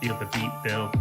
Feel the beat build.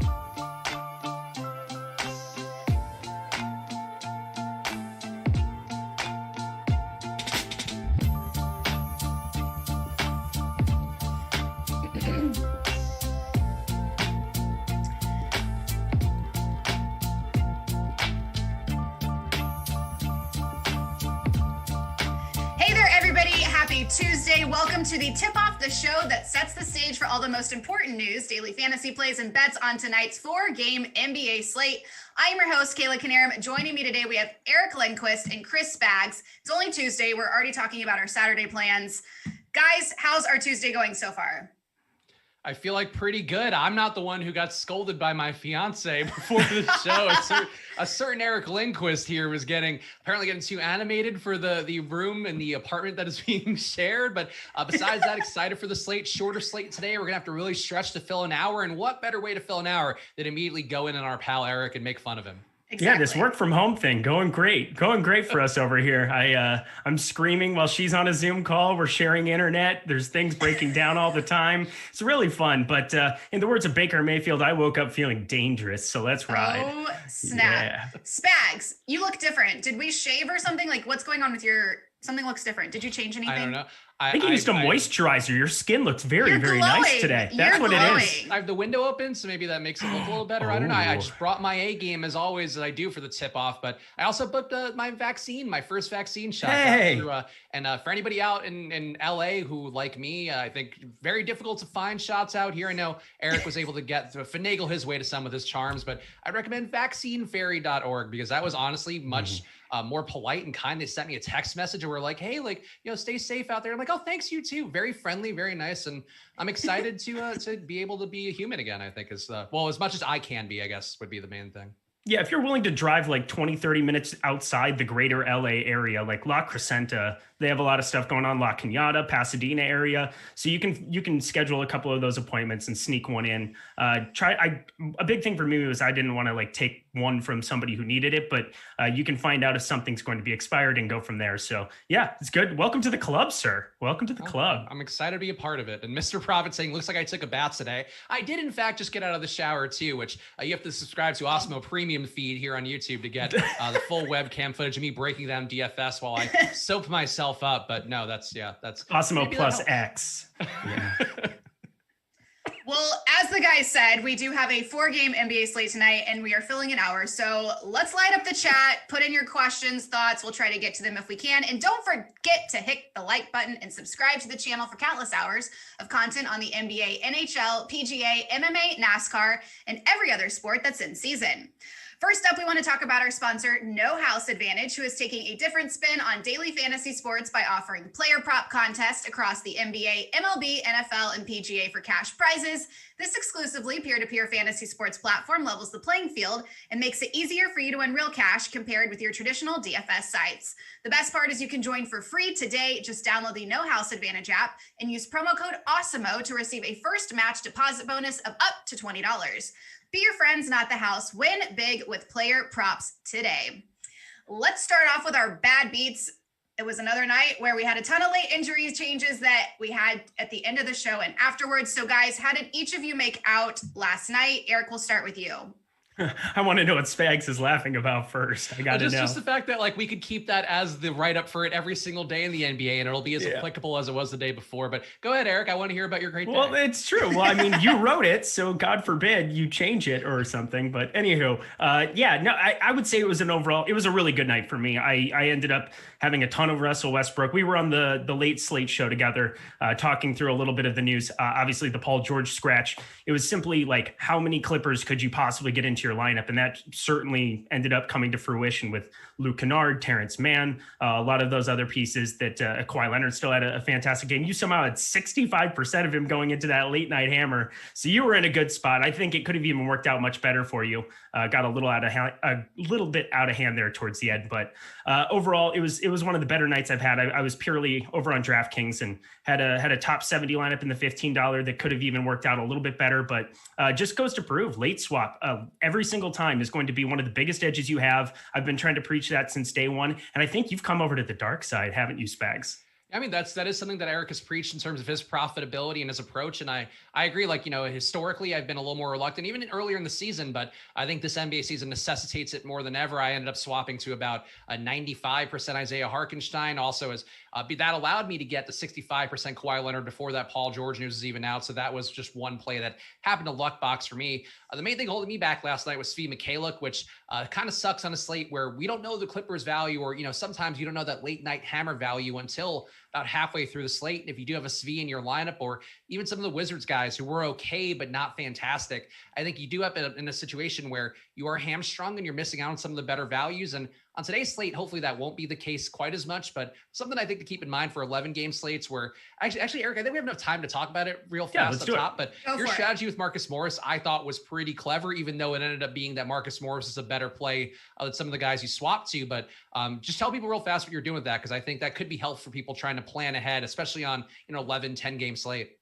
Tuesday. Welcome to the tip-off, the show that sets the stage for all the most important news, daily fantasy plays, and bets on tonight's four-game NBA slate. I am your host, Kayla Knierim. Joining me today, we have Eric Lindquist and Chris Spags. It's only Tuesday. We're already talking about our Saturday plans. Guys, how's our Tuesday going so far? I feel like pretty good. I'm not the one who got scolded by my fiance before the show. A certain Eric Lindquist here was apparently getting too animated for the room and the apartment that is being shared. But besides that, excited for the slate, shorter slate today. We're gonna have to really stretch to fill an hour. And what better way to fill an hour than immediately go in on our pal Eric and make fun of him? Exactly. Yeah, this work from home thing going great for us over here. I'm screaming while she's on a Zoom call. We're sharing internet. There's things breaking down all the time. It's really fun. But in the words of Baker Mayfield, I woke up feeling dangerous. So let's ride. Oh snap! Yeah. Spags, you look different. Did we shave or something? Like, what's going on with your? Something looks different. Did you change anything? I don't know. I think you used a moisturizer. Your skin looks very nice today. That's what it is. I have the window open, so maybe that makes it look a little better. I don't know. I just brought my A game as always, as I do for the tip off. But I also booked my first vaccine shot. Hey. For anybody out in LA who, like me, I think very difficult to find shots out here. I know Eric was able to finagle his way to some with his charms, but I recommend vaccinefairy.org because that was honestly much more polite and kind. They sent me a text message and were like, hey, stay safe out there. I'm like, oh, thanks, you too. Very friendly, very nice. And I'm excited to be able to be a human again, I think is as much as I can be, I guess would be the main thing. Yeah, if you're willing to drive like 20, 30 minutes outside the greater LA area, like La Crescenta, they have a lot of stuff going on, La Cañada, Pasadena area. So you can schedule a couple of those appointments and sneak one in. A big thing for me was I didn't want to take one from somebody who needed it, but you can find out if something's going to be expired and go from there. So yeah, it's good. Welcome to the club, sir. Welcome to the club. I'm excited to be a part of it. And Mr. Prophet saying, looks like I took a bath today. I did in fact just get out of the shower too, which you have to subscribe to Awesemo Premium feed here on YouTube to get the full webcam footage of me breaking down DFS while I soap myself up. But no, that's Awesemo plus X. Yeah. Well, as the guys said, we do have a four-game NBA slate tonight, and we are filling an hour. So let's light up the chat, put in your questions, thoughts. We'll try to get to them if we can. And don't forget to hit the like button and subscribe to the channel for countless hours of content on the NBA, NHL, PGA, MMA, NASCAR, and every other sport that's in season. First up, we want to talk about our sponsor, No House Advantage, who is taking a different spin on daily fantasy sports by offering player prop contests across the NBA, MLB, NFL, and PGA for cash prizes. This exclusively peer-to-peer fantasy sports platform levels the playing field and makes it easier for you to win real cash compared with your traditional DFS sites. The best part is you can join for free today. Just download the No House Advantage app and use promo code Awesemo to receive a first match deposit bonus of up to $20. Be your friends, not the house. Win big with player props today. Let's start off with our bad beats. It was another night where we had a ton of late injury changes that we had at the end of the show and afterwards. So guys, how did each of you make out last night? Eric, we'll start with you. I want to know what Spags is laughing about first. I got to know. Just the fact that we could keep that as the write-up for it every single day in the NBA, and it'll be as applicable as it was the day before. But go ahead, Eric. I want to hear about your great day. Well, it's true. Well, I mean, you wrote it, so God forbid you change it or something. But anywho, I would say it was a really good night for me. I ended up having a ton of Russell Westbrook. We were on the late slate show together, talking through a little bit of the news. Obviously, the Paul George scratch. It was simply how many Clippers could you possibly get into your lineup? And that certainly ended up coming to fruition with Luke Kennard, Terrence Mann, a lot of those other pieces that Kawhi Leonard still had a fantastic game. You somehow had 65% of him going into that late night hammer. So you were in a good spot. I think it could have even worked out much better for you. Got a little bit out of hand there towards the end, but overall it was one of the better nights I've had. I was purely over on DraftKings and had a top 70 lineup in the $15 that could have even worked out a little bit better, but just goes to prove late swap every single time is going to be one of the biggest edges you have. I've been trying to preach that since day one, and I think you've come over to the dark side, haven't you, Spags? I mean, that is something that Eric has preached in terms of his profitability and his approach. And I agree, like, historically, I've been a little more reluctant, even earlier in the season, but I think this NBA season necessitates it more than ever. I ended up swapping to about a 95% Isaiah Hartenstein. Also, that allowed me to get the 65% Kawhi Leonard before that Paul George news is even out. So that was just one play that happened to luck box for me. The main thing holding me back last night was Svi Mykhailiuk, which kind of sucks on a slate where we don't know the Clippers value, or, sometimes you don't know that late night hammer value until about halfway through the slate. And if you do have a Svi in your lineup, or even some of the Wizards guys who were okay, but not fantastic, I think you do have in a situation where you are hamstrung and you're missing out on some of the better values. And on today's slate, hopefully that won't be the case quite as much, but something I think to keep in mind for 11 game slates where actually, Eric, I think we have enough time to talk about it real fast up top, but your strategy with Marcus Morris, I thought was pretty clever, even though it ended up being that Marcus Morris is a better play than some of the guys you swapped to. But just tell people real fast what you're doing with that, because I think that could be helpful for people trying to plan ahead, especially on 11, 10 game slate.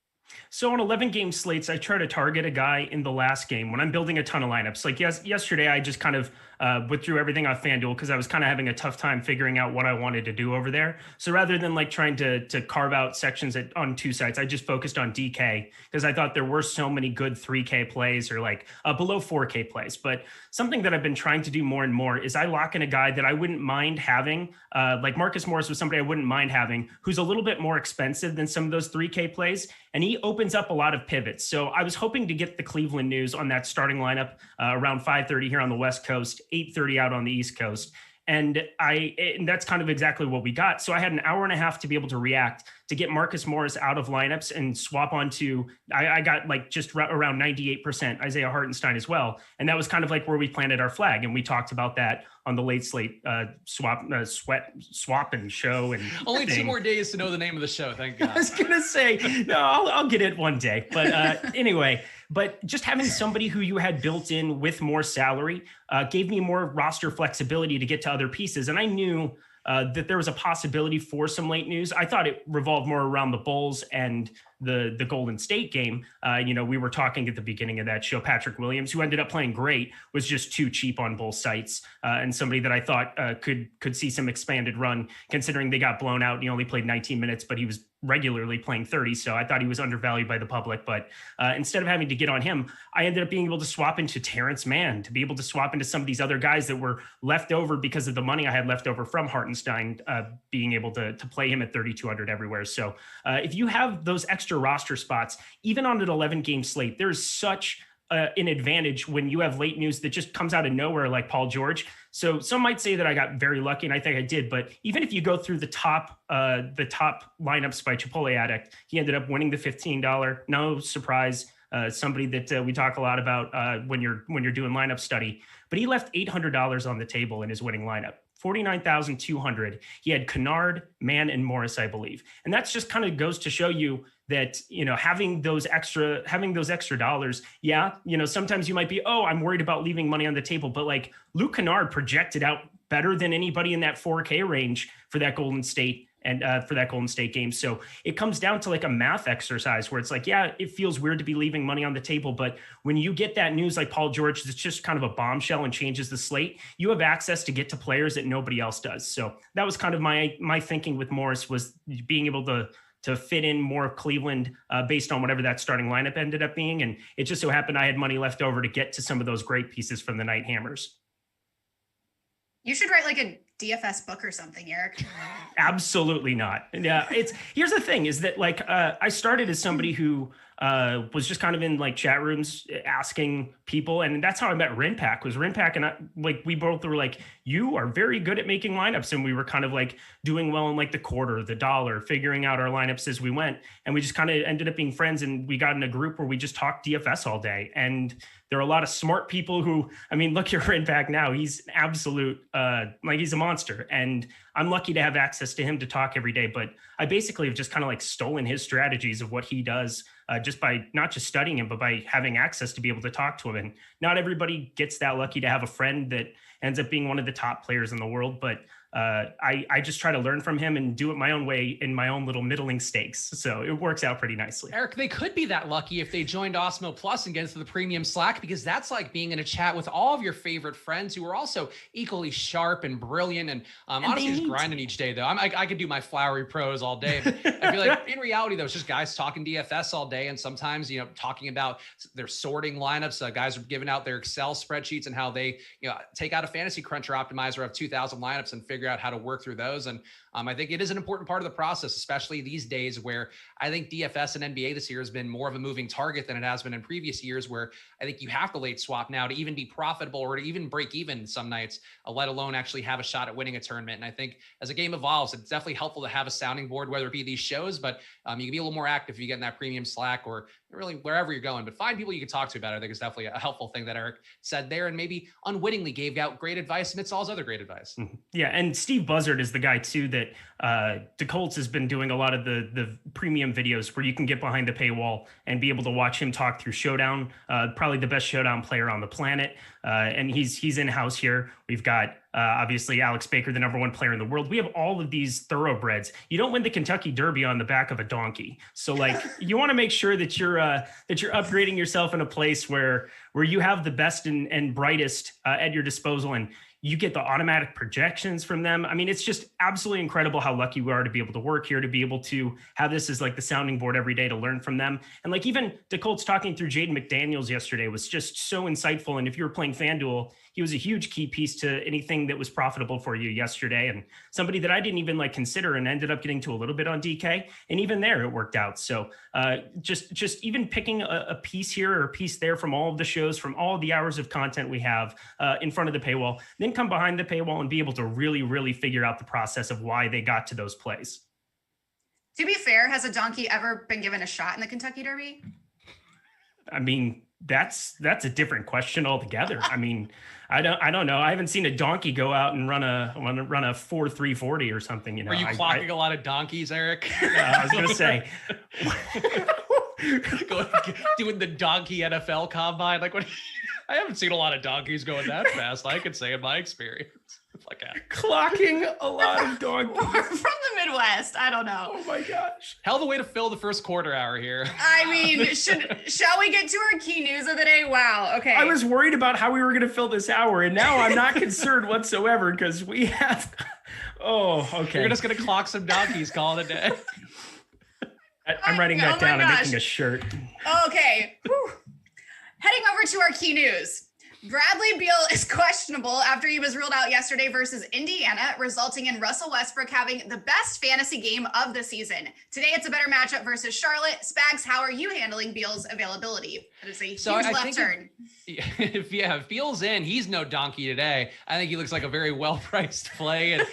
So on 11 game slates, I try to target a guy in the last game when I'm building a ton of lineups. Like yesterday, I just kind of withdrew everything off FanDuel because I was kind of having a tough time figuring out what I wanted to do over there. So rather than like trying to carve out sections on two sites, I just focused on DK because I thought there were so many good 3K plays or like below 4K plays. But something that I've been trying to do more and more is I lock in a guy that I wouldn't mind having. Like Marcus Morris was somebody I wouldn't mind having, who's a little bit more expensive than some of those 3K plays. And he opens up a lot of pivots. So I was hoping to get the Cleveland news on that starting lineup around 5:30 here on the West Coast, 8:30 out on the East Coast. And that's kind of exactly what we got. So I had an hour and a half to be able to react to get Marcus Morris out of lineups and swap onto, I got like just around 98% Isaiah Hartenstein as well. And that was kind of like where we planted our flag. And we talked about that on the late slate swap and show. And only 2 more days to know the name of the show. Thank God. I was going to say, no, I'll get it one day. But anyway, but just having somebody who you had built in with more salary gave me more roster flexibility to get to other pieces. And I knew that there was a possibility for some late news. I thought it revolved more around the Bulls and the Golden State game. We were talking at the beginning of that show, Patrick Williams, who ended up playing great, was just too cheap on both sites, and somebody that I thought could see some expanded run, considering they got blown out. He only played 19 minutes, but he was regularly playing 30. So I thought he was undervalued by the public. But instead of having to get on him, I ended up being able to swap into Terrence Mann, to be able to swap into some of these other guys that were left over because of the money I had left over from Hartenstein, being able to play him at 3,200 everywhere. So if you have those extra roster spots, even on an 11 game slate, there's such an advantage when you have late news that just comes out of nowhere, like Paul George. So some might say that I got very lucky, and I think I did. But even if you go through the top lineups by Chipotle Addict, he ended up winning the $15. No surprise. Somebody that we talk a lot about when you're doing lineup study. But he left $800 on the table in his winning lineup. 49,200. He had Kennard, Mann, and Morris, I believe. And that's just kind of goes to show you that, having those extra dollars. Yeah. Sometimes you might be, I'm worried about leaving money on the table, but like Luke Kennard projected out better than anybody in that 4K range for that Golden State and for that Golden State game. So it comes down to like a math exercise where it's like, yeah, it feels weird to be leaving money on the table. But when you get that news like Paul George, it's just kind of a bombshell and changes the slate. You have access to get to players that nobody else does. So that was kind of my thinking with Morris, was being able to fit in more of Cleveland based on whatever that starting lineup ended up being. And it just so happened I had money left over to get to some of those great pieces from the night hammers. You should write like a DFS book or something, Eric. Absolutely not. Yeah, here's the thing is that like I started as somebody who was just kind of in like chat rooms asking people, and that's how I met Rinpack. Was Rinpack and I, like, we both were like, you are very good at making lineups, and we were kind of like doing well in like the quarter, the dollar, figuring out our lineups as we went, and we just kind of ended up being friends, and we got in a group where we just talked DFS all day. And there are a lot of smart people who, I mean, look at Rinpack now. He's absolute, like he's a monster, and I'm lucky to have access to him to talk every day. But I basically have just kind of like stolen his strategies of what he does, just by not just studying him, but by having access to be able to talk to him. And not everybody gets that lucky to have a friend that ends up being one of the top players in the world. But I just try to learn from him and do it my own way in my own little middling stakes. So it works out pretty nicely. Eric, they could be that lucky if they joined Awesemo Plus and get into the premium Slack, because that's like being in a chat with all of your favorite friends who are also equally sharp and brilliant and honestly just grinding each day, though. I could do my flowery prose all day, but I feel like in reality, though, it's just guys talking DFS all day, and sometimes, talking about their sorting lineups. Guys are giving out their Excel spreadsheets and how they, take out a fantasy cruncher optimizer of 2,000 lineups and figure out how to work through those. And I think it is an important part of the process, especially these days where I think DFS and NBA this year has been more of a moving target than it has been in previous years, where I think you have to late swap now to even be profitable or to even break even some nights, let alone actually have a shot at winning a tournament. And I think as the game evolves, it's definitely helpful to have a sounding board, whether it be these shows, but you can be a little more active if you get in that premium Slack or really wherever you're going. But find people you can talk to about it. I think it's definitely a helpful thing that Eric said there, and maybe unwittingly gave out great advice amidst all his other great advice. Yeah, and Steve Buzzard is the guy too that DeColts has been doing a lot of the premium videos where you can get behind the paywall and be able to watch him talk through Showdown, probably the best Showdown player on the planet. And he's in-house here. We've got obviously Alex Baker, the #1 player in the world. We have all of these thoroughbreds. You don't win the Kentucky Derby on the back of a donkey. So like you want to make sure that you're upgrading yourself in a place where you have the best and brightest at your disposal, and you get the automatic projections from them. I mean, it's just absolutely incredible how lucky we are to be able to work here, to be able to have this as like the sounding board every day to learn from them. And like even DeColts talking through Jaden McDaniels yesterday was just so insightful. And if you were playing FanDuel, he was a huge key piece to anything that was profitable for you yesterday, and somebody that I didn't even like consider and ended up getting to a little bit on DK. And even there it worked out. So just even picking a piece here or a piece there from all of the shows, from all the hours of content we have in front of the paywall, then come behind the paywall and be able to really, really figure out the process of why they got to those plays. To be fair, has a donkey ever been given a shot in the Kentucky Derby? I mean, that's a different question altogether. I mean, I don't know. I haven't seen a donkey go out and run a 4.340 or something. Are you clocking a lot of donkeys, Eric? I was going to say. Doing the donkey NFL combine. Like what? I haven't seen a lot of donkeys going that fast. I could say in my experience. Clocking a lot of donkeys. We're from the Midwest. I don't know. Oh my gosh. Hell of a way to fill the first quarter hour here. I mean, shall we get to our key news of the day? Wow. Okay. I was worried about how we were going to fill this hour, and now I'm not concerned whatsoever because we have. Oh, okay. You're just going to clock some donkeys, call it a day. I'm writing that down. I'm making a shirt. Okay. Whew. Heading over to our key news. Bradley Beal is questionable after he was ruled out yesterday versus Indiana, resulting in Russell Westbrook having the best fantasy game of the season. Today, it's a better matchup versus Charlotte. Spags, how are you handling Beal's availability? That is a huge left turn. If Beal's in, he's no donkey today. I think he looks like a very well-priced play and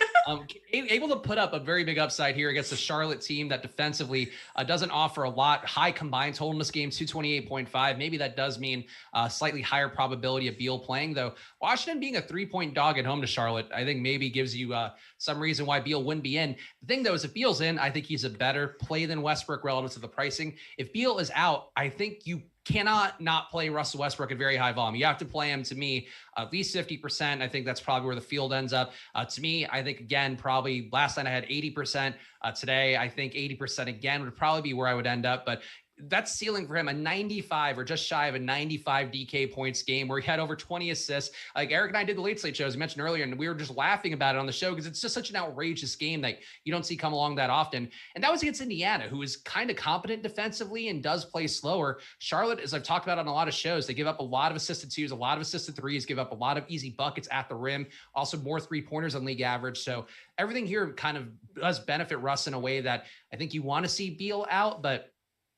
able to put up a very big upside here against the Charlotte team that defensively doesn't offer a lot. High combined total in this game, 228.5. Maybe that does mean slightly higher probability of Beal playing, though. Washington being a 3-point dog at home to Charlotte, I think maybe gives you some reason why Beal wouldn't be in. The thing, though, is if Beal's in, I think he's a better play than Westbrook relative to the pricing. If Beal is out, I think you cannot not play Russell Westbrook at very high volume. You have to play him, to me, at least 50%. I think that's probably where the field ends up. To me, I think, again, probably last night I had 80%. Today, I think 80% again would probably be where I would end up. But that's ceiling for him, a 95 or just shy of a 95 DK points game where he had over 20 assists. Like Eric and I did the Late Slate show, as you mentioned earlier, and we were just laughing about it on the show because it's just such an outrageous game that you don't see come along that often. And that was against Indiana, who is kind of competent defensively and does play slower. Charlotte, as I've talked about on a lot of shows, they give up a lot of assisted twos, a lot of assisted threes, give up a lot of easy buckets at the rim, also more 3-pointers than league average. So everything here kind of does benefit Russ in a way that I think you want to see Beal out, but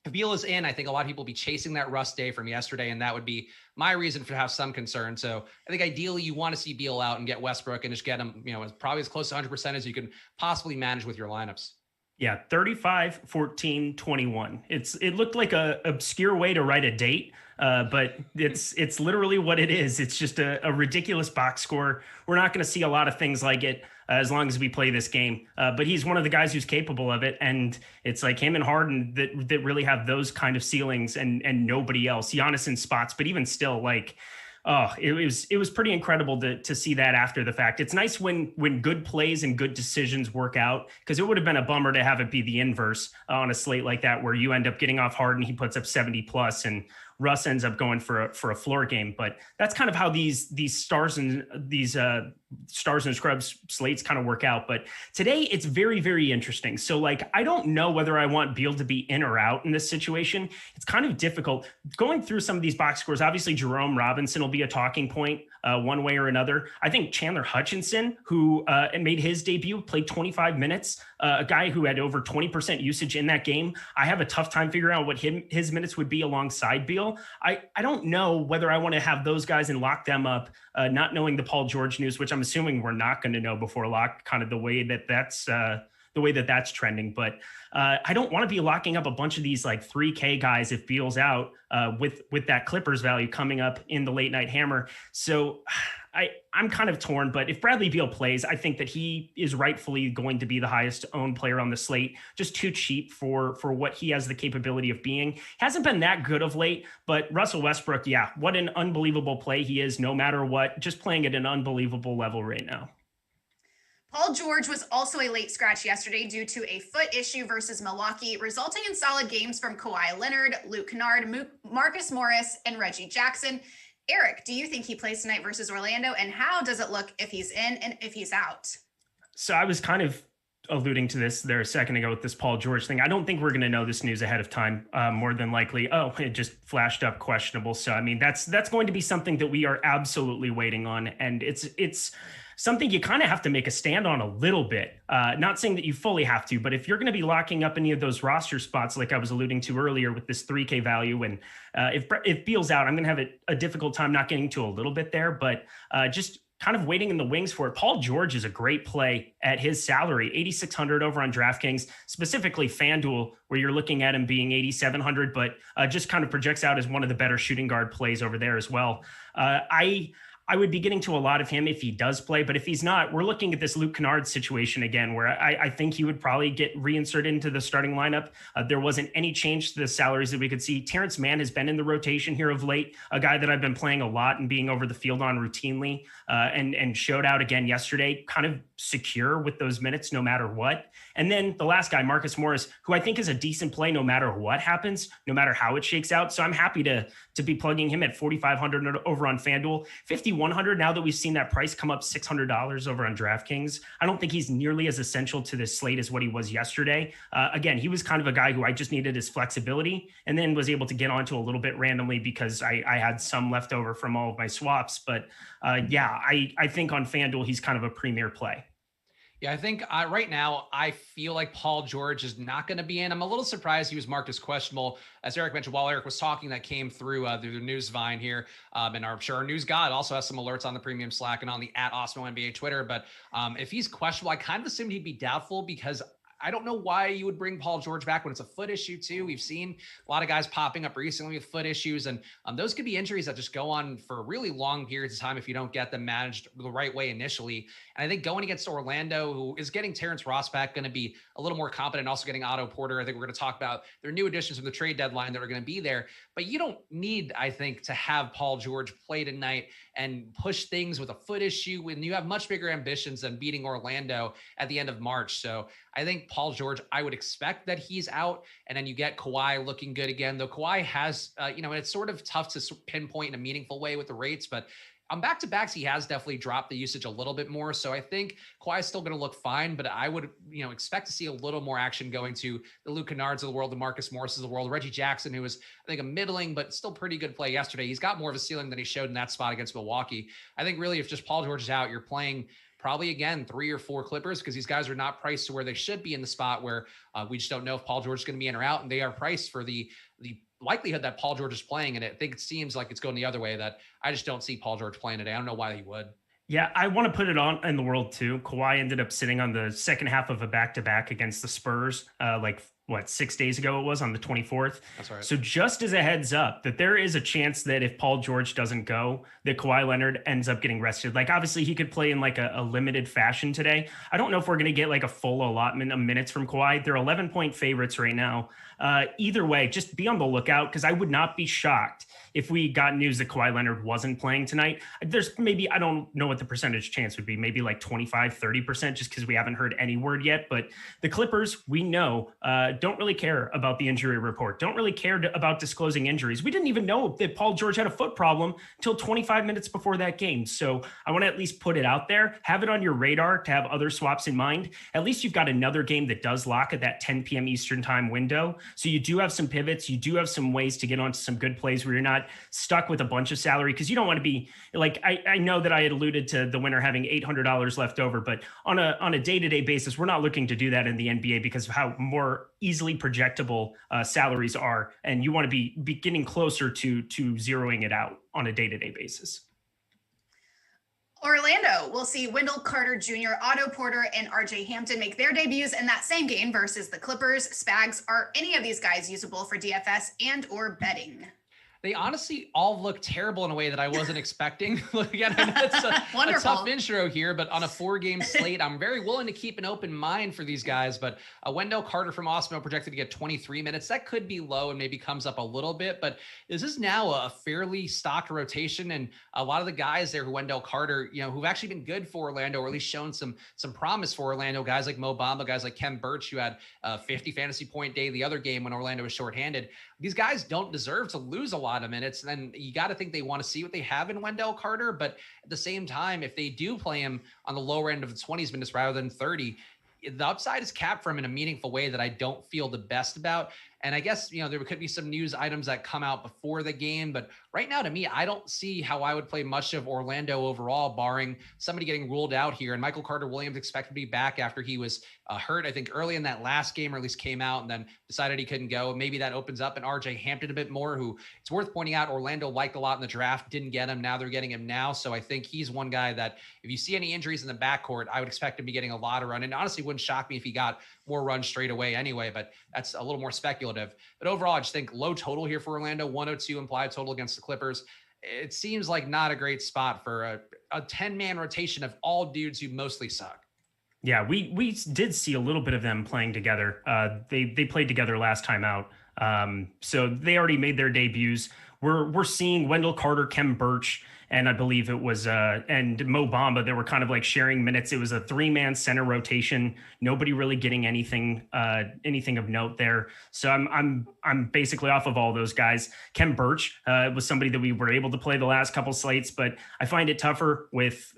if Beal is in, I think a lot of people will be chasing that Russ day from yesterday, and that would be my reason to have some concern. So I think ideally you want to see Beal out and get Westbrook and just get him, probably as close to 100% as you can possibly manage with your lineups. Yeah, 35, 14, 21. It looked like a obscure way to write a date, but it's literally what it is. It's just a ridiculous box score. We're not going to see a lot of things like it as long as we play this game. But he's one of the guys who's capable of it. And it's like him and Harden that really have those kind of ceilings and nobody else. Giannis in spots, but even still, like, Oh, it was pretty incredible to see that after the fact. It's nice when good plays and good decisions work out, because it would have been a bummer to have it be the inverse on a slate like that, where you end up getting off hard and he puts up 70 plus and Russ ends up going for a floor game. But that's kind of how these stars and scrubs slates kind of work out. But today it's very, very interesting. So like, I don't know whether I want Beal to be in or out in this situation. It's kind of difficult going through some of these box scores. Obviously, Jerome Robinson will be a talking point one way or another. I think Chandler Hutchinson, who made his debut, played 25 minutes, a guy who had over 20% usage in that game. I have a tough time figuring out what his minutes would be alongside Beal. I don't know whether I want to have those guys and lock them up, not knowing the Paul George news, which I'm assuming we're not going to know before lock, kind of the way that's trending. But I don't want to be locking up a bunch of these like 3K guys if Beal's out with that Clippers value coming up in the late night hammer. So I'm kind of torn, but if Bradley Beal plays, I think that he is rightfully going to be the highest owned player on the slate. Just too cheap for what he has the capability of being. Hasn't been that good of late, but Russell Westbrook, yeah, what an unbelievable play he is, no matter what, just playing at an unbelievable level right now. Paul George was also a late scratch yesterday due to a foot issue versus Milwaukee, resulting in solid games from Kawhi Leonard, Luke Kennard, Marcus Morris, and Reggie Jackson. Eric, do you think he plays tonight versus Orlando? And how does it look if he's in and if he's out? So I was kind of alluding to this there a second ago with this Paul George thing. I don't think we're going to know this news ahead of time. More than likely, it just flashed up questionable. So, I mean, that's going to be something that we are absolutely waiting on. And it's something you kind of have to make a stand on a little bit. Not saying that you fully have to, but if you're going to be locking up any of those roster spots, like I was alluding to earlier with this 3K value, and if Beal's out, I'm going to have a difficult time not getting to a little bit there, but just kind of waiting in the wings for it. Paul George is a great play at his salary, 8,600 over on DraftKings, specifically FanDuel, where you're looking at him being 8,700, but just kind of projects out as one of the better shooting guard plays over there as well. I would be getting to a lot of him if he does play, but if he's not, we're looking at this Luke Kennard situation again, where I think he would probably get reinserted into the starting lineup. There wasn't any change to the salaries that we could see. Terrence Mann has been in the rotation here of late, a guy that I've been playing a lot and being over the field on routinely, and showed out again yesterday, kind of secure with those minutes no matter what. And then the last guy, Marcus Morris, who I think is a decent play no matter what happens, no matter how it shakes out. So I'm happy to be plugging him at 4,500 over on FanDuel, 5,100 now that we've seen that price come up $600 over on DraftKings. I don't think he's nearly as essential to this slate as what he was yesterday. Again, he was kind of a guy who I just needed his flexibility, and then was able to get onto a little bit randomly because I had some left over from all of my swaps. But I think on FanDuel, he's kind of a premier play. Yeah, I think right now, I feel like Paul George is not going to be in. I'm a little surprised he was marked as questionable. As Eric mentioned, while Eric was talking, that came through the news vine here. And I'm sure our news god also has some alerts on the premium Slack and on the @Awesemo NBA Twitter. But if he's questionable, I kind of assumed he'd be doubtful, because I don't know why you would bring Paul George back when it's a foot issue too. We've seen a lot of guys popping up recently with foot issues, and those could be injuries that just go on for really long periods of time if you don't get them managed the right way initially. And I think going against Orlando, who is getting Terrence Ross back, going to be a little more competent, also getting Otto Porter. I think we're going to talk about their new additions from the trade deadline that are going to be there. But you don't need, I think, to have Paul George play tonight and push things with a foot issue when you have much bigger ambitions than beating Orlando at the end of March. So I think Paul George, I would expect that he's out, and then you get Kawhi looking good again, though Kawhi has, it's sort of tough to pinpoint in a meaningful way with the rates, but on back-to-backs, he has definitely dropped the usage a little bit more. So I think Kawhi is still going to look fine, but I would, expect to see a little more action going to the Luke Kennards of the world, the Marcus Morris of the world, Reggie Jackson, who was, I think, a middling, but still pretty good play yesterday. He's got more of a ceiling than he showed in that spot against Milwaukee. I think really if just Paul George is out, you're playing probably, again, 3 or 4 Clippers, because these guys are not priced to where they should be in the spot where we just don't know if Paul George is going to be in or out, and they are priced for the likelihood that Paul George is playing. And I think it seems like it's going the other way, that I just don't see Paul George playing today. I don't know why he would. Yeah, I want to put it on in the world too. Kawhi ended up sitting on the second half of a back-to-back against the Spurs, 6 days ago it was, on the 24th. That's right. So just as a heads up, that there is a chance that if Paul George doesn't go, that Kawhi Leonard ends up getting rested. Like, obviously he could play in like a limited fashion today. I don't know if we're going to get like a full allotment of minutes from Kawhi. They're 11-point favorites right now. Either way, just be on the lookout, because I would not be shocked if we got news that Kawhi Leonard wasn't playing tonight. There's maybe, I don't know what the percentage chance would be, maybe like 25, 30%, just because we haven't heard any word yet. But the Clippers, we know, don't really care about the injury report, don't really care about disclosing injuries. We didn't even know that Paul George had a foot problem until 25 minutes before that game. So I want to at least put it out there, have it on your radar to have other swaps in mind. At least you've got another game that does lock at that 10 p.m. Eastern time window. So you do have some pivots. You do have some ways to get onto some good plays where you're not stuck with a bunch of salary, because you don't want to be like, I know that I had alluded to the winner having $800 left over, but on a day-to-day basis, we're not looking to do that in the NBA because of how more easily projectable salaries are. And you want to be getting closer to zeroing it out on a day-to-day basis. Orlando will see Wendell Carter Jr., Otto Porter, and RJ Hampton make their debuts in that same game versus the Clippers. Spags, are any of these guys usable for DFS and or betting? They honestly all look terrible in a way that I wasn't expecting. Again, I know it's a tough intro here, but on a 4-game slate, I'm very willing to keep an open mind for these guys. But Wendell Carter from Awesemo projected to get 23 minutes. That could be low and maybe comes up a little bit, but this is now a fairly stocked rotation. And a lot of the guys there who Wendell Carter, who've actually been good for Orlando, or at least shown some promise for Orlando, guys like Mo Bamba, guys like Kem Birch, who had a 50 fantasy point day the other game when Orlando was shorthanded. These guys don't deserve to lose a lot of minutes. And then you got to think they want to see what they have in Wendell Carter. But at the same time, if they do play him on the lower end of the 20s minutes rather than 30, the upside is capped for him in a meaningful way that I don't feel the best about. And I guess, there could be some news items that come out before the game, but right now to me, I don't see how I would play much of Orlando overall, barring somebody getting ruled out here. And Michael Carter-Williams expected to be back after he was hurt, I think early in that last game, or at least came out and then decided he couldn't go. Maybe that opens up an RJ Hampton a bit more, who it's worth pointing out Orlando liked a lot in the draft, didn't get him. Now they're getting him now. So I think he's one guy that if you see any injuries in the backcourt, I would expect him to be getting a lot of run. And honestly, wouldn't shock me if he got more runs straight away anyway, but that's a little more speculative. But overall, I just think low total here for Orlando, 102 implied total against the Clippers. It seems like not a great spot for a 10-man rotation of all dudes who mostly suck. Yeah, we did see a little bit of them playing together. They played together last time out. So they already made their debuts. We're seeing Wendell Carter, Kem Birch, and I believe it was and Mo Bamba. They were kind of like sharing minutes. It was a 3-man center rotation. Nobody really getting anything of note there. So I'm basically off of all those guys. Kem Birch was somebody that we were able to play the last couple slates, but I find it tougher with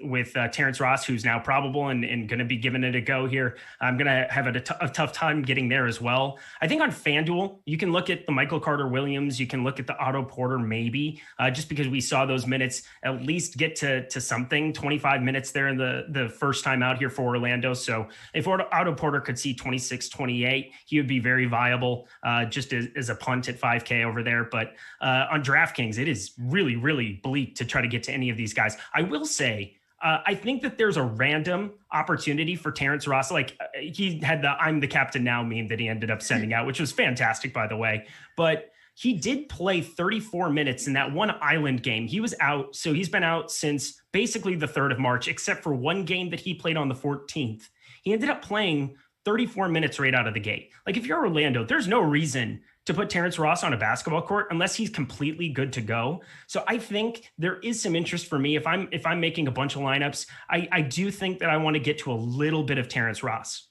Terrence Ross, who's now probable and going to be giving it a go here. I'm going to have a tough time getting there as well. I think on FanDuel, you can look at the Michael Carter-Williams. You can look at the Otto Porter maybe, just because we saw those minutes at least get to something. 25 minutes there in the first time out here for Orlando. So if Otto Porter could see 26, 28, he would be very viable just as a punt at 5K over there. But on DraftKings, it is really, really bleak to try to get to any of these guys. I will say, I think that there's a random opportunity for Terrence Ross. Like he had the "I'm the captain now" meme that he ended up sending out, which was fantastic, by the way. But he did play 34 minutes in that one Island game. He was out. So he's been out since basically the 3rd of March, except for one game that he played on the 14th. He ended up playing 34 minutes right out of the gate. Like if you're Orlando, there's no reason to put Terrence Ross on a basketball court unless he's completely good to go. So I think there is some interest for me. If I'm making a bunch of lineups, I do think that I want to get to a little bit of Terrence Ross.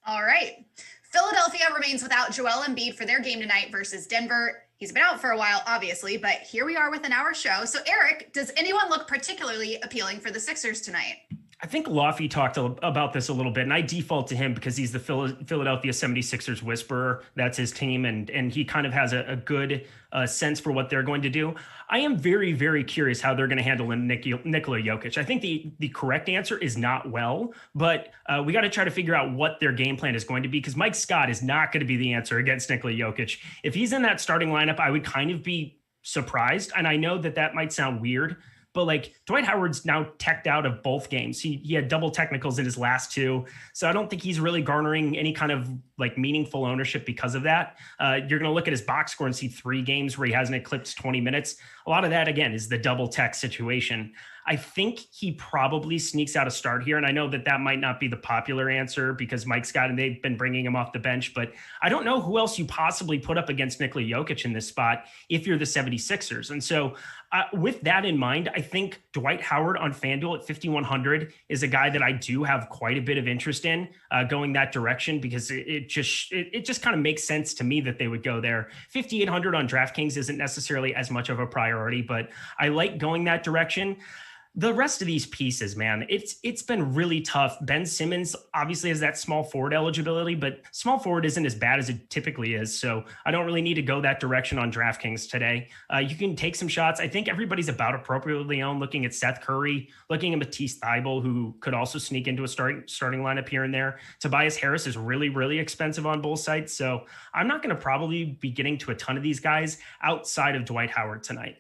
All right. Philadelphia remains without Joel Embiid for their game tonight versus Denver. He's been out for a while, obviously, but here we are with an hour show. So Eric, does anyone look particularly appealing for the Sixers tonight? I think Lofty talked about this a little bit, and I default to him because he's the Philadelphia 76ers whisperer. That's his team, and he kind of has a good sense for what they're going to do. I am very, very curious how they're going to handle Nikola Jokic. I think the correct answer is not well, but we got to try to figure out what their game plan is going to be, because Mike Scott is not going to be the answer against Nikola Jokic. If he's in that starting lineup, I would kind of be surprised, and I know that might sound weird, but like Dwight Howard's now teched out of both games. He had double technicals in his last two. So I don't think he's really garnering any kind of like meaningful ownership because of that. You're going to look at his box score and see 3 games where he hasn't eclipsed 20 minutes. A lot of that, again, is the double tech situation. I think he probably sneaks out a start here. And I know that might not be the popular answer because Mike Scott and they've been bringing him off the bench, but I don't know who else you possibly put up against Nikola Jokic in this spot if you're the 76ers. And so with that in mind, I think Dwight Howard on FanDuel at 5,100 is a guy that I do have quite a bit of interest in going that direction because it just kind of makes sense to me that they would go there. 5,800 on DraftKings isn't necessarily as much of a priority, but I like going that direction. The rest of these pieces, man, it's been really tough. Ben Simmons obviously has that small forward eligibility, but small forward isn't as bad as it typically is. So I don't really need to go that direction on DraftKings today. You can take some shots. I think everybody's about appropriately owned, looking at Seth Curry, looking at Matisse Thybulle, who could also sneak into a starting lineup here and there. Tobias Harris is really, really expensive on both sides. So I'm not going to probably be getting to a ton of these guys outside of Dwight Howard tonight.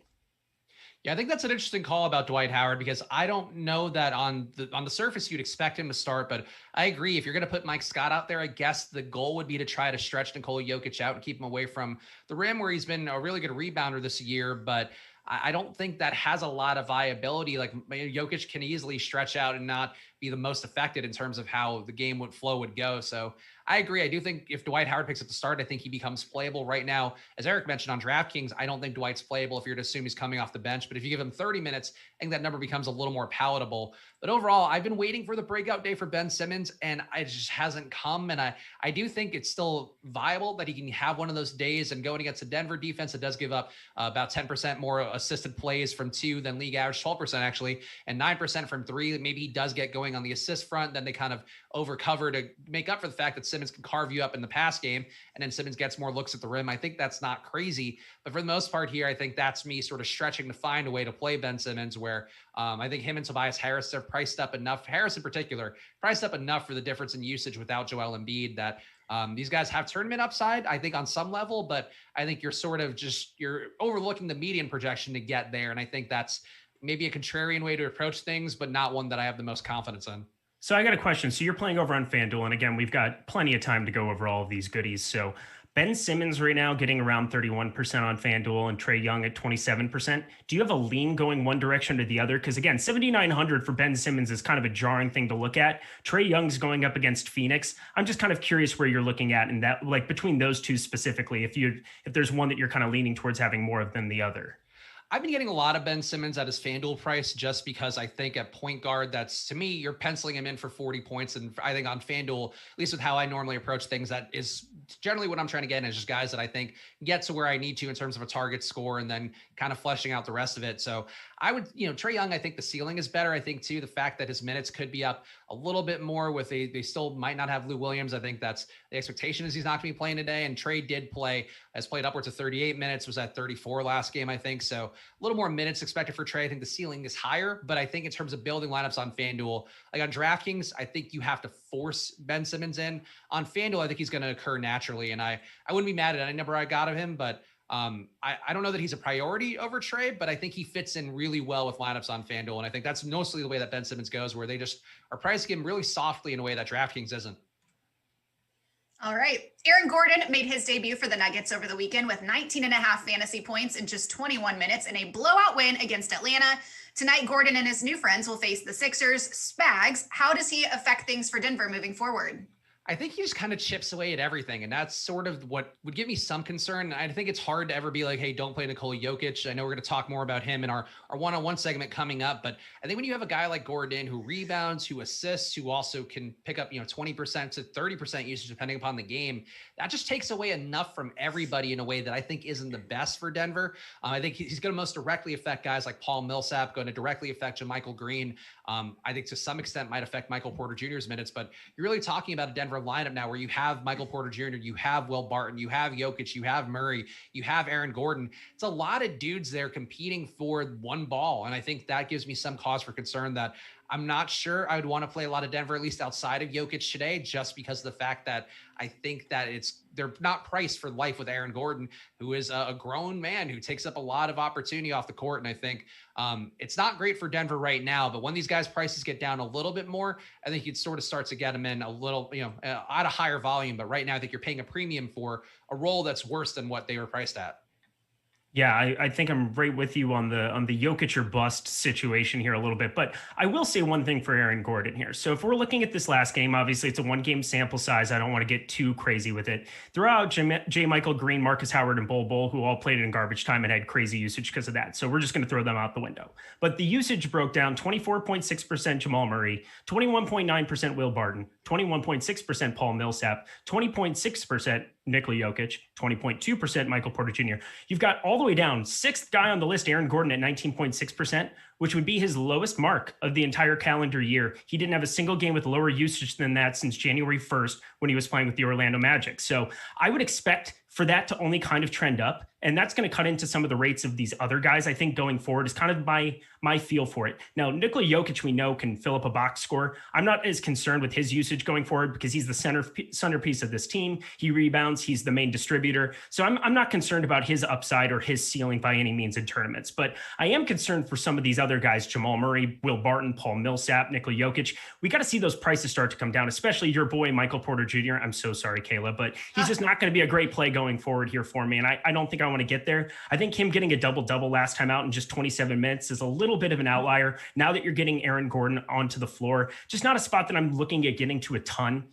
Yeah, I think that's an interesting call about Dwight Howard because I don't know that on the surface you'd expect him to start, but I agree. If you're going to put Mike Scott out there, I guess the goal would be to try to stretch Nikola Jokic out and keep him away from the rim where he's been a really good rebounder this year, but I don't think that has a lot of viability. Like Jokic can easily stretch out and not be the most affected in terms of how the game would go. So I agree. I do think if Dwight Howard picks up the start, I think he becomes playable right now. As Eric mentioned on DraftKings, I don't think Dwight's playable if you're to assume he's coming off the bench. But if you give him 30 minutes, I think that number becomes a little more palatable. But overall, I've been waiting for the breakout day for Ben Simmons, and it just hasn't come. And I do think it's still viable that he can have one of those days. And going against the Denver defense, it does give up about 10% more assisted plays from 2 than league average, 12% actually, and 9% from 3. Maybe he does get going on the assist front. Then they kind of overcover to make up for the fact that Simmons can carve you up in the pass game, and then Simmons gets more looks at the rim. I think that's not crazy, but for the most part here, I think that's me sort of stretching to find a way to play Ben Simmons where I think him and Tobias Harris are priced up enough, Harris in particular, priced up enough for the difference in usage without Joel Embiid that these guys have tournament upside, I think on some level, but I think you're overlooking the median projection to get there. And I think that's maybe a contrarian way to approach things, but not one that I have the most confidence in. So I got a question. So you're playing over on FanDuel, and again, we've got plenty of time to go over all of these goodies. So Ben Simmons right now getting around 31% on FanDuel and Trae Young at 27%. Do you have a lean going one direction or the other? Because again, 7,900 for Ben Simmons is kind of a jarring thing to look at. Trae Young's going up against Phoenix. I'm just kind of curious where you're looking at in that, like between those two specifically, if there's one that you're kind of leaning towards having more of than the other. I've been getting a lot of Ben Simmons at his FanDuel price just because I think at point guard, that's to me, you're penciling him in for 40 points. And I think on FanDuel, at least with how I normally approach things, that is generally what I'm trying to get in is just guys that I think get to where I need to in terms of a target score and then kind of fleshing out the rest of it. So I would, Trae Young, I think the ceiling is better. I think too, the fact that his minutes could be up a little bit more with they still might not have Lou Williams. I think that's the expectation is he's not going to be playing today. And Trae has played upwards of 38 minutes, was at 34 last game, I think. So a little more minutes expected for Trae. I think the ceiling is higher, but I think in terms of building lineups on FanDuel, like on DraftKings, I think you have to force Ben Simmons in. On FanDuel, I think he's going to occur naturally. And I wouldn't be mad at any number I got of him, but I don't know that he's a priority over Trae, but I think he fits in really well with lineups on FanDuel. And I think that's mostly the way that Ben Simmons goes, where they just are pricing him really softly in a way that DraftKings isn't. All right. Aaron Gordon made his debut for the Nuggets over the weekend with 19.5 fantasy points in just 21 minutes in a blowout win against Atlanta. Tonight, Gordon and his new friends will face the Sixers. Spags, how does he affect things for Denver moving forward? I think he just kind of chips away at everything. And that's sort of what would give me some concern. I think it's hard to ever be like, hey, don't play Nikola Jokic. I know we're going to talk more about him in our one-on-one segment coming up. But I think when you have a guy like Gordon who rebounds, who assists, who also can pick up, 20% to 30% usage depending upon the game, that just takes away enough from everybody in a way that I think isn't the best for Denver. I think he's going to most directly affect guys like Paul Millsap, going to directly affect JaMychal Green. I think to some extent might affect Michael Porter Jr.'s minutes, but you're really talking about a Denver lineup now where you have Michael Porter Jr., you have Will Barton, you have Jokic, you have Murray, you have Aaron Gordon. It's a lot of dudes there competing for one ball. And I think that gives me some cause for concern that I'm not sure I would want to play a lot of Denver, at least outside of Jokic today, just because of the fact that I think that they're not priced for life with Aaron Gordon, who is a grown man who takes up a lot of opportunity off the court. And I think it's not great for Denver right now, but when these guys' prices get down a little bit more, I think you'd sort of start to get them in a little, at a higher volume. But right now, I think you're paying a premium for a role that's worse than what they were priced at. Yeah, I think I'm right with you on the Jokic or bust situation here a little bit, but I will say one thing for Aaron Gordon here. So if we're looking at this last game, obviously it's a 1-game sample size. I don't want to get too crazy with it. Throughout, J. Michael Green, Marcus Howard, and Bol, who all played in garbage time and had crazy usage because of that. So we're just going to throw them out the window. But the usage broke down: 24.6% Jamal Murray, 21.9% Will Barton, 21.6% Paul Millsap, 20.6% Nikola Jokic, 20.2% Michael Porter Jr. You've got all the way down, sixth guy on the list, Aaron Gordon, at 19.6%, which would be his lowest mark of the entire calendar year. He didn't have a single game with lower usage than that since January 1st when he was playing with the Orlando Magic. So I would expect for that to only kind of trend up. And that's going to cut into some of the rates of these other guys, I think, going forward is kind of my feel for it. Now, Nikola Jokic, we know, can fill up a box score. I'm not as concerned with his usage going forward because he's the centerpiece of this team. He rebounds. He's the main distributor. So I'm not concerned about his upside or his ceiling by any means in tournaments. But I am concerned for some of these other guys: Jamal Murray, Will Barton, Paul Millsap, Nikola Jokic. We got to see those prices start to come down, especially your boy, Michael Porter Jr. I'm so sorry, Kayla, but he's just not going to be a great play going forward here for me. And I don't think I want to get there. I think him getting a double-double last time out in just 27 minutes is a little bit of an outlier. Now that you're getting Aaron Gordon onto the floor, just not a spot that I'm looking at getting to a ton.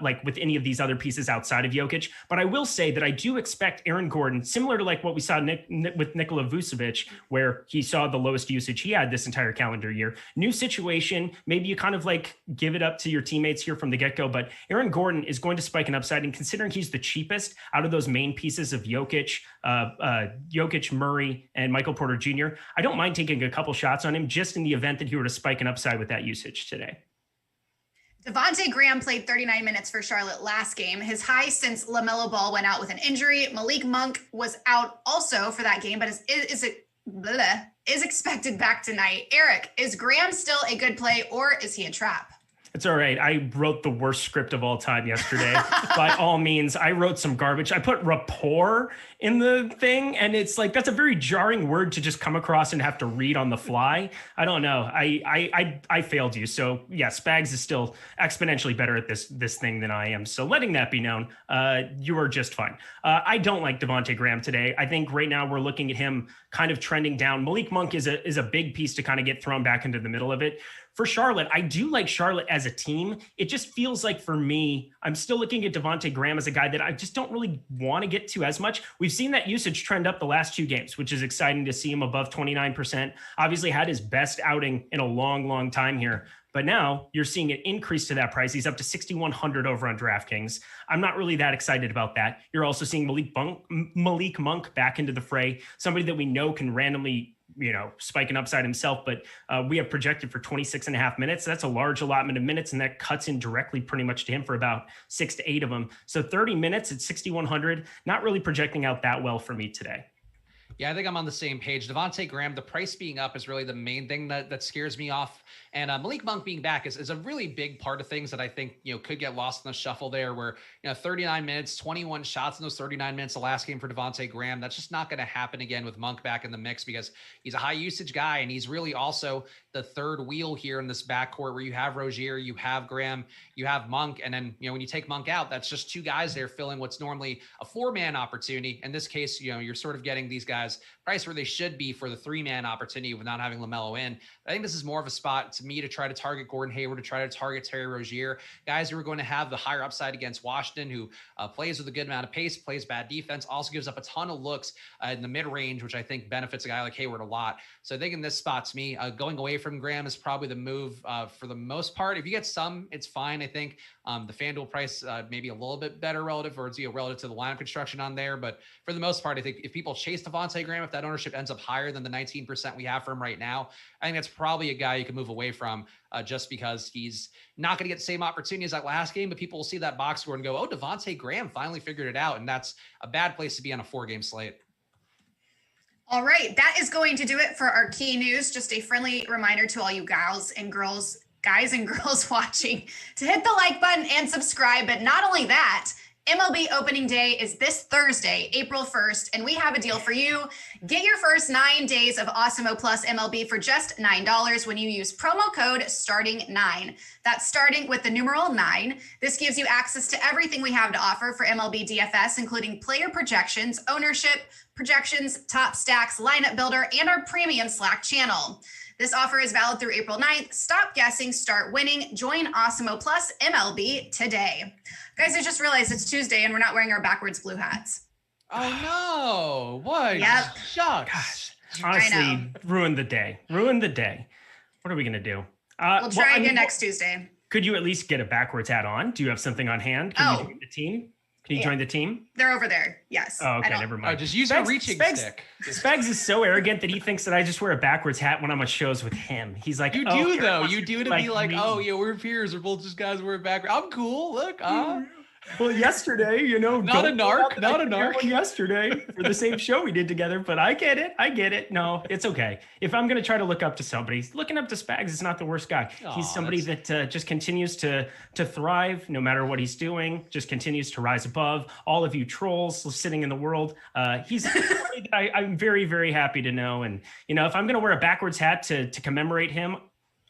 Like with any of these other pieces outside of Jokic. But I will say that I do expect Aaron Gordon, similar to like what we saw with Nikola Vucevic, where he saw the lowest usage he had this entire calendar year. New situation. Maybe you kind of like give it up to your teammates here from the get-go, but Aaron Gordon is going to spike an upside. And considering he's the cheapest out of those main pieces of Jokic, Murray, and Michael Porter Jr., I don't mind taking a couple shots on him just in the event that he were to spike an upside with that usage today. Devontae Graham played 39 minutes for Charlotte last game, his high since LaMelo Ball went out with an injury. Malik Monk was out also for that game, but is expected back tonight. Eric, is Graham still a good play or is he a trap? It's all right. I wrote the worst script of all time yesterday. By all means, I wrote some garbage. I put rapport in the thing, and it's like that's a very jarring word to just come across and have to read on the fly. I don't know. I failed you. So yeah, Spags is still exponentially better at this thing than I am. So letting that be known, you are just fine. I don't like Devontae Graham today. I think right now we're looking at him kind of trending down. Malik Monk is a big piece to kind of get thrown back into the middle of it. For Charlotte, I do like Charlotte as a team. It just feels like for me, I'm still looking at Devontae Graham as a guy that I just don't really want to get to as much. We've seen that usage trend up the last 2 games, which is exciting to see him above 29%. Obviously had his best outing in a long, long time here. But now you're seeing an increase to that price. He's up to 6,100 over on DraftKings. I'm not really that excited about that. You're also seeing Malik Monk back into the fray, somebody that we know can randomly spike an upside himself, but we have projected for 26.5 minutes. That's a large allotment of minutes, and that cuts in directly pretty much to him for about 6 to 8 of them. So 30 minutes at 6,100, not really projecting out that well for me today. Yeah, I think I'm on the same page. Devontae Graham, the price being up is really the main thing that scares me off. And Malik Monk being back is a really big part of things that I think, could get lost in the shuffle there where, 39 minutes, 21 shots in those 39 minutes, the last game for Devontae Graham. That's just not going to happen again with Monk back in the mix because he's a high usage guy. And he's really also the third wheel here in this backcourt where you have Rozier, you have Graham, you have Monk. And then, when you take Monk out, that's just 2 guys there filling what's normally a 4-man opportunity. In this case, you're sort of getting these guys priced where they should be for the 3-man opportunity without having LaMelo in. I think this is more of a spot to me to try to target Gordon Hayward, to try to target Terry Rozier, guys who are going to have the higher upside against Washington, who plays with a good amount of pace, plays bad defense, also gives up a ton of looks in the mid-range, which I think benefits a guy like Hayward a lot. So I think in this spot, to me, going away from Graham is probably the move for the most part. If you get some, it's fine. I think the FanDuel price maybe a little bit better relative relative to the lineup construction on there. But for the most part, I think if people chase Devontae Graham, if that ownership ends up higher than the 19% we have for him right now, I think that's probably a guy you can move away from just because he's not going to get the same opportunity as that last game, but people will see that box score and go, oh, Devontae Graham finally figured it out. And that's a bad place to be on a 4-game slate. All right, that is going to do it for our key news. Just a friendly reminder to all you guys and girls watching to hit the like button and subscribe. But not only that, MLB opening day is this Thursday, April 1st, and we have a deal for you. Get your first 9 days of Awesemo Plus MLB for just $9 when you use promo code STARTING9. That's starting with the numeral 9. This gives you access to everything we have to offer for MLB DFS, including player projections, ownership, projections, top stacks, lineup builder, and our premium Slack channel. This offer is valid through April 9th. Stop guessing, start winning. Join Awesemo Plus MLB today. Guys, I just realized it's Tuesday and we're not wearing our backwards blue hats. Oh no, what? Yep. Shucks. Gosh, honestly, ruined the day. Ruined the day. What are we going to do? We'll try again next Tuesday. Could you at least get a backwards hat on? Do you have something on hand? Can you join the team? Can you join the team? They're over there. Yes. Oh, okay. Never mind. Just use a reaching stick. Spags is so arrogant that he thinks that I just wear a backwards hat when I'm on shows with him. He's like, you do though. You do to be like, oh yeah, we're peers. We're both just guys wearing backwards. I'm cool. Look, well, yesterday, not a narc. Yesterday for the same show we did together, but I get it. No, it's okay. If I'm going to try to look up to somebody, looking up to Spags is not the worst guy. He's somebody that just continues to thrive no matter what he's doing, just continues to rise above all of you trolls sitting in the world. He's somebody that I'm very, very happy to know. And, if I'm going to wear a backwards hat to commemorate him,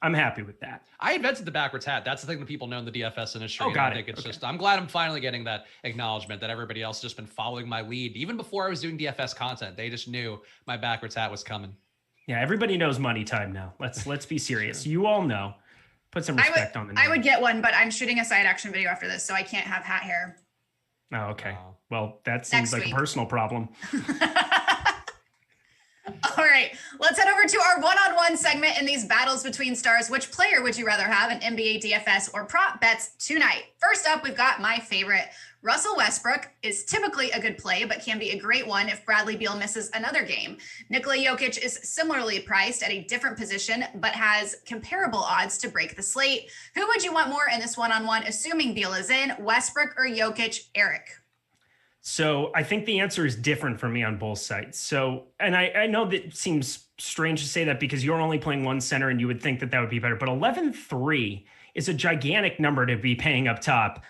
I'm happy with that. I invented the backwards hat. That's the thing that people know in the DFS industry. Oh, got it. I think it's just, I'm glad I'm finally getting that acknowledgement that everybody else has just been following my lead. Even before I was doing DFS content, they just knew my backwards hat was coming. Yeah, everybody knows money time now. Let's be serious. You all know. Put some respect on the name. I would get one, but I'm shooting a side action video after this, so I can't have hat hair. Oh, okay. Well, that seems like a personal problem. All right, let's head over to our one-on-one segment in these battles between stars. Which player would you rather have in NBA DFS or prop bets tonight? First up, we've got my favorite. Russell Westbrook is typically a good play, but can be a great one if Bradley Beal misses another game. Nikola Jokic is similarly priced at a different position, but has comparable odds to break the slate. Who would you want more in this one-on-one, assuming Beal is in, Westbrook or Jokic? Eric? So I think the answer is different for me on both sides. So, and I know that seems strange to say that because you're only playing one center and you would think that would be better, but 11-3 is a gigantic number to be paying up top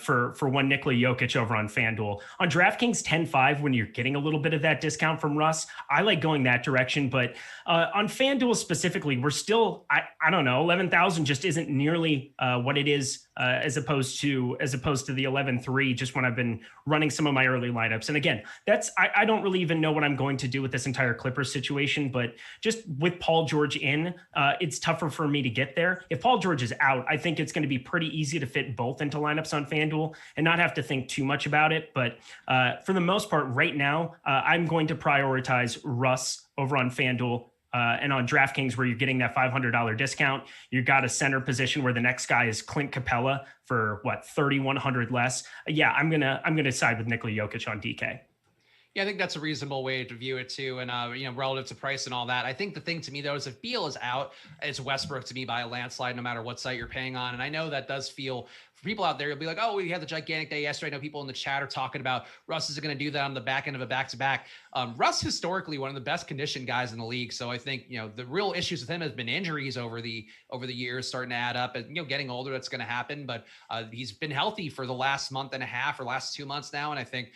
for one Nikola Jokic over on FanDuel. On DraftKings 10-5, when you're getting a little bit of that discount from Russ, I like going that direction. But on FanDuel specifically, we're still, I don't know, 11,000 just isn't nearly what it is as opposed to the 11-3, just when I've been running some of my early lineups. And again, I don't really even know what I'm going to do with this entire Clippers situation, but just with Paul George in, it's tougher for me to get there. If Paul George is out, I think it's going to be pretty easy to fit both into lineups on FanDuel and not have to think too much about it. But for the most part, right now, I'm going to prioritize Russ over on FanDuel. And on DraftKings, where you're getting that $500 discount, you got a center position where the next guy is Clint Capella for what, 3,100 less. Yeah, I'm gonna side with Nikola Jokic on DK. Yeah, I think that's a reasonable way to view it too. And, relative to price and all that, I think the thing to me though, is if Beal is out, it's Westbrook to me by a landslide, no matter what site you're paying on. And I know that does feel, for people out there, you'll be like, oh, we had the gigantic day yesterday. I know people in the chat are talking about Russ is going to do that on the back end of a back-to-back. Russ historically one of the best conditioned guys in the league. So I think, the real issues with him has been injuries over the years starting to add up, and, getting older, that's going to happen. But he's been healthy for the last month and a half or last 2 months now. And I think,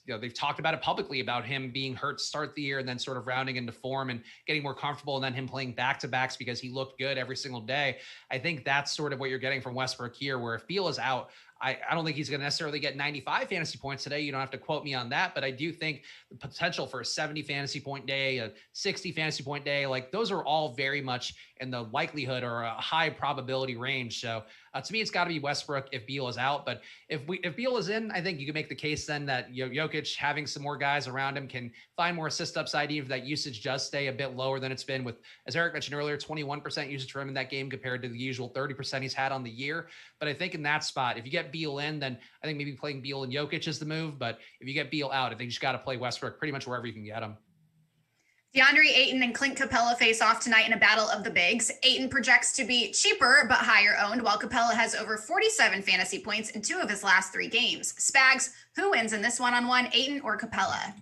they've talked about it publicly about him being hurt to start the year and then sort of rounding into form and getting more comfortable, and then him playing back-to-backs because he looked good every single day. I think that's sort of what you're getting from Westbrook here, where if Beal is out, I don't think he's going to necessarily get 95 fantasy points today. You don't have to quote me on that, but I do think the potential for a 70 fantasy point day, a 60 fantasy point day, like those are all very much in the likelihood or a high probability range. So to me, it's got to be Westbrook if Beal is out. But if Beal is in, I think you can make the case then that Jokic having some more guys around him can find more assist upside, even if that usage does stay a bit lower than it's been with, as Eric mentioned earlier, 21% usage for him in that game compared to the usual 30% he's had on the year. But I think in that spot, if you get Beal in, then I think maybe playing Beal and Jokic is the move. But if you get Beal out, I think you just got to play Westbrook pretty much wherever you can get him. DeAndre Ayton and Clint Capella face off tonight in a battle of the bigs. Ayton projects to be cheaper but higher owned, while Capella has over 47 fantasy points in 2 of his last 3 games. Spags, who wins in this one-on-one, Ayton or Capella?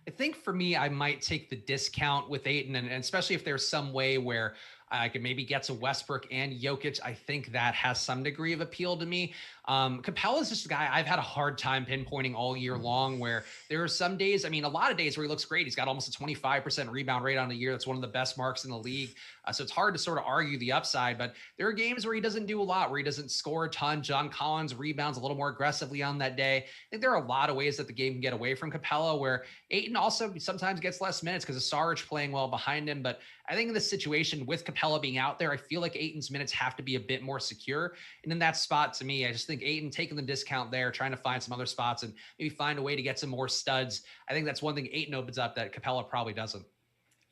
I think for me, I might take the discount with Ayton, and especially if there's some way where I could maybe get to Westbrook and Jokic. I think that has some degree of appeal to me. Capella is just a guy I've had a hard time pinpointing all year long, where there are some days, I mean, a lot of days where he looks great. He's got almost a 25% rebound rate on the year. That's one of the best marks in the league. So it's hard to sort of argue the upside, but there are games where he doesn't do a lot, where he doesn't score a ton. John Collins rebounds a little more aggressively on that day. I think there are a lot of ways that the game can get away from Capella, where Ayton also sometimes gets less minutes because of Saric playing well behind him. But I think in this situation with Capella being out there, I feel like Ayton's minutes have to be a bit more secure. And in that spot, to me, I just think Ayton taking the discount there, trying to find some other spots and maybe find a way to get some more studs. I think that's one thing Ayton opens up that Capella probably doesn't.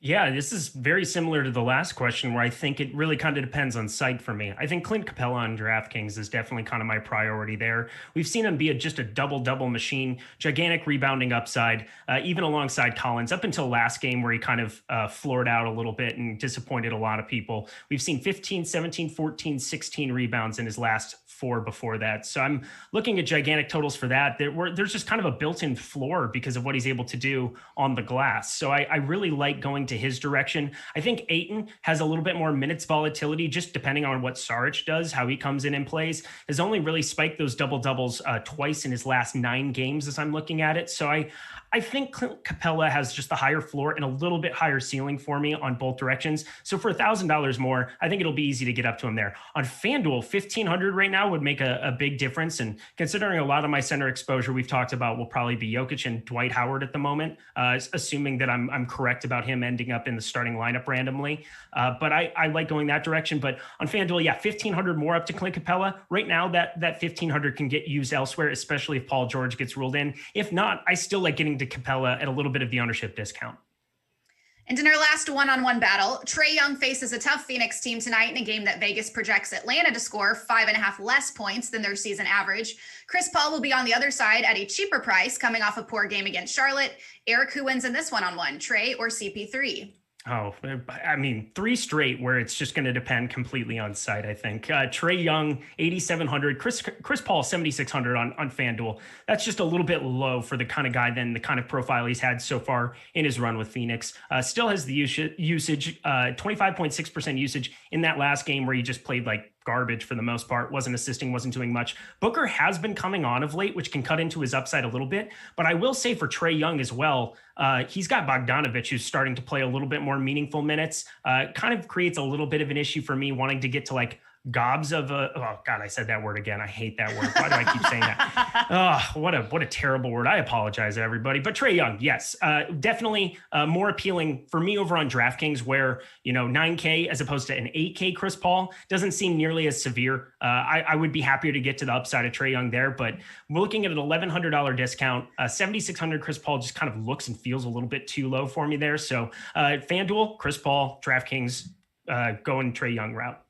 Yeah, this is very similar to the last question, where I think it really kind of depends on site for me. I think Clint Capella on DraftKings is definitely kind of my priority there. We've seen him be just a double-double machine, gigantic rebounding upside, even alongside Collins, up until last game where he kind of floored out a little bit and disappointed a lot of people. We've seen 15, 17, 14, 16 rebounds in his last 4 before that. So I'm looking at gigantic totals for that. There's just kind of a built-in floor because of what he's able to do on the glass. So I really like going to his direction. I think Ayton has a little bit more minutes volatility, just depending on what Saric does, how he comes in and plays. Has only really spiked those double doubles twice in his last 9 games as I'm looking at it. So I think Clint Capella has just the higher floor and a little bit higher ceiling for me on both directions. So for $1,000 more, I think it'll be easy to get up to him there. On FanDuel, 1,500 right now would make a big difference. And considering a lot of my center exposure we've talked about will probably be Jokic and Dwight Howard at the moment, assuming that I'm correct about him ending up in the starting lineup randomly. But I like going that direction. But on FanDuel, yeah, 1,500 more up to Clint Capella. Right now, that 1,500 can get used elsewhere, especially if Paul George gets ruled in. If not, I still like getting to Capella at a little bit of the ownership discount. And in our last one-on-one battle, Trae Young faces a tough Phoenix team tonight in a game that Vegas projects Atlanta to score 5.5 less points than their season average. Chris Paul will be on the other side at a cheaper price, coming off a poor game against Charlotte. Eric, who wins in this one-on-one, Trae or CP3? Oh, I mean, 3 straight where it's just going to depend completely on site, I think. Trae Young, 8,700. Chris Paul, 7,600 on FanDuel. That's just a little bit low for the kind of guy, then the kind of profile he's had so far in his run with Phoenix. Still has the usage, 25.6% usage in that last game where he just played like garbage for the most part, wasn't assisting, wasn't doing much. Booker has been coming on of late, which can cut into his upside a little bit. But I will say for Trae Young as well, he's got Bogdanović, who's starting to play a little bit more meaningful minutes. Kind of creates a little bit of an issue for me wanting to get to like gobs of oh God, I said that word again. I hate that word. Why do I keep saying that? Oh, what a terrible word. I apologize, everybody. But Trae Young, yes, definitely more appealing for me over on DraftKings, where, 9K as opposed to an 8K Chris Paul doesn't seem nearly as severe. I would be happier to get to the upside of Trae Young there, but we're looking at an $1,100 discount. 7,600 Chris Paul just kind of looks and feels a little bit too low for me there. So FanDuel, Chris Paul, DraftKings, going Trae Young route.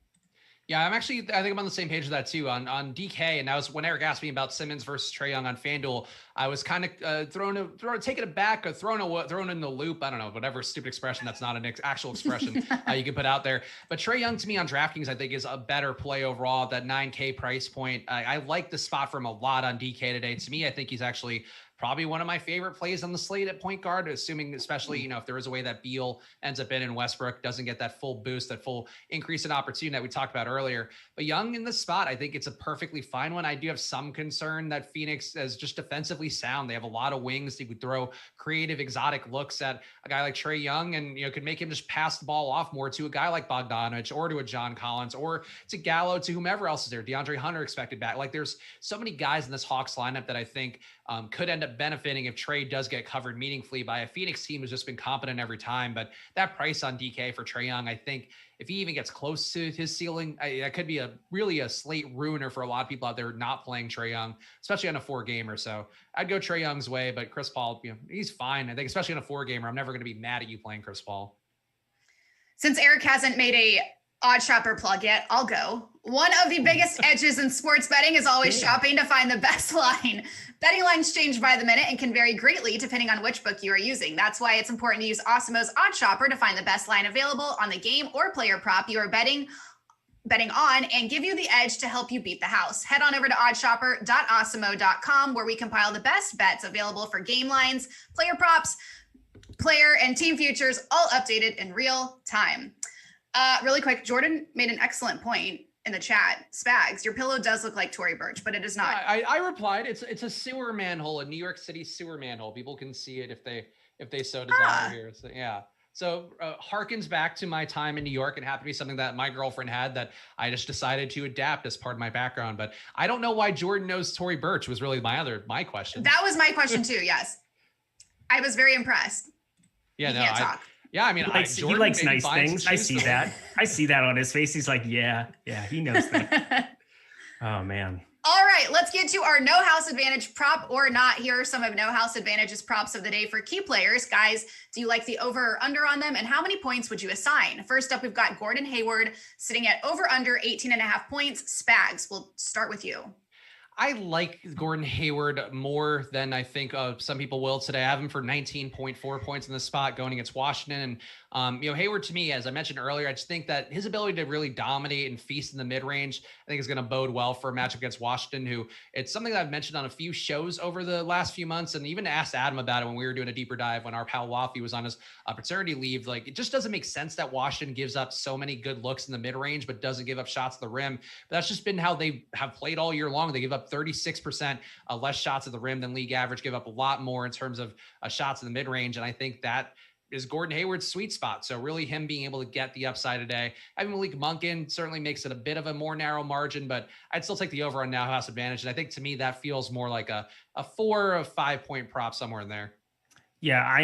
Yeah, I think I'm on the same page with that too on DK. And that was when Eric asked me about Simmons versus Trae Young on FanDuel. I was kind of taken aback or thrown in the loop. I don't know, whatever stupid expression that's not an actual expression you can put out there. But Trae Young to me on DraftKings, I think is a better play overall at that 9K price point. I like the spot from a lot on DK today. To me, I think he's actually probably one of my favorite plays on the slate at point guard, assuming especially, if there is a way that Beal ends up in and Westbrook doesn't get that full boost, that full increase in opportunity that we talked about earlier. But Young in this spot, I think it's a perfectly fine one. I do have some concern that Phoenix is just defensively sound. They have a lot of wings. They could throw creative, exotic looks at a guy like Trae Young and, could make him just pass the ball off more to a guy like Bogdanović or to a John Collins or to Gallo, to whomever else is there. DeAndre Hunter expected back. Like there's so many guys in this Hawks lineup that I think could end up benefiting if Trae does get covered meaningfully by a Phoenix team who's just been competent every time. But that price on DK for Trae Young, I think if he even gets close to his ceiling, that could be really a slate ruiner for a lot of people out there not playing Trae Young, especially on a 4-gamer. So I'd go Trae Young's way, but Chris Paul, he's fine. I think especially on a 4-gamer, I'm never going to be mad at you playing Chris Paul. Since Eric hasn't made a odd shopper plug yet, I'll go. One of the biggest edges in sports betting is always shopping to find the best line. Betting lines change by the minute and can vary greatly depending on which book you are using. That's why it's important to use Awesemo's Odd Shopper to find the best line available on the game or player prop you are betting on and give you the edge to help you beat the house. Head on over to oddshopper.awesemo.com where we compile the best bets available for game lines, player props, player, and team futures all updated in real time. Really quick, Jordan made an excellent point in the chat. Spags, your pillow does look like Tory Burch, but it is not. I replied, it's a sewer manhole, a New York City sewer manhole. People can see it if they so desire here. So yeah. So harkens back to my time in New York, and happened to be something that my girlfriend had that I just decided to adapt as part of my background. But I don't know why Jordan knows Tory Burch was really my question. That was my question too. Yes, I was very impressed. Yeah, he can't talk. Yeah, I mean, he likes nice things. I see that. I see that on his face. He's like, yeah, he knows that. Oh man. All right, let's get to our no house advantage prop or not. Here are some of no house advantages props of the day for key players. Guys, do you like the over or under on them? And how many points would you assign? First up, we've got Gordon Hayward sitting at over under 18.5 points. Spags, we'll start with you. I like Gordon Hayward more than I think some people will today. I have him for 19.4 points in the spot going against Washington. And, Hayward, to me, as I mentioned earlier, I just think that his ability to really dominate and feast in the mid-range, I think is going to bode well for a matchup against Washington, who it's something that I've mentioned on a few shows over the last few months, and even asked Adam about it when we were doing a deeper dive when our pal Wafi was on his paternity leave. Like, it just doesn't make sense that Washington gives up so many good looks in the mid-range, but doesn't give up shots at the rim. But that's just been how they have played all year long. They give up 36% less shots at the rim than league average, give up a lot more in terms of shots in the mid-range. And I think that is Gordon Hayward's sweet spot. So really him being able to get the upside today. Having Malik Monk in certainly makes it a bit of a more narrow margin, but I'd still take the over on now house advantage. And I think to me, that feels more like a 4 or 5 point prop somewhere in there. Yeah,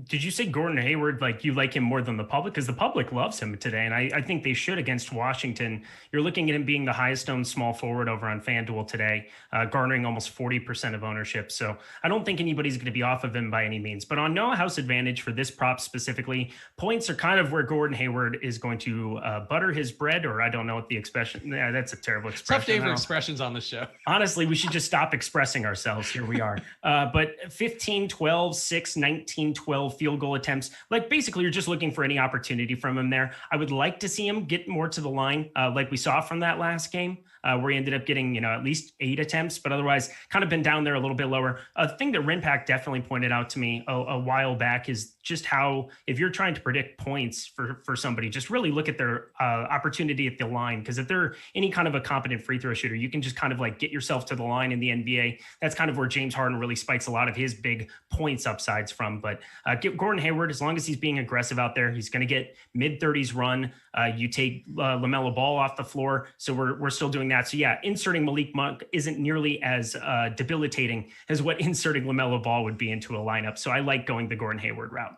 did you say Gordon Hayward, like you like him more than the public? Because the public loves him today, and I think they should against Washington. You're looking at him being the highest owned small forward over on FanDuel today, garnering almost 40% of ownership. So I don't think anybody's going to be off of him by any means. But on no house advantage for this prop specifically, points are kind of where Gordon Hayward is going to butter his bread, or I don't know what the expression. Yeah, that's a terrible expression. Tough day for expressions on the show. Honestly, we should just stop expressing ourselves. Here we are. But 15, 12, 6, 19, 12 field goal attempts. Like basically you're just looking for any opportunity from him there. I would like to see him get more to the line like we saw from that last game where he ended up getting, at least 8 attempts, but otherwise kind of been down there a little bit lower. A thing that Rinpack definitely pointed out to me a while back is just how, if you're trying to predict points for somebody, just really look at their opportunity at the line. Because if they're any kind of a competent free throw shooter, you can just kind of like get yourself to the line in the NBA. That's kind of where James Harden really spikes a lot of his big points upsides from. But get Gordon Hayward, as long as he's being aggressive out there, he's going to get mid-30s run. You take LaMelo Ball off the floor. So we're still doing that. So yeah, inserting Malik Monk isn't nearly as debilitating as what inserting LaMelo Ball would be into a lineup. So I like going the Gordon Hayward route.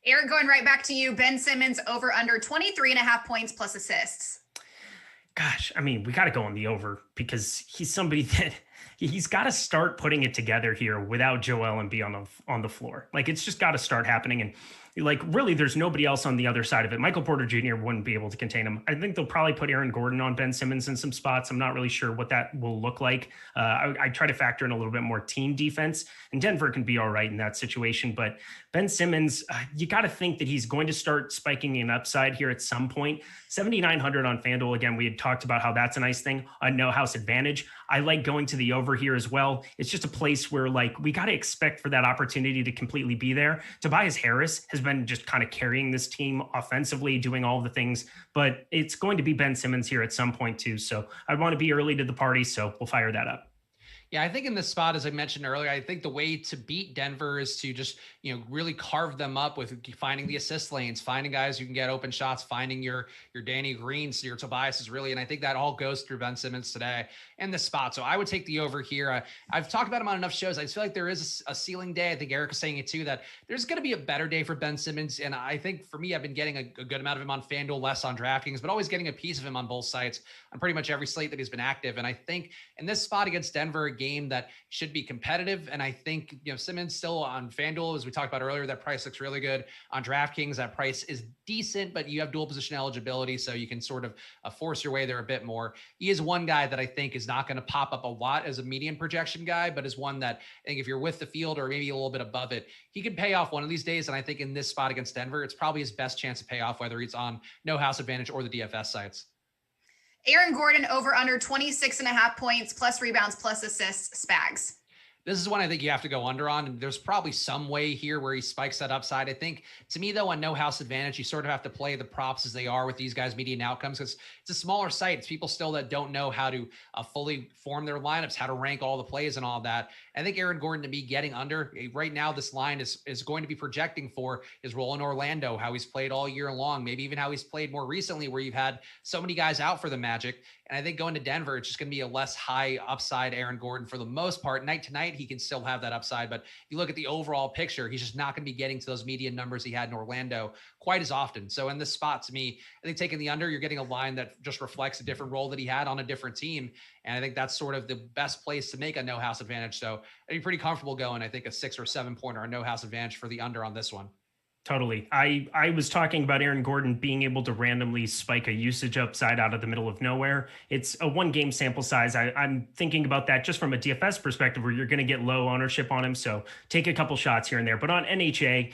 Eric, going right back to you. Ben Simmons over under 23.5 points plus assists. Gosh, I mean, we got to go on the over because he's somebody that he's got to start putting it together here without Joel Embiid on the floor. Like it's just got to start happening. And like really, there's nobody else on the other side of it. Michael Porter Jr. wouldn't be able to contain him. I think they'll probably put Aaron Gordon on Ben Simmons in some spots. I'm not really sure what that will look like. I try to factor in a little bit more team defense, and Denver can be all right in that situation. But Ben Simmons, you got to think that he's going to start spiking an upside here at some point. 7,900 on FanDuel. Again, we had talked about how that's a nice thing on no house advantage. I like going to the over here as well. It's just a place where like we got to expect for that opportunity to completely be there. Tobias Harris has been just kind of carrying this team offensively, doing all the things, but it's going to be Ben Simmons here at some point too. So I want to be early to the party. So we'll fire that up. Yeah, I think in this spot, as I mentioned earlier, I think the way to beat Denver is to just, really carve them up with finding the assist lanes, finding guys who can get open shots, finding your Danny Greens, your Tobias really. And I think that all goes through Ben Simmons today in this spot. So I would take the over here. I've talked about him on enough shows. I just feel like there is a ceiling day. I think Eric is saying it too, that there's going to be a better day for Ben Simmons. And I think for me, I've been getting a good amount of him on FanDuel, less on DraftKings, but always getting a piece of him on both sites on pretty much every slate that he's been active. And I think in this spot against Denver, a game that should be competitive. And I think, Simmons still on FanDuel, as we talked about earlier, that price looks really good. On DraftKings, that price is decent, but you have dual position eligibility, so you can sort of force your way there a bit more. He is one guy that I think is not going to pop up a lot as a median projection guy, but is one that I think if you're with the field or maybe a little bit above it, he could pay off one of these days. And I think in this spot against Denver, it's probably his best chance to pay off, whether he's on no house advantage or the DFS sites. Aaron Gordon over under 26.5 points plus rebounds plus assists. Spags. This is one I think you have to go under on. And there's probably some way here where he spikes that upside. I think to me, though, on no house advantage, you sort of have to play the props as they are with these guys' median outcomes, because it's a smaller site. It's people still that don't know how to fully form their lineups, how to rank all the plays and all of that. I think Aaron Gordon to be getting under right now, this line is going to be projecting for his role in Orlando, how he's played all year long, maybe even how he's played more recently, where you've had so many guys out for the Magic. And I think going to Denver, it's just going to be a less high upside Aaron Gordon for the most part. Night to night, he can still have that upside. But if you look at the overall picture, he's just not going to be getting to those median numbers he had in Orlando quite as often. So in this spot, to me, I think taking the under, you're getting a line that just reflects a different role that he had on a different team. And I think that's sort of the best place to make a no house advantage. So I'd be pretty comfortable going, I think, a 6 or 7 pointer on no house advantage for the under on this one. Totally. I was talking about Aaron Gordon being able to randomly spike a usage upside out of the middle of nowhere. It's a 1 game sample size. I'm thinking about that just from a DFS perspective, where you're going to get low ownership on him. So take a couple shots here and there. But on NHA,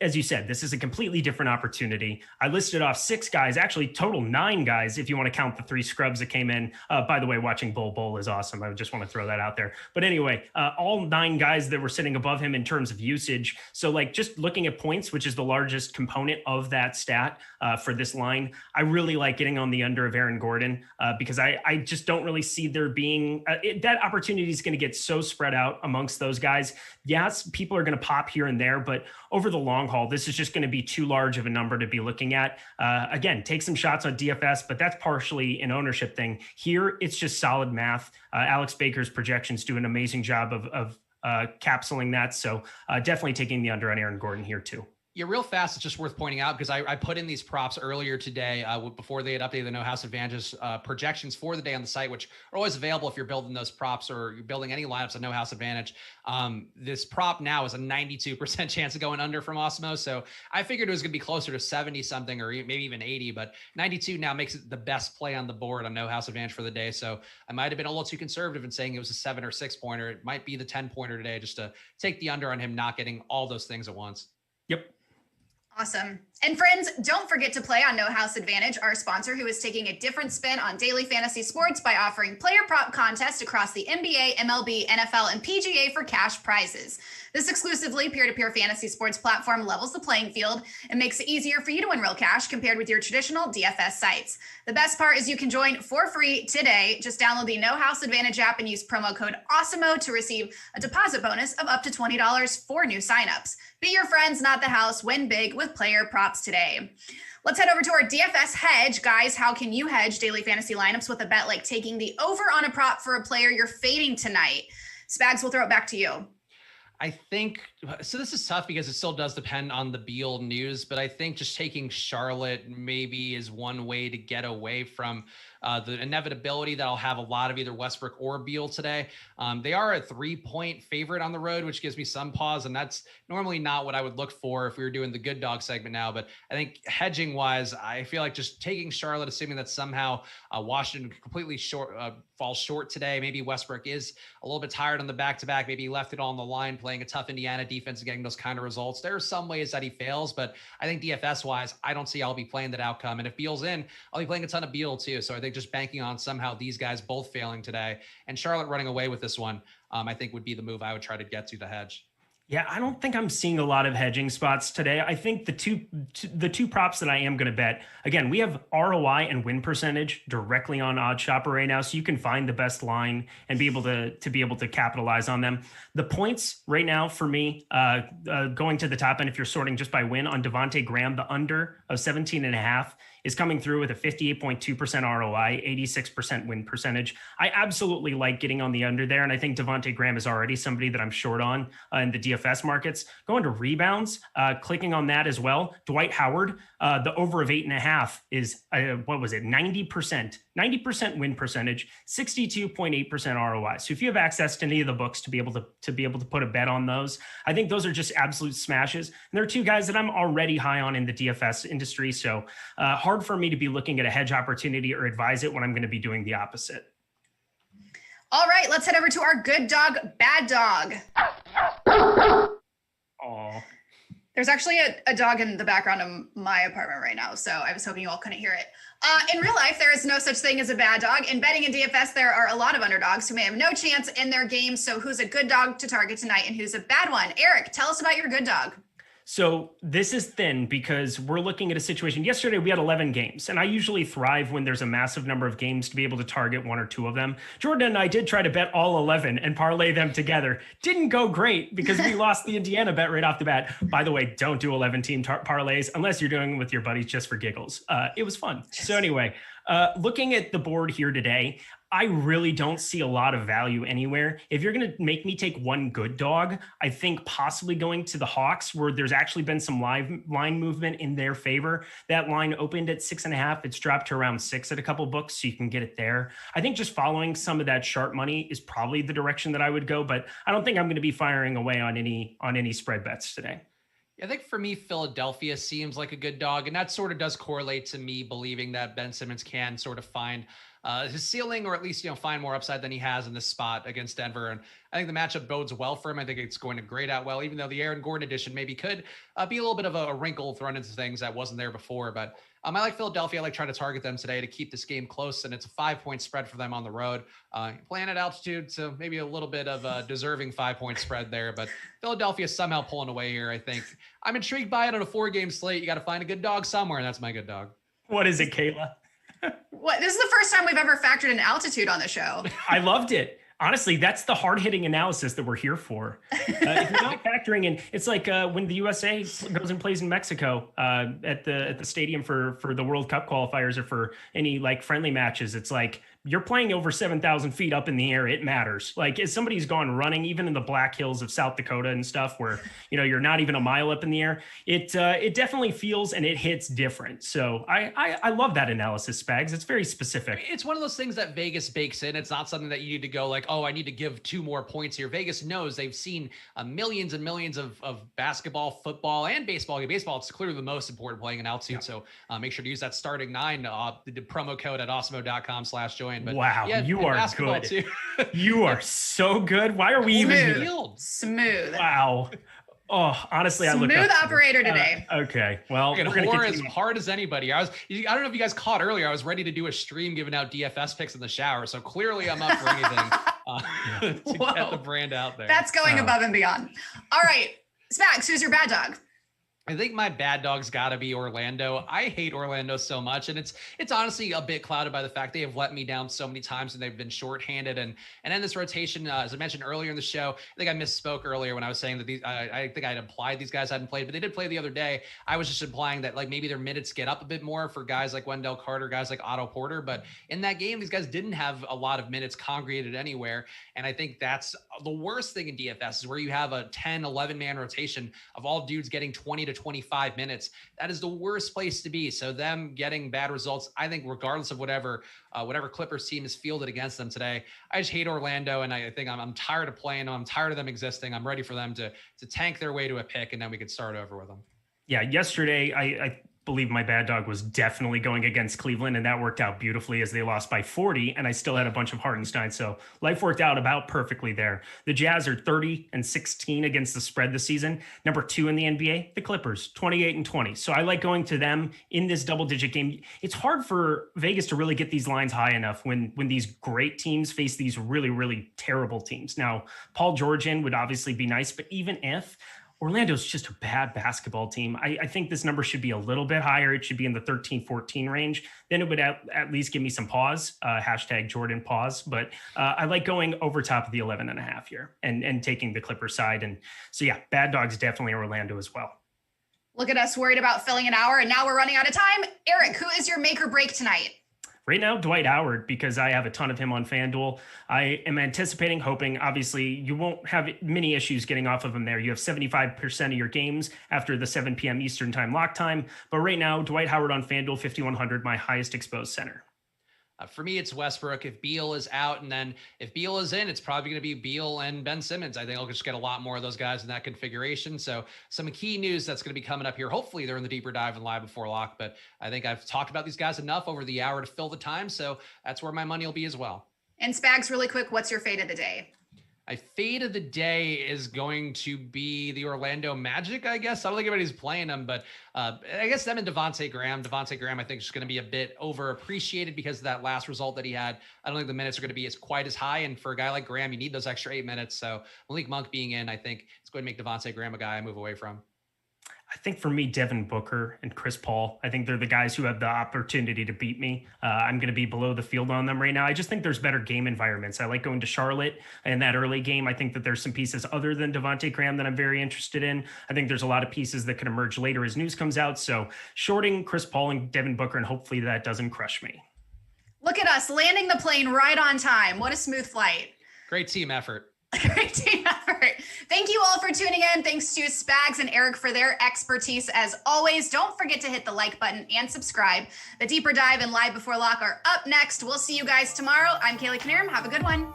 as you said, this is a completely different opportunity. I listed off 6 guys, actually total 9 guys, if you want to count the 3 scrubs that came in. By the way, watching Bull is awesome. I just want to throw that out there. But anyway, all 9 guys that were sitting above him in terms of usage. So like just looking at points, which is the largest component of that stat for this line, I really like getting on the under of Aaron Gordon because I just don't really see there being that opportunity is going to get so spread out amongst those guys. Yes, people are going to pop here and there, but over the long haul, this is just going to be too large of a number to be looking at. Again, take some shots on DFS, but that's partially an ownership thing. Here, it's just solid math. Alex Baker's projections do an amazing job of capsuling that. So definitely taking the under on Aaron Gordon here too. Yeah, real fast, it's just worth pointing out because I put in these props earlier today before they had updated the No House Advantages projections for the day on the site, which are always available if you're building those props or you're building any lineups on No House Advantage. This prop now is a 92% chance of going under from Awesemo. So I figured it was going to be closer to 70 something or maybe even 80, but 92 now makes it the best play on the board on No House Advantage for the day. So I might have been a little too conservative in saying it was a 7 or 6 pointer. It might be the 10 pointer today just to take the under on him not getting all those things at once. Yep. Awesome. And friends, don't forget to play on No House Advantage, our sponsor, who is taking a different spin on daily fantasy sports by offering player prop contests across the NBA, MLB, NFL, and PGA for cash prizes. This exclusively peer-to-peer fantasy sports platform levels the playing field and makes it easier for you to win real cash compared with your traditional DFS sites. The best part is you can join for free today. Just download the No House Advantage app and use promo code Awesemo to receive a deposit bonus of up to $20 for new signups. Be your friends, not the house. Win big with player props today. Let's head over to our DFS hedge. Guys, how can you hedge daily fantasy lineups with a bet like taking the over on a prop for a player you're fading tonight? Spags, we'll throw it back to you. I think, so this is tough because it still does depend on the Beal news, but I think just taking Charlotte maybe is one way to get away from the inevitability that I'll have a lot of either Westbrook or Beal today. They are a 3-point favorite on the road, which gives me some pause. And that's normally not what I would look for if we were doing the good dog segment now. But I think hedging wise, I feel like just taking Charlotte, assuming that somehow Washington completely falls short today. Maybe Westbrook is a little bit tired on the back-to-back. Maybe he left it all on the line playing a tough Indiana defense and getting those kind of results. There are some ways that he fails, but I think DFS wise, I don't see I'll be playing that outcome. And if Beal's in, I'll be playing a ton of Beal too. So I think just banking on somehow these guys both failing today and Charlotte running away with this one, I think would be the move I would try to get to hedge. Yeah, I don't think I'm seeing a lot of hedging spots today. I think the two props that I am going to bet, again, we have ROI and win percentage directly on OddsShopper right now, so you can find the best line and be able to capitalize on them. The points right now for me, going to the top end, if you're sorting just by win on Devontae Graham, the under of 17.5 is coming through with a 58.2% ROI, 86% win percentage. I absolutely like getting on the under there, and I think Devontae Graham is already somebody that I'm short on in the DFS markets. Going to rebounds, clicking on that as well. Dwight Howard, the over of 8.5 is, 90% win percentage, 62.8% ROI. So if you have access to any of the books to be able to put a bet on those, I think those are just absolute smashes. And there are two guys that I'm already high on in the DFS industry. So hard for me to be looking at a hedge opportunity or advise it when I'm going to be doing the opposite. All right, let's head over to our good dog, bad dog. Oh, There's actually a dog in the background of my apartment right now, so I was hoping you all couldn't hear it. In real life, there is no such thing as a bad dog. In betting and DFS, there are a lot of underdogs who may have no chance in their game. So who's a good dog to target tonight and who's a bad one? Eric, tell us about your good dog. So this is thin because we're looking at a situation. Yesterday, we had 11 games, and I usually thrive when there's a massive number of games to be able to target one or two of them. Jordan and I did try to bet all 11 and parlay them together. Didn't go great because we lost the Indiana bet right off the bat. By the way, don't do 11 team parlays unless you're doing it with your buddies just for giggles. It was fun. So anyway, looking at the board here today, I really don't see a lot of value anywhere. If you're going to make me take one good dog, I think possibly going to the Hawks, where there's actually been some line movement in their favor. That line opened at 6.5. It's dropped to around 6 at a couple books, so you can get it there. I think just following some of that sharp money is probably the direction that I would go, but I don't think I'm going to be firing away on any spread bets today. I think for me, Philadelphia seems like a good dog, and that sort of does correlate to me believing that Ben Simmons can sort of find his ceiling, or at least, find more upside than he has in this spot against Denver. And I think the matchup bodes well for him. I think it's going to grade out well, even though the Aaron Gordon edition maybe could be a little bit of a wrinkle thrown into things that wasn't there before. But I like Philadelphia. I like trying to target them today to keep this game close, and it's a 5-point spread for them on the road. Playing at altitude, so maybe a little bit of a deserving 5-point spread there. But Philadelphia somehow pulling away here, I think. I'm intrigued by it on a 4-game slate. You got to find a good dog somewhere, and that's my good dog. What is it, Kayla? What? This is the first time we've ever factored in altitude on the show. I loved it. Honestly, that's the hard-hitting analysis that we're here for. If you're not factoring in, it's like when the USA goes and plays in Mexico at the stadium for the World Cup qualifiers or for any like friendly matches. It's like you're playing over 7,000 feet up in the air. It matters. Like if somebody's gone running, even in the Black Hills of South Dakota and stuff, where you're not even a mile up in the air, it definitely feels and it hits different. So I love that analysis, Spags. It's very specific. It's one of those things that Vegas bakes in. It's not something that you need to go like, oh, I need to give 2 more points here. Vegas knows they've seen millions and millions of basketball, football, and baseball. Baseball, it's clearly the most important playing in altitude. Yeah. So make sure to use that starting 9, the promo code at awesemo.com/join. But wow, yeah, you are good. Too. You are so good. Why are we even here? Smooth. Wow. Oh, honestly, I look smooth operator today. Okay, well, we're gonna whore as hard as anybody. I don't know if you guys caught earlier. I was ready to do a stream giving out DFS picks in the shower. So clearly, I'm up for anything to get the brand out there. That's going above and beyond. All right, Spags, who's your bad dog? I think my bad dog's got to be Orlando. I hate Orlando so much, and it's honestly a bit clouded by the fact they have let me down so many times and they've been shorthanded. And in this rotation, as I mentioned earlier in the show, I think I misspoke earlier when I was saying that I think I'd implied these guys hadn't played, but they did play the other day. I was just implying that like maybe their minutes get up a bit more for guys like Wendell Carter, guys like Otto Porter. But in that game, these guys didn't have a lot of minutes congregated anywhere. And I think that's the worst thing in DFS is where you have a 10, 11-man rotation of all dudes getting 20 to 25 minutes. That is the worst place to be. So them getting bad results, I think regardless of whatever Clippers team is fielded against them today, I just hate Orlando. And I think I'm tired of playing them. I'm tired of them existing. I'm ready for them to tank their way to a pick, and then we could start over with them. Yeah, yesterday I believe my bad dog was definitely going against Cleveland, and that worked out beautifully as they lost by 40, and I still had a bunch of Hartenstein, so life worked out about perfectly there. The Jazz are 30-16 against the spread this season. Number 2 in the NBA, the Clippers, 28-20. So I like going to them in this double-digit game. It's hard for Vegas to really get these lines high enough when these great teams face these really, really terrible teams. Now, Paul George in would obviously be nice, but even if Orlando's just a bad basketball team, I think this number should be a little bit higher. It should be in the 13-14 range. Then it would at least give me some pause, hashtag Jordan pause. But I like going over top of the 11.5 here and taking the Clippers side. And so, yeah, bad dog's definitely Orlando as well. Look at us worried about filling an hour, and now we're running out of time. Eric, who is your make or break tonight? Right now, Dwight Howard, because I have a ton of him on FanDuel. I am anticipating, hoping, obviously, you won't have many issues getting off of him there. You have 75% of your games after the 7 p.m. Eastern time lock time. But right now, Dwight Howard on FanDuel, 5,100, my highest exposed center. For me, it's Westbrook. If Beal is out, and then if Beal is in, it's probably going to be Beal and Ben Simmons. I think I'll just get a lot more of those guys in that configuration. So some key news that's going to be coming up here. Hopefully they're in the deeper dive and live before lock, but I think I've talked about these guys enough over the hour to fill the time. So that's where my money will be as well. And Spags, really quick, what's your fade of the day? My fade of the day is going to be the Orlando Magic, I guess. I don't think anybody's playing them, but I guess them and Devontae Graham. Devontae Graham, I think, is going to be a bit overappreciated because of that last result that he had. I don't think the minutes are going to be quite as high. And for a guy like Graham, you need those extra 8 minutes. So Malik Monk being in, I think it's going to make Devontae Graham a guy I move away from. I think for me, Devin Booker and Chris Paul, I think they're the guys who have the opportunity to beat me. I'm going to be below the field on them right now. I just think there's better game environments. I like going to Charlotte in that early game. I think that there's some pieces other than Devontae Graham that I'm very interested in. I think there's a lot of pieces that can emerge later as news comes out. So shorting Chris Paul and Devin Booker, and hopefully that doesn't crush me. Look at us landing the plane right on time. What a smooth flight. Great team effort. Great team effort. Thank you all for tuning in. Thanks to Spags and Eric for their expertise. As always, don't forget to hit the like button and subscribe. The Deeper Dive and Live Before Lock are up next. We'll see you guys tomorrow. I'm Kayla Knierim. Have a good one.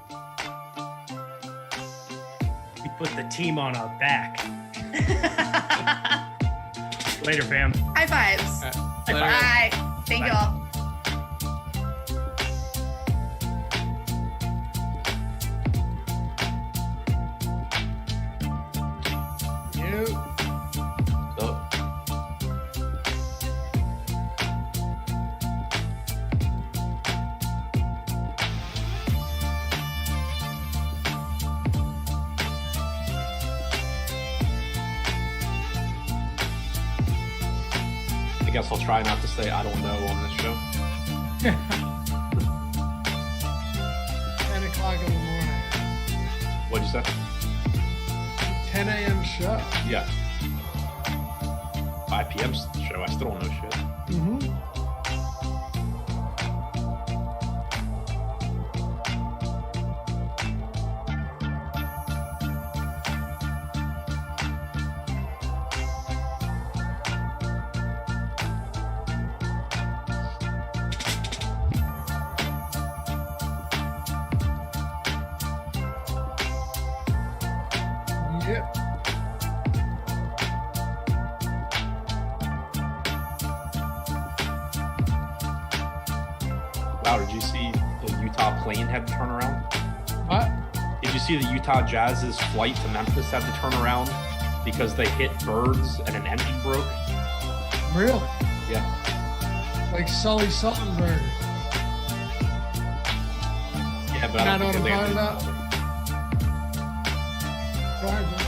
We put the team on our back. Later, fam. High fives. Bye. Thank you all. I guess I'll try not to say I don't know on this show. 10 o'clock in the morning. What'd you say? 10 a.m. show. Yeah. 5 p.m. show. I still don't know shit. Mm-hmm. Yep. Wow, did you see the Utah plane had to turn around? What? Did you see the Utah Jazz's flight to Memphis had to turn around because they hit birds and an engine broke? Really? Yeah. Like Sully Sullenberger. Yeah, but I Not don't think what they I'm landed. talking about? Go ahead, man.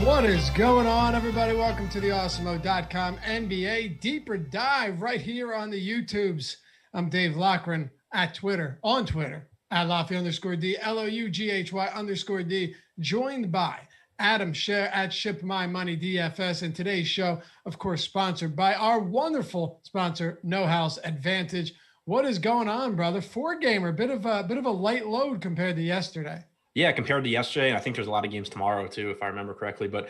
What is going on, everybody? Welcome to the Awesemo.com NBA Deeper Dive right here on the YouTubes. I'm Dave Loughran on Twitter, at Lofty_D, LOUGHY_D, joined by Adam Scherer at ShipMyMoney DFS. And today's show, of course, sponsored by our wonderful sponsor, No House Advantage. What is going on, brother? 4-gamer, bit of a light load compared to yesterday. Yeah, compared to yesterday, and I think there's a lot of games tomorrow too, if I remember correctly. But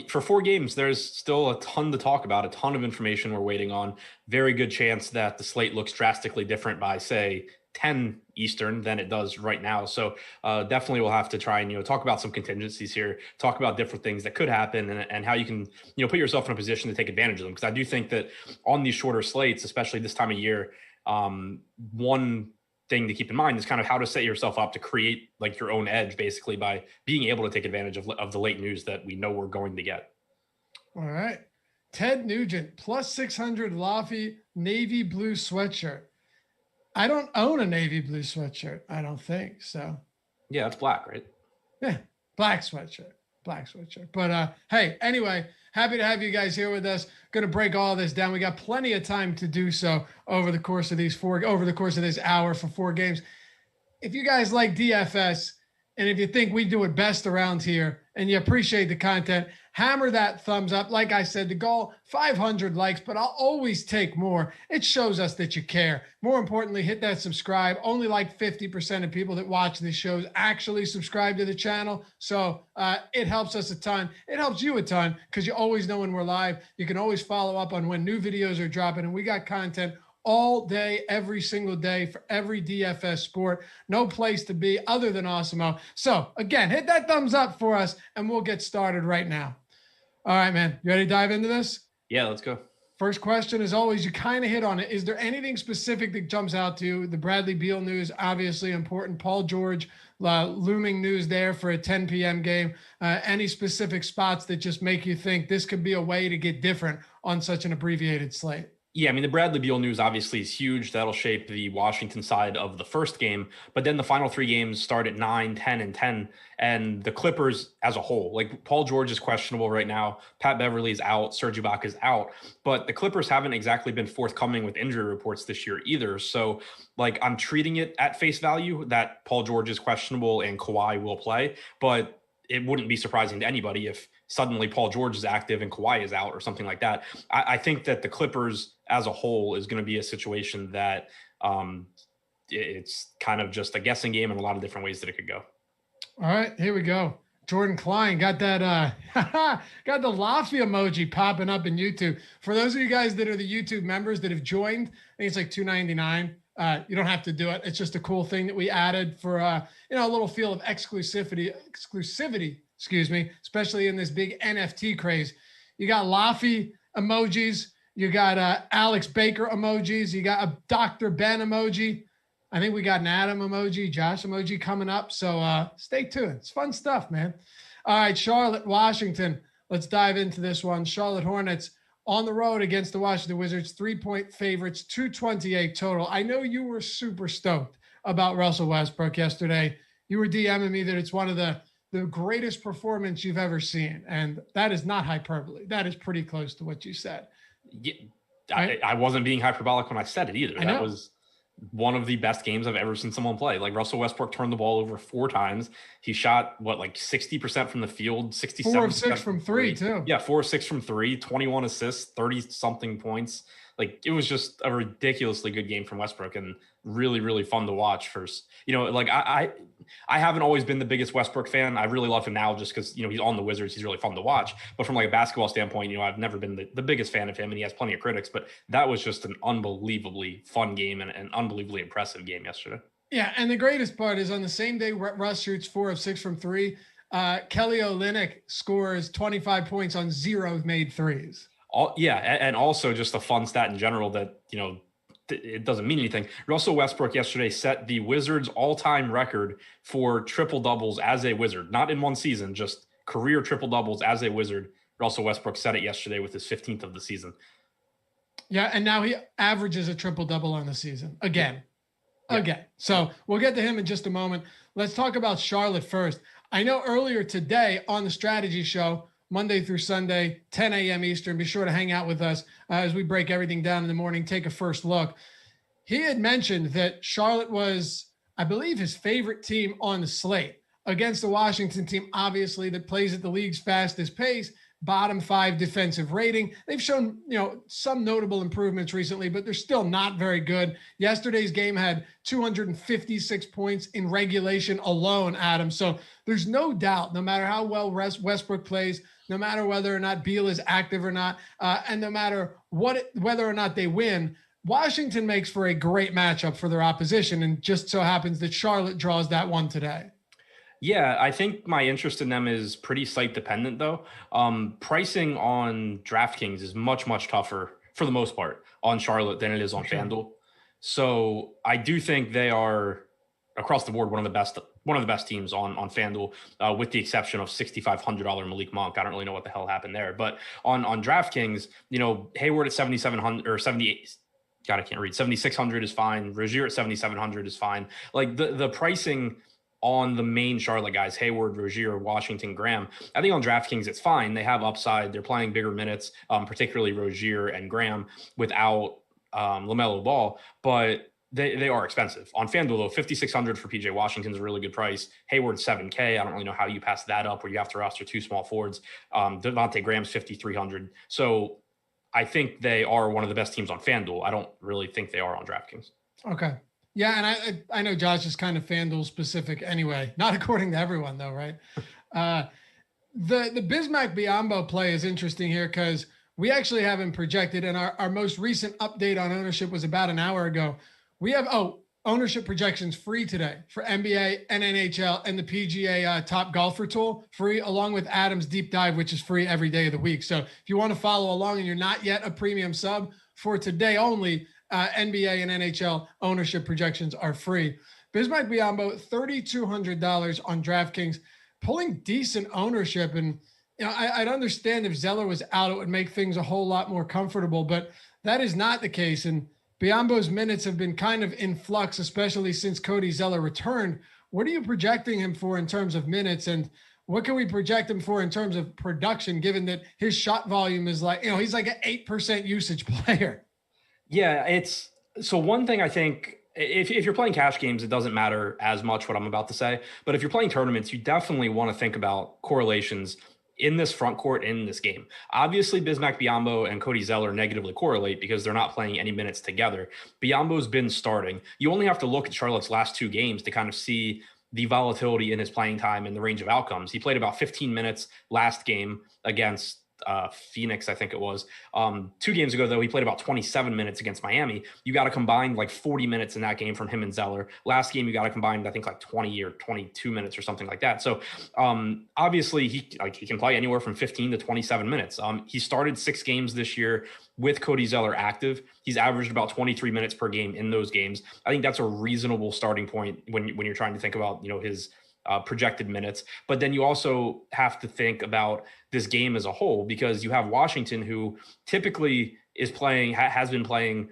for 4 games, there's still a ton to talk about, a ton of information we're waiting on. Very good chance that the slate looks drastically different by, say, 10 Eastern than it does right now. So definitely we'll have to try and, talk about some contingencies here, talk about different things that could happen and how you can, put yourself in a position to take advantage of them. Because I do think that on these shorter slates, especially this time of year, one thing to keep in mind is kind of how to set yourself up to create like your own edge, basically by being able to take advantage of the late news that we know we're going to get. All right. Ted Nugent, plus 600 Lofty navy blue sweatshirt. I don't own a navy blue sweatshirt. I don't think so. Yeah, it's black, right? Yeah. Black sweatshirt. But hey, anyway, happy to have you guys here with us. Going to break all this down. We got plenty of time to do so over the course of this hour for 4 games. If you guys like DFS and if you think we do it best around here and you appreciate the content, hammer that thumbs up. Like I said, the goal, 500 likes, but I'll always take more. It shows us that you care. More importantly, hit that subscribe. Only like 50% of people that watch these shows actually subscribe to the channel. So it helps us a ton. It helps you a ton because you always know when we're live. You can always follow up on when new videos are dropping, and we got content all day, every single day for every DFS sport. No place to be other than Awesemo. So again, hit that thumbs up for us and we'll get started right now. All right, man. You ready to dive into this? Yeah, let's go. First question, as always, you kind of hit on it. Is there anything specific that jumps out to you? The Bradley Beal news, obviously important. Paul George, looming news there for a 10 p.m. game. Any specific spots that just make you think this could be a way to get different on such an abbreviated slate? Yeah, I mean, the Bradley Beal news obviously is huge. That'll shape the Washington side of the first game. But then the final 3 games start at 9, 10, and 10. And the Clippers as a whole, like Paul George is questionable right now. Pat Beverly is out. Serge Ibaka is out. But the Clippers haven't exactly been forthcoming with injury reports this year either. So, like, I'm treating it at face value that Paul George is questionable and Kawhi will play. But it wouldn't be surprising to anybody if suddenly Paul George is active and Kawhi is out or something like that. I think that the Clippers as a whole is going to be a situation that it's kind of just a guessing game in a lot of different ways that it could go. All right, here we go. Jordan Klein got that, got the Laffy emoji popping up in YouTube. For those of you guys that are the YouTube members that have joined, I think it's like $2.99. You don't have to do it. It's just a cool thing that we added for, a little feel of exclusivity, excuse me, especially in this big NFT craze. You got Laffy emojis. You got Alex Baker emojis. You got a Dr. Ben emoji. I think we got an Adam emoji, Josh emoji coming up. So stay tuned. It's fun stuff, man. All right, Charlotte, Washington. Let's dive into this one. Charlotte Hornets on the road against the Washington Wizards, 3-point favorites, 228 total. I know you were super stoked about Russell Westbrook yesterday. You were DMing me that it's one of the greatest performance you've ever seen. And that is not hyperbole. That is pretty close to what you said. Yeah, I wasn't being hyperbolic when I said it either. That was one of the best games I've ever seen someone play. Like, Russell Westbrook turned the ball over 4 times. He shot 60% from the field, 67% 4 of 6 from 3 too. Yeah, 4 of 6 from 3, 21 assists, 30 something points. Like, it was just a ridiculously good game from Westbrook and really, really fun to watch. First, I haven't always been the biggest Westbrook fan. I really love him now just because, he's on the Wizards. He's really fun to watch. But from like a basketball standpoint, I've never been the biggest fan of him, and he has plenty of critics. But that was just an unbelievably fun game and an unbelievably impressive game yesterday. Yeah, and the greatest part is on the same day Russ shoots 4 of 6 from 3, Kelly Olynyk scores 25 points on 0 made threes. And also just a fun stat in general that, it doesn't mean anything. Russell Westbrook yesterday set the Wizards all-time record for triple-doubles as a Wizard. Not in one season, just career triple-doubles as a Wizard. Russell Westbrook set it yesterday with his 15th of the season. Yeah, and now he averages a triple-double on the season. Again. So we'll get to him in just a moment. Let's talk about Charlotte first. I know earlier today on the strategy show, Monday through Sunday, 10 a.m. Eastern. Be sure to hang out with us as we break everything down in the morning, take a first look. He had mentioned that Charlotte was, I believe, his favorite team on the slate against the Washington team, obviously, that plays at the league's fastest pace, bottom 5 defensive rating. They've shown, some notable improvements recently, but they're still not very good. Yesterday's game had 256 points in regulation alone, Adam. So there's no doubt, no matter how well Westbrook plays, no matter whether or not Beal is active or not, and no matter whether or not they win, Washington makes for a great matchup for their opposition. And just so happens that Charlotte draws that one today. Yeah, I think my interest in them is pretty site dependent, though. Pricing on DraftKings is much, much tougher for the most part on Charlotte than it is on FanDuel. So I do think they are across the board one of the best teams on FanDuel, with the exception of $6,500 Malik Monk. I don't really know what the hell happened there, but on DraftKings, Hayward at 7,700 or 78. God, I can't read. 7,600 is fine. Rozier at 7,700 is fine. Like the pricing on the main Charlotte guys, Hayward, Rozier, Washington, Graham, I think on DraftKings it's fine. They have upside. They're playing bigger minutes, particularly Rozier and Graham without LaMelo Ball, but they are expensive. On FanDuel, though, 5,600 for PJ Washington's a really good price. Hayward, 7K. I don't really know how you pass that up where you have to roster 2 small forwards. Devontae Graham's 5,300. So I think they are one of the best teams on FanDuel. I don't really think they are on DraftKings. Okay. Yeah, and I know Josh is kind of FanDuel specific anyway, not according to everyone though, right? The Bismack Biyombo play is interesting here because we actually have him projected, and our most recent update on ownership was about an hour ago. We have ownership projections free today for NBA and NHL and the PGA Top Golfer Tool free, along with Adam's deep dive, which is free every day of the week. So if you want to follow along and you're not yet a premium sub, for today only, NBA and NHL ownership projections are free. Bismack Biyombo, $3,200 on DraftKings, pulling decent ownership. And I'd understand if Zeller was out, it would make things a whole lot more comfortable, but that is not the case. And Biyombo's minutes have been kind of in flux, especially since Cody Zeller returned. What are you projecting him for in terms of minutes? And what can we project him for in terms of production, given that his shot volume is like, he's like an 8% usage player? Yeah, so one thing I think, if you're playing cash games, it doesn't matter as much what I'm about to say. But if you're playing tournaments, you definitely want to think about correlations in this front court in this game. Obviously, Bismack Biyombo and Cody Zeller negatively correlate because they're not playing any minutes together. Biyombo's been starting. You only have to look at Charlotte's last 2 games to kind of see the volatility in his playing time and the range of outcomes. He played about 15 minutes last game against Phoenix, I think it was. 2 games ago, though, he played about 27 minutes against Miami. You got to combine like 40 minutes in that game from him and Zeller. Last game, you got to combine, I think, like 20 or 22 minutes or something like that. So obviously, he can play anywhere from 15 to 27 minutes. He started 6 games this year with Cody Zeller active. He's averaged about 23 minutes per game in those games. I think that's a reasonable starting point when you're trying to think about, his projected minutes. But then you also have to think about this game as a whole, because you have Washington, who typically is playing, has been playing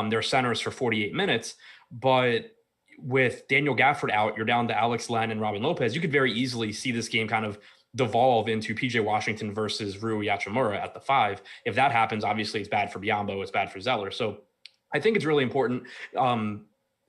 their centers for 48 minutes. But with Daniel Gafford out, you're down to Alex Len and Robin Lopez. You could very easily see this game kind of devolve into PJ Washington versus Rui Hachimura at the 5. If that happens, obviously it's bad for Biyombo, it's bad for Zeller. So I think it's really important.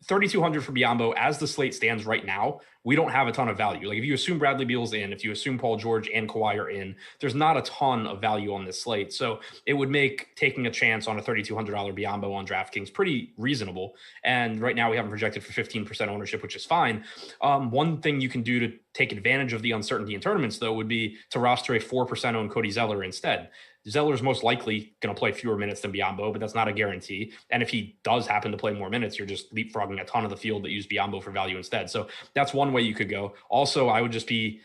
3,200 for Biyombo, as the slate stands right now, we don't have a ton of value. Like if you assume Bradley Beal's in, if you assume Paul George and Kawhi are in, there's not a ton of value on this slate. So it would make taking a chance on a $3,200 Biyombo on DraftKings pretty reasonable. And right now we have him projected for 15% ownership, which is fine. One thing you can do to take advantage of the uncertainty in tournaments, though, would be to roster a 4% owned Cody Zeller instead. Zeller's most likely going to play fewer minutes than Biyombo, but that's not a guarantee. And if he does happen to play more minutes, you're just leapfrogging a ton of the field that use Biyombo for value instead. So that's one way you could go. Also, I would just be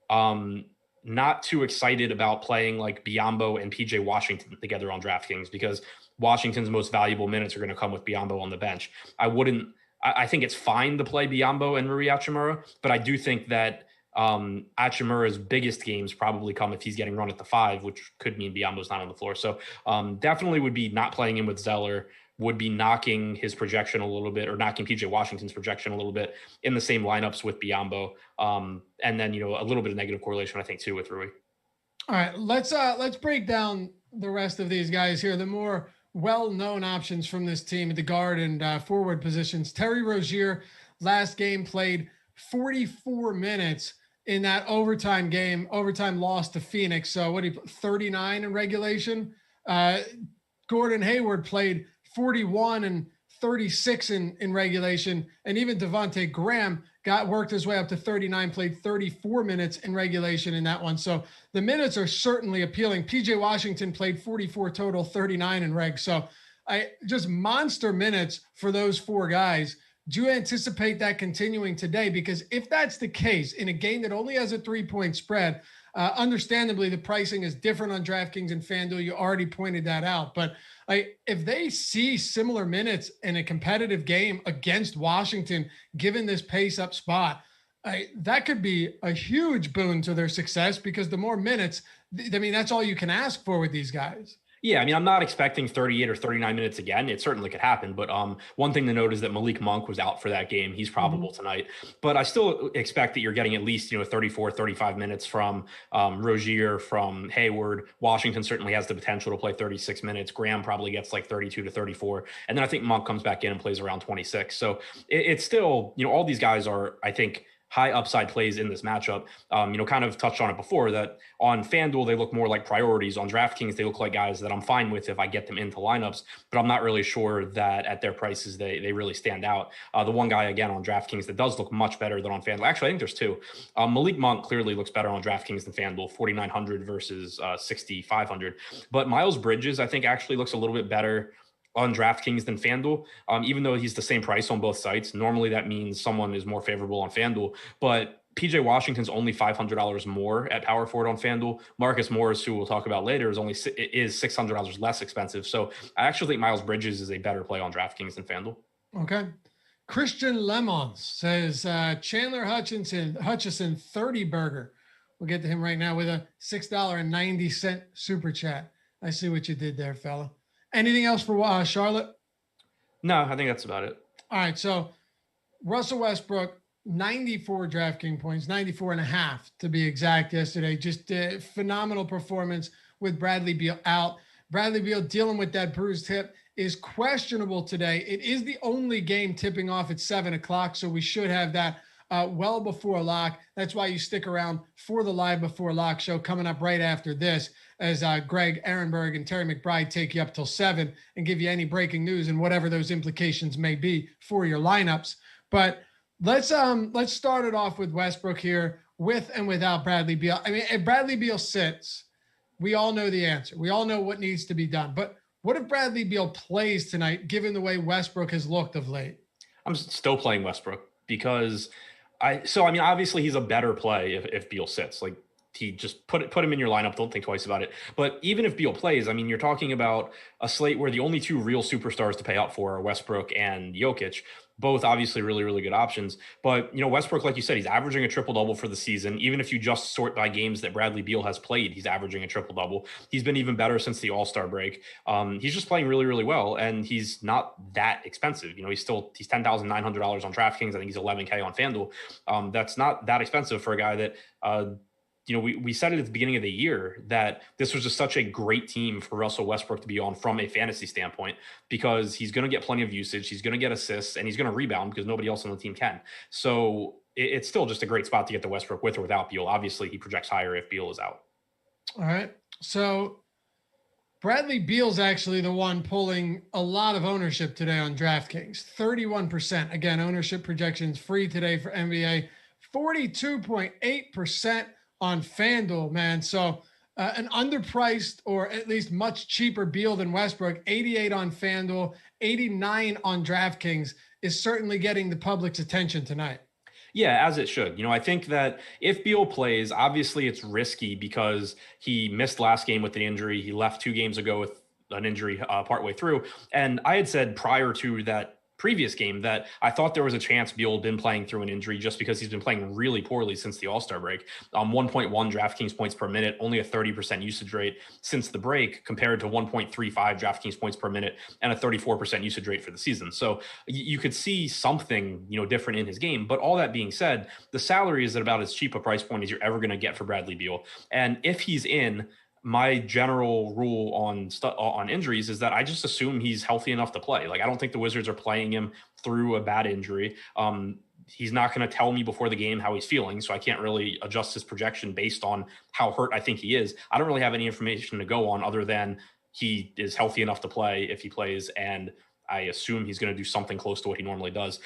not too excited about playing like Biyombo and PJ Washington together on DraftKings, because Washington's most valuable minutes are going to come with Biyombo on the bench. I think it's fine to play Biyombo and Rui Hachimura, but I do think that Hachimura's biggest games probably come if he's getting run at the 5, which could mean Biyombo's not on the floor. So definitely would be not playing him with Zeller, would be knocking his projection a little bit, or knocking PJ Washington's projection a little bit in the same lineups with Biyombo. And then, a little bit of negative correlation, I think, too, with Rui. All right, let's break down the rest of these guys here. The more well-known options from this team at the guard and forward positions. Terry Rozier last game played 44 minutes in that overtime loss to Phoenix. So what 39 in regulation. Gordon Hayward played 41 and 36 in regulation. And even Devontae Graham worked his way up to 39, played 34 minutes in regulation in that one. So the minutes are certainly appealing. PJ Washington played 44 total, 39 in reg. So just monster minutes for those 4 guys. Do you anticipate that continuing today? Because if that's the case, in a game that only has a 3-point spread, understandably, the pricing is different on DraftKings and FanDuel. You already pointed that out. But if they see similar minutes in a competitive game against Washington, given this pace-up spot, that could be a huge boon to their success, because the more minutes, that's all you can ask for with these guys. Yeah, I'm not expecting 38 or 39 minutes again. It certainly could happen. But one thing to note is that Malik Monk was out for that game. He's probable tonight. But I still expect that you're getting at least, 34, 35 minutes from Rozier, from Hayward. Washington certainly has the potential to play 36 minutes. Graham probably gets like 32 to 34. And then I think Monk comes back in and plays around 26. So it's still, all these guys are, I think, high upside plays in this matchup. Kind of touched on it before, that on FanDuel, they look more like priorities. On DraftKings, they look like guys that I'm fine with if I get them into lineups, but I'm not really sure that at their prices, they really stand out. The one guy, again, on DraftKings that does look much better than on FanDuel, actually, I think there's 2. Malik Monk clearly looks better on DraftKings than FanDuel, 4,900 versus 6,500. But Miles Bridges, I think, actually looks a little bit better on DraftKings than FanDuel, even though he's the same price on both sites. Normally that means someone is more favorable on FanDuel, but PJ Washington's only $500 more at power forward on FanDuel. Marcus Morris, who we'll talk about later, is $600 less expensive. So I actually think Miles Bridges is a better play on DraftKings than FanDuel. Okay. Christian Lemons says Chandler Hutchison 30 burger. We'll get to him right now with a $6.90 super chat. I see what you did there, fella. Anything else for Charlotte? No, I think that's about it. All right. So Russell Westbrook, 94 DraftKings points, 94.5 to be exact yesterday. Just a phenomenal performance with Bradley Beal out. Bradley Beal dealing with that bruised hip is questionable today. It is the only game tipping off at 7 o'clock, so we should have that well before lock. That's why you stick around for the Live Before Lock show coming up right after this, as Greg Ehrenberg and Terry McBride take you up till 7 and give you any breaking news and whatever those implications may be for your lineups. But let's start it off with Westbrook here, with and without Bradley Beal. I mean, if Bradley Beal sits, we all know the answer. We all know what needs to be done. But what if Bradley Beal plays tonight, given the way Westbrook has looked of late? I'm still playing Westbrook because obviously he's a better play if Beal sits. Like, he just put him in your lineup. Don't think twice about it. But even if Beal plays, I mean, you're talking about a slate where the only two real superstars to pay out for are Westbrook and Jokic. Both obviously really, really good options. But, Westbrook, like you said, he's averaging a triple-double for the season. Even if you just sort by games that Bradley Beal has played, he's averaging a triple-double. He's been even better since the All-Star break. He's just playing really, really well, and he's not that expensive. He's $10,900 on DraftKings. I think he's $11K on FanDuel. That's not that expensive for a guy that we said it at the beginning of the year that this was just such a great team for Russell Westbrook to be on from a fantasy standpoint, because he's going to get plenty of usage. He's going to get assists, and he's going to rebound because nobody else on the team can. So it's still just a great spot to get the Westbrook with or without Beal. Obviously, he projects higher if Beal is out. All right. So Bradley Beal's actually the one pulling a lot of ownership today on DraftKings. 31%. Again, ownership projections free today for NBA. 42.8% on FanDuel, man. So an underpriced, or at least much cheaper Beal than Westbrook, 88 on FanDuel, 89 on DraftKings, is certainly getting the public's attention tonight. Yeah, as it should. I think that if Beal plays, obviously it's risky because he missed last game with an injury. He left 2 games ago with an injury partway through. And I had said prior to that previous game that I thought there was a chance Beal had been playing through an injury just because he's been playing really poorly since the All-Star break. 1.1 DraftKings points per minute, only a 30% usage rate since the break, compared to 1.35 DraftKings points per minute and a 34% usage rate for the season. So you could see something, different in his game. But all that being said, the salary is at about as cheap a price point as you're ever going to get for Bradley Beal. And if he's in, my general rule on injuries is that I just assume he's healthy enough to play. Like, I don't think the Wizards are playing him through a bad injury. He's not going to tell me before the game how he's feeling, so I can't really adjust his projection based on how hurt I think he is. I don't really have any information to go on other than he is healthy enough to play if he plays, and I assume he's going to do something close to what he normally does.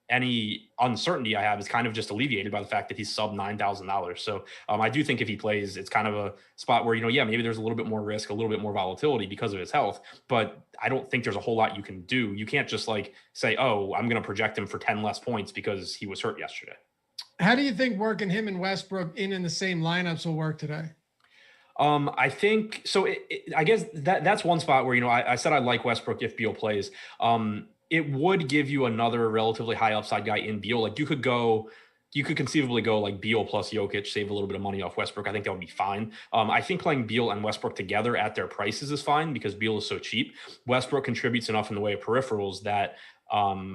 Any uncertainty I have is kind of just alleviated by the fact that he's sub $9,000. So I do think if he plays, it's kind of a spot where, maybe there's a little bit more risk, a little bit more volatility because of his health, but I don't think there's a whole lot you can do. You can't just say, oh, I'm going to project him for 10 less points because he was hurt yesterday. How do you think working him and Westbrook in the same lineups will work today? I think so. I guess that's one spot where, I said I like Westbrook if Beal plays. It would give you another relatively high upside guy in Beal. Like, you could conceivably go like Beal plus Jokic, save a little bit of money off Westbrook. I think that would be fine. I think playing Beal and Westbrook together at their prices is fine because Beal is so cheap. Westbrook contributes enough in the way of peripherals that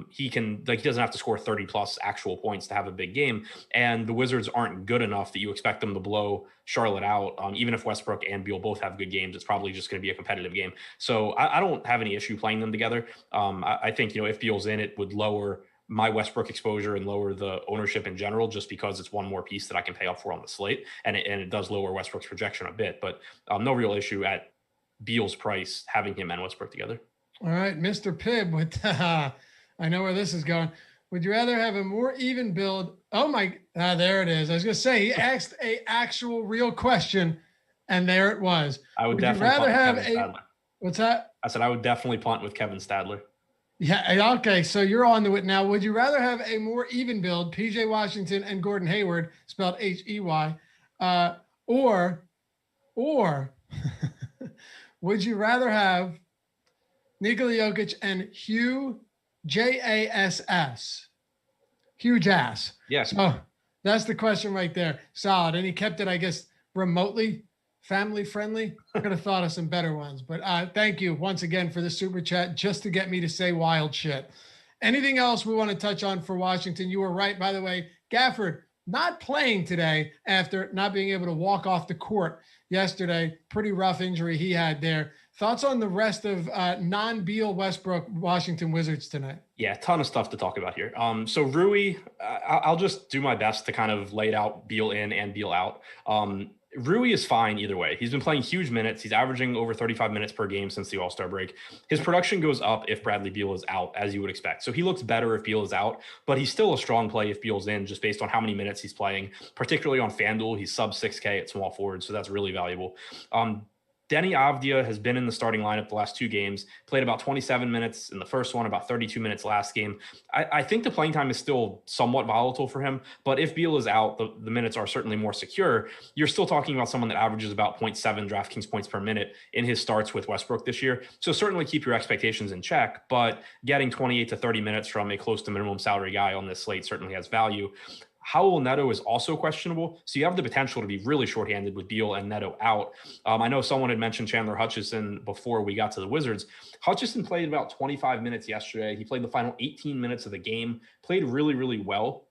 he doesn't have to score 30 plus actual points to have a big game. And the Wizards aren't good enough that you expect them to blow Charlotte out. Even if Westbrook and Beal both have good games, it's probably just going to be a competitive game. So I don't have any issue playing them together. I think, if Beal's in, it would lower my Westbrook exposure and lower the ownership in general, just because it's one more piece that I can pay up for on the slate. And it does lower Westbrook's projection a bit, but no real issue at Beal's price having him and Westbrook together. All right, Mr. Pibb with I know where this is going. Would you rather have a more even build? Oh my, there it is. I was going to say, he asked a actual real question, and there it was. Would you rather have what's that? I said I would definitely punt with Kevin Stadler. Yeah. Okay. So you're on to it now. Would you rather have a more even build, PJ Washington and Gordon Hayward, spelled Hey, or would you rather have Nikola Jokic and Hugh Jass? Hugh Jass. Yes. Oh, that's the question right there. Solid. And he kept it, I guess, remotely family friendly. I could have thought of some better ones, but thank you once again for the super chat just to get me to say wild shit. Anything else we want to touch on for Washington? You were right, by the way. Gafford not playing today after not being able to walk off the court yesterday. Pretty rough injury he had there. Thoughts on the rest of non-Beal Westbrook Washington Wizards tonight? Yeah, a ton of stuff to talk about here. So Rui, I'll just do my best to kind of lay it out, Beal in and Beal out. Rui is fine either way. He's been playing huge minutes. He's averaging over 35 minutes per game since the All-Star break. His production goes up if Bradley Beal is out, as you would expect. So he looks better if Beal is out, but he's still a strong play if Beal's in, just based on how many minutes he's playing, particularly on FanDuel. He's sub 6K at small forward, so that's really valuable. Denny Avdia has been in the starting lineup the last two games, played about 27 minutes in the first one, about 32 minutes last game. I think the playing time is still somewhat volatile for him, but if Beal is out, the minutes are certainly more secure. You're still talking about someone that averages about 0.7 DraftKings points per minute in his starts with Westbrook this year. So certainly keep your expectations in check, but getting 28 to 30 minutes from a close to minimum salary guy on this slate certainly has value. Howell Neto is also questionable, so you have the potential to be really shorthanded with Beal and Neto out. I know someone had mentioned Chandler Hutchison before we got to the Wizards. Hutchison played about 25 minutes yesterday. He played the final 18 minutes of the game, played really, really well.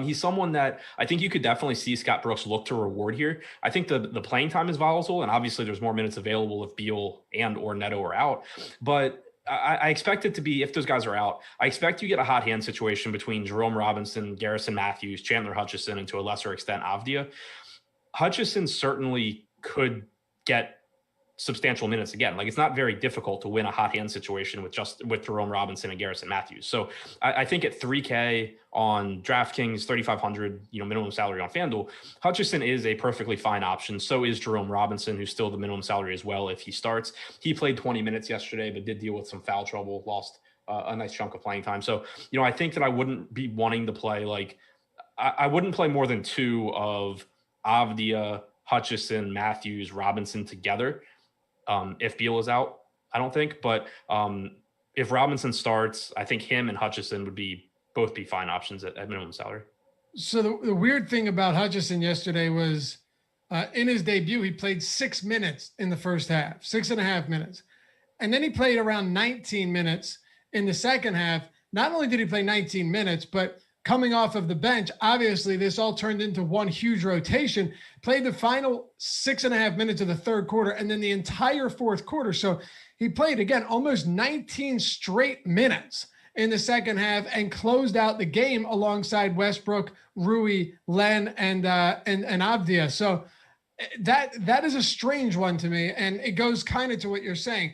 He's someone that I think you could definitely see Scott Brooks look to reward here. I think the playing time is volatile, and obviously there's more minutes available if Beal and or Neto are out, but I expect it to be, if those guys are out, I expect you get a hot hand situation between Jerome Robinson, Garrison Matthews, Chandler Hutchison, and to a lesser extent, Avdia. Hutchison certainly could get substantial minutes again. Like, it's not very difficult to win a hot hand situation with Jerome Robinson and Garrison Matthews. So I think at 3K on DraftKings, 3,500, minimum salary on FanDuel, Hutchison is a perfectly fine option. So is Jerome Robinson, who's still the minimum salary as well if he starts. He played 20 minutes yesterday, but did deal with some foul trouble, lost a nice chunk of playing time. So, I think that I wouldn't be wanting to play I wouldn't play more than two of Avdia, Hutchison, Matthews, Robinson together. If Beal is out, I don't think, but if Robinson starts, I think him and Hutchison would both be fine options at minimum salary. So the weird thing about Hutchison yesterday was in his debut, he played 6 minutes in the first half, 6.5 minutes. And then he played around 19 minutes in the second half. Not only did he play 19 minutes, but coming off of the bench, obviously this all turned into one huge rotation, played the final 6.5 minutes of the third quarter and then the entire fourth quarter. So he played, again, almost 19 straight minutes in the second half and closed out the game alongside Westbrook, Rui, Len, and Avdia. So that is a strange one to me. And it goes kind of to what you're saying.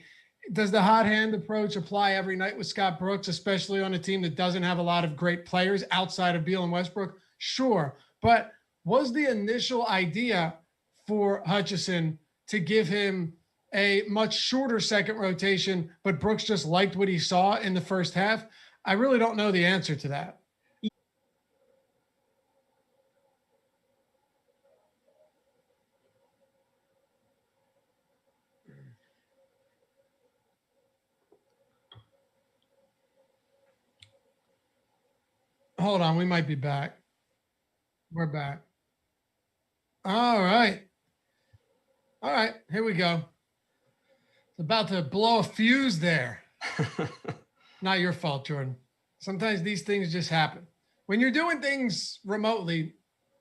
Does the hot hand approach apply every night with Scott Brooks, especially on a team that doesn't have a lot of great players outside of Beal and Westbrook? Sure. But was the initial idea for Hutchison to give him a much shorter second rotation, but Brooks just liked what he saw in the first half? I really don't know the answer to that. Hold on, we might be back. We're back. All right. All right, here we go. It's about to blow a fuse there. Not your fault, Jordan. Sometimes these things just happen. When you're doing things remotely,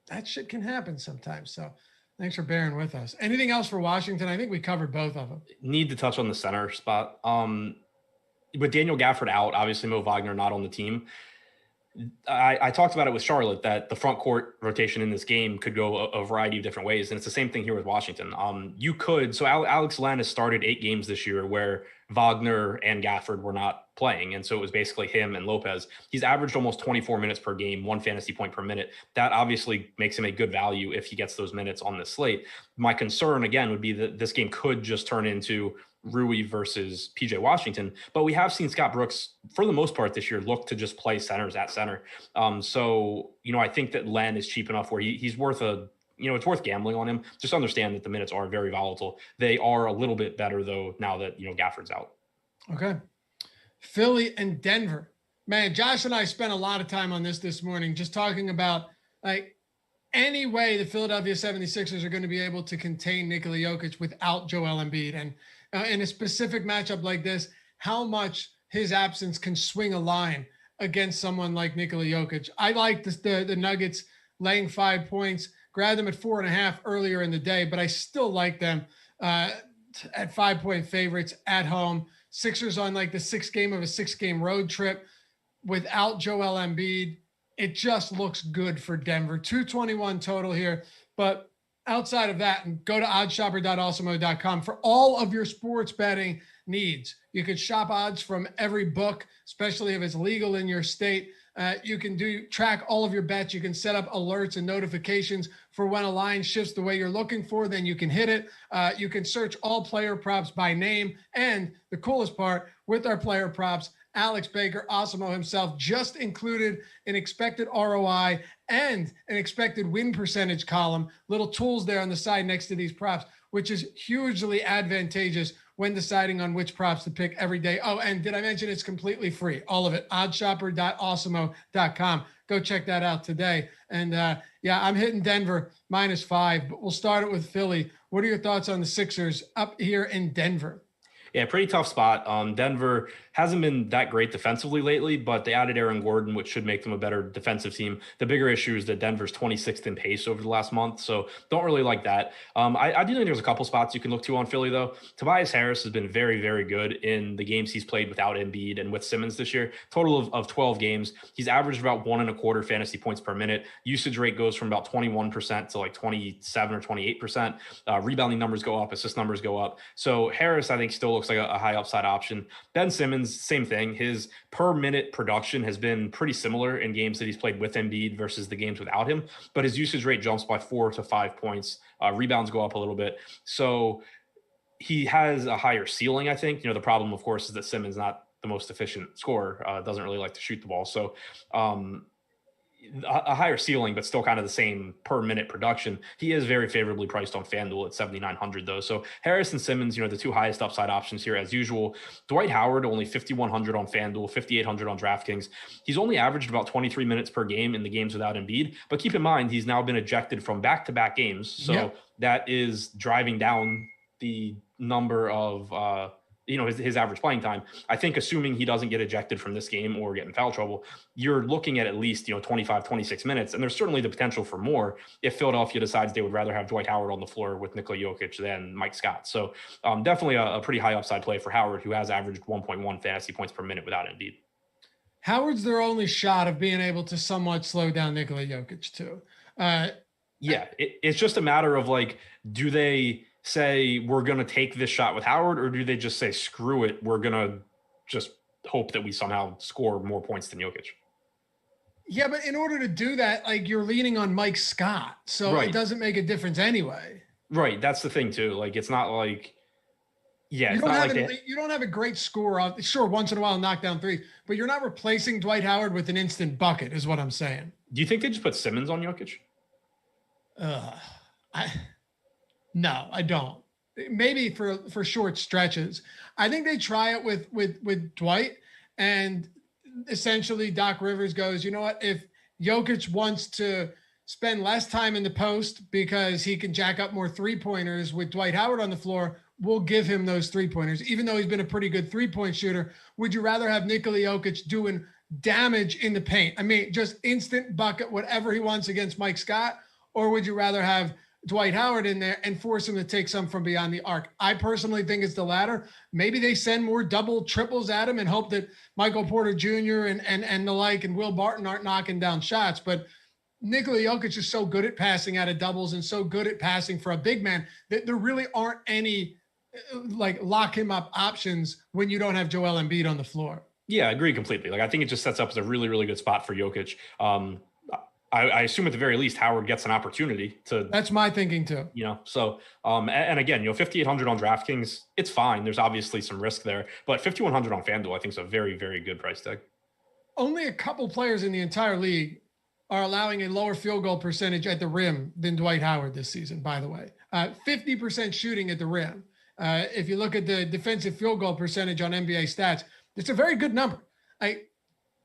that shit can happen sometimes. So thanks for bearing with us. Anything else for Washington? I think we covered both of them. Need to touch on the center spot. With Daniel Gafford out, obviously Mo Wagner not on the team. I talked about it with Charlotte that the front court rotation in this game could go a variety of different ways. And it's the same thing here with Washington. Alex Len has started 8 games this year where Wagner and Gafford were not playing. And so it was basically him and Lopez. He's averaged almost 24 minutes per game, 1 fantasy point per minute. That obviously makes him a good value if he gets those minutes on this slate. My concern, again, would be that this game could just turn into Rui versus PJ Washington, but we have seen Scott Brooks for the most part this year look to just play centers at center. So, I think that Len is cheap enough where he's worth it's worth gambling on him. Just understand that the minutes are very volatile. They are a little bit better though now that, Gafford's out. Okay. Philly and Denver. Man, Josh and I spent a lot of time on this morning, just talking about like any way the Philadelphia 76ers are going to be able to contain Nikola Jokic without Joel Embiid. And in a specific matchup like this, how much his absence can swing a line against someone like Nikola Jokic. I like the Nuggets laying 5 points, grabbed them at 4.5 earlier in the day, but I still like them at 5-point favorites at home. Sixers on like the 6th game of a 6-game road trip without Joel Embiid. It just looks good for Denver. 221 total here. But outside of that, and go to oddshopper.awesemo.com for all of your sports betting needs. You can shop odds from every book, especially if it's legal in your state. You can track all of your bets. You can set up alerts and notifications for when a line shifts the way you're looking for, then you can hit it. You can search all player props by name. And the coolest part, with our player props, Alex Baker, Awesemo himself, just included an expected ROI and an expected win percentage column, little tools there on the side next to these props, which is hugely advantageous when deciding on which props to pick every day. Oh, and did I mention it's completely free? All of it, oddshopper.awesemo.com. Go check that out today. And I'm hitting Denver -5, but we'll start it with Philly. What are your thoughts on the Sixers up here in Denver? Yeah, pretty tough spot. Denver hasn't been that great defensively lately, but they added Aaron Gordon, which should make them a better defensive team. The bigger issue is that Denver's 26th in pace over the last month, so don't really like that. I do think there's a couple spots you can look to on Philly, though. Tobias Harris has been very, very good in the games he's played without Embiid and with Simmons this year. Total of 12 games. He's averaged about 1.25 fantasy points per minute. Usage rate goes from about 21% to like 27 or 28%. Rebounding numbers go up, assist numbers go up. So Harris, I think, still looks like a high upside option. Ben Simmons, same thing. His per minute production has been pretty similar in games that he's played with Embiid versus the games without him, but his usage rate jumps by 4 to 5 points. Rebounds go up a little bit. So he has a higher ceiling, I think. The problem, of course, is that Simmons not the most efficient scorer, doesn't really like to shoot the ball. So a higher ceiling, but still kind of the same per minute production. He is very favorably priced on FanDuel at 7,900 though. So Harris and Simmons, the two highest upside options here as usual. Dwight Howard, only 5,100 on FanDuel, 5,800 on DraftKings. He's only averaged about 23 minutes per game in the games without Embiid, but keep in mind, he's now been ejected from back-to-back games. So that is driving down the number of, his average playing time. I think assuming he doesn't get ejected from this game or get in foul trouble, you're looking at least, 25, 26 minutes. And there's certainly the potential for more if Philadelphia decides they would rather have Dwight Howard on the floor with Nikola Jokic than Mike Scott. So definitely a pretty high upside play for Howard, who has averaged 1.1 fantasy points per minute without Embiid. Howard's their only shot of being able to somewhat slow down Nikola Jokic too. It's just a matter of do they say we're going to take this shot with Howard, or do they just say, screw it, we're going to just hope that we somehow score more points than Jokic? Yeah, but in order to do that, you're leaning on Mike Scott, so It doesn't make a difference anyway. Right, that's the thing too. It's not like, you don't have a great score. Sure, once in a while knock down threes, but you're not replacing Dwight Howard with an instant bucket, is what I'm saying. Do you think they just put Simmons on Jokic? No, I don't. Maybe for short stretches. I think they try it with Dwight, and essentially Doc Rivers goes, you know what? If Jokic wants to spend less time in the post because he can jack up more 3-pointers with Dwight Howard on the floor, we'll give him those 3-pointers, even though he's been a pretty good 3-point shooter. Would you rather have Nikola Jokic doing damage in the paint? I mean, just instant bucket, whatever he wants against Mike Scott, or would you rather have Dwight Howard in there and force him to take some from beyond the arc? I personally think it's the latter. Maybe they send more double triples at him and hope that Michael Porter Jr. and the like and Will Barton aren't knocking down shots. But Nikola Jokic is so good at passing out of doubles and so good at passing for a big man that there really aren't any lock him up options when you don't have Joel Embiid on the floor. Yeah, I agree completely. I think it just sets up as a really, really good spot for Jokic. I assume at the very least Howard gets an opportunity to. That's my thinking too. So and again, 5,800 on DraftKings, it's fine. There's obviously some risk there, but 5,100 on FanDuel, I think is a very, very good price tag. Only a couple players in the entire league are allowing a lower field goal percentage at the rim than Dwight Howard this season, by the way. 50% shooting at the rim. If you look at the defensive field goal percentage on NBA stats, it's a very good number.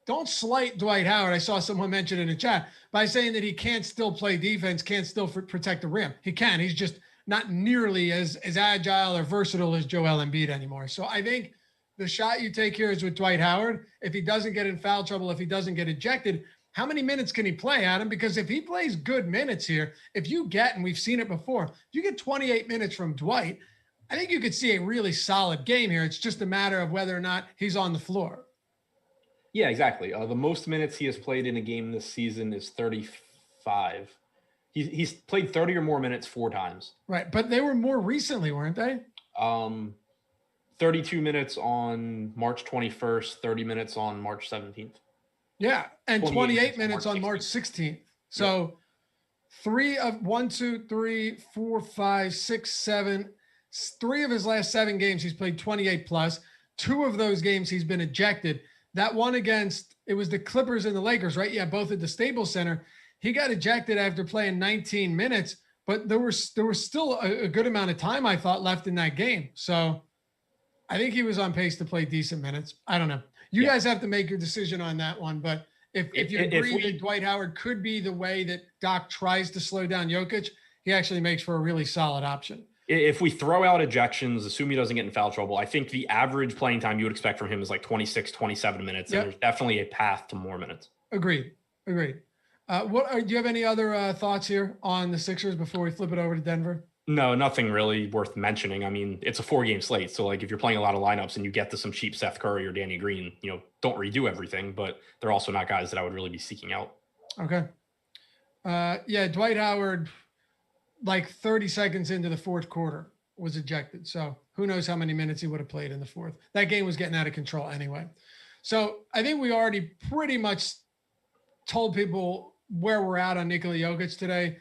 Don't slight Dwight Howard. I saw someone mention in the chat by saying that he can't still play defense, can't still protect the rim. He can. He's just not nearly as agile or versatile as Joel Embiid anymore. So I think the shot you take here is with Dwight Howard. If he doesn't get in foul trouble, if he doesn't get ejected, how many minutes can he play, Adam? Because if he plays good minutes here, if you get, and we've seen it before, if you get 28 minutes from Dwight, I think you could see a really solid game here. It's just a matter of whether or not he's on the floor. Yeah, exactly. The most minutes he has played in a game this season is 35. He's played 30 or more minutes 4 times. Right, but they were more recently, weren't they? 32 minutes on March 21st, 30 minutes on March 17th. Yeah, and 28 minutes on March 16th. So 3 of 1, 2, 3, 4, 5, 6, 7. 3 of his last 7 games, he's played 28 plus. 2 of those games, he's been ejected. That one against, it was the Clippers and the Lakers, right? Yeah, both at the Staples Center. He got ejected after playing 19 minutes, but there was still a good amount of time, I thought, left in that game. So I think he was on pace to play decent minutes. I don't know. You guys have to make your decision on that one. But if you agree that Dwight Howard could be the way that Doc tries to slow down Jokic, he actually makes for a really solid option. If we throw out ejections, assume he doesn't get in foul trouble, I think the average playing time you would expect from him is like 26, 27 minutes. And there's definitely a path to more minutes. Agreed. Do you have any other thoughts here on the Sixers before we flip it over to Denver? No, nothing really worth mentioning. I mean, it's a 4-game slate. So like if you're playing a lot of lineups and you get to some cheap Seth Curry or Danny Green, don't redo everything, but they're also not guys that I would really be seeking out. Okay. Dwight Howard, like 30 seconds into the fourth quarter, was ejected. So who knows how many minutes he would have played in the fourth. That game was getting out of control anyway. So I think we already pretty much told people where we're at on Nikola Jokic today.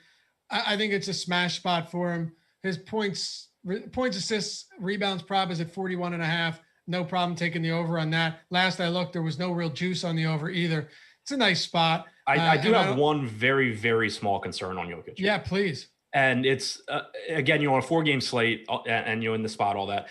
I think it's a smash spot for him. His points, assists, rebounds prop is at 41.5. No problem taking the over on that. Last I looked, there was no real juice on the over either. It's a nice spot. I do have one very, very small concern on Jokic. Yeah, please. And it's, again, on a 4-game slate and in the spot, all that,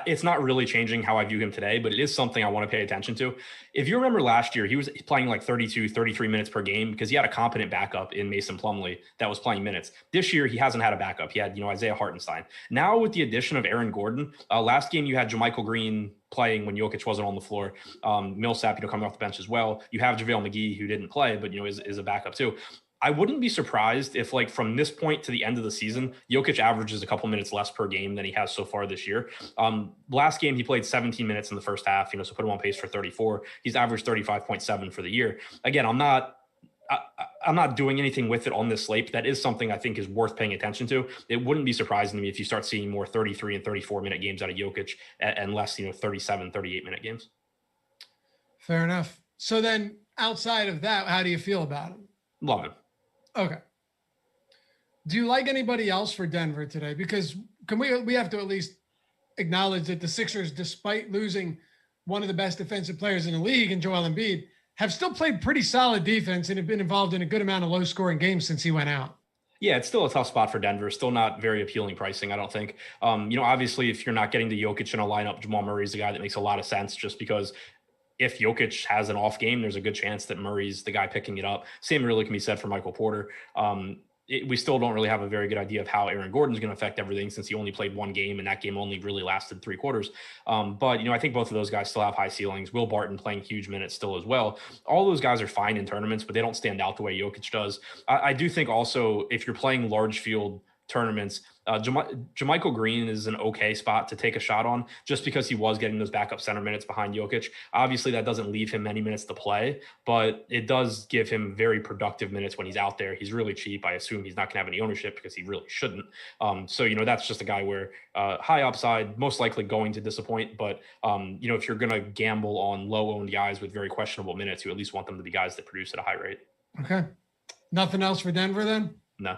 it's not really changing how I view him today, but it is something I want to pay attention to. If you remember last year, he was playing like 32, 33 minutes per game because he had a competent backup in Mason Plumlee that was playing minutes. This year, he hasn't had a backup. He had, Isaiah Hartenstein. Now with the addition of Aaron Gordon, last game you had JaMychal Green playing when Jokic wasn't on the floor. Millsap, coming off the bench as well. You have JaVale McGee, who didn't play, but, is a backup too. I wouldn't be surprised if, like, from this point to the end of the season, Jokic averages a couple minutes less per game than he has so far this year. Last game, he played 17 minutes in the first half, so put him on pace for 34. He's averaged 35.7 for the year. Again, I'm not doing anything with it on this slate. That is something I think is worth paying attention to. It wouldn't be surprising to me if you start seeing more 33 and 34 minute games out of Jokic and less, 37, 38 minute games. Fair enough. So then outside of that, how do you feel about him? Love him. Okay. Do you like anybody else for Denver today? Because we have to at least acknowledge that the Sixers, despite losing one of the best defensive players in the league in Joel Embiid, have still played pretty solid defense and have been involved in a good amount of low-scoring games since he went out. Yeah, it's still a tough spot for Denver. Still not very appealing pricing, I don't think. Obviously, if you're not getting to Jokic in a lineup, Jamal Murray is the guy that makes a lot of sense just because if Jokic has an off game, there's a good chance that Murray's the guy picking it up. Same really can be said for Michael Porter. We still don't really have a very good idea of how Aaron Gordon's going to affect everything since he only played 1 game and that game only really lasted 3 quarters. But I think both of those guys still have high ceilings. Will Barton playing huge minutes still as well. All those guys are fine in tournaments, but they don't stand out the way Jokic does. I do think also if you're playing large field tournaments, JaMychal Green is an okay spot to take a shot on just because he was getting those backup center minutes behind Jokic. Obviously, that doesn't leave him many minutes to play, but it does give him very productive minutes when he's out there. He's really cheap. I assume he's not going to have any ownership because he really shouldn't. So that's just a guy where high upside, most likely going to disappoint. But, if you're going to gamble on low-owned guys with very questionable minutes, you at least want them to be guys that produce at a high rate. Okay. Nothing else for Denver then? No.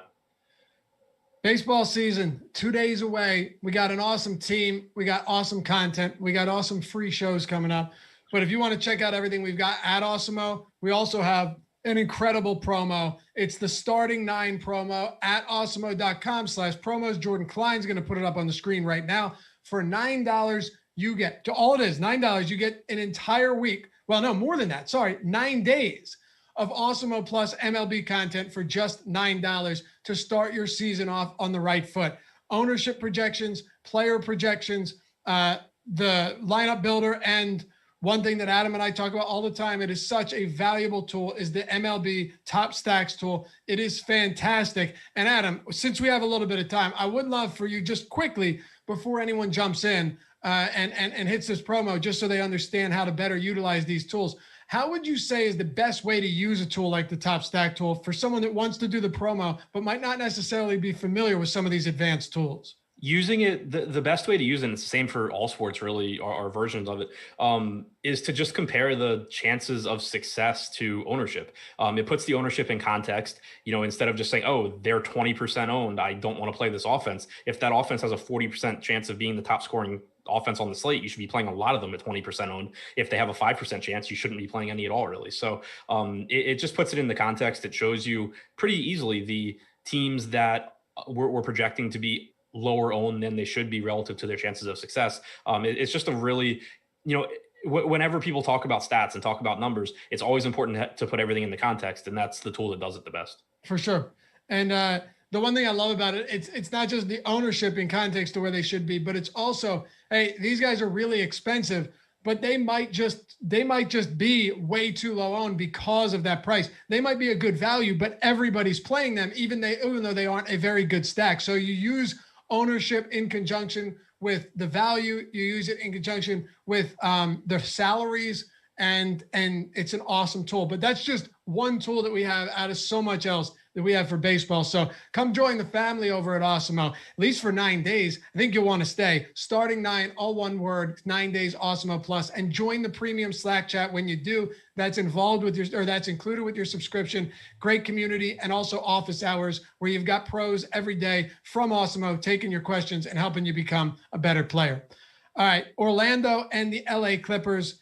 Baseball season, 2 days away. We got an awesome team. We got awesome content. We got awesome free shows coming up. But if you want to check out everything we've got at Awesemo, we also have an incredible promo. It's the starting 9 promo at awesemo.com/promos. Jordan Klein's going to put it up on the screen right now. For $9, you get, all it is, $9, you get an entire week. Well, no, more than that. Sorry, 9 days of Awesemo Plus MLB content for just $9 to start your season off on the right foot. Ownership projections, player projections, the lineup builder, and one thing that Adam and I talk about all the time, it is such a valuable tool, is the MLB Top Stacks tool. It is fantastic. And Adam, since we have a little bit of time, I would love for you just quickly, before anyone jumps in and hits this promo, just so they understand how to better utilize these tools. How would you say is the best way to use a tool like the Top Stack tool for someone that wants to do the promo, but might not necessarily be familiar with some of these advanced tools? Using it, the best way to use it, and it's the same for all sports really, or versions of it, is to just compare the chances of success to ownership. It puts the ownership in context, instead of just saying, oh, they're 20% owned, I don't want to play this offense. If that offense has a 40% chance of being the top scoring offense on the slate, you should be playing a lot of them at 20% owned. If they have a 5% chance, you shouldn't be playing any at all, really. So it just puts it in the context. It shows you pretty easily the teams that we're projecting to be lower owned than they should be relative to their chances of success. It's just a really, whenever people talk about stats and talk about numbers, it's always important to put everything in the context, and that's the tool that does it the best. For sure. And the one thing I love about it, it's not just the ownership in context to where they should be, but it's also, hey, these guys are really expensive, but they might just be way too low owned because of that price. They might be a good value, but everybody's playing them, even though they aren't a very good stack. So you use ownership in conjunction with the value, you use it in conjunction with the salaries, and it's an awesome tool. But that's just one tool that we have out of so much else that we have for baseball. So come join the family over at Awesemo, at least for 9 days. I think you'll want to stay. Starting 9, all one word, 9 days Awesemo Plus, and join the premium Slack chat when you do. That's involved with that's included with your subscription. Great community, and also office hours where you've got pros every day from Awesemo taking your questions and helping you become a better player. All right, Orlando and the LA Clippers.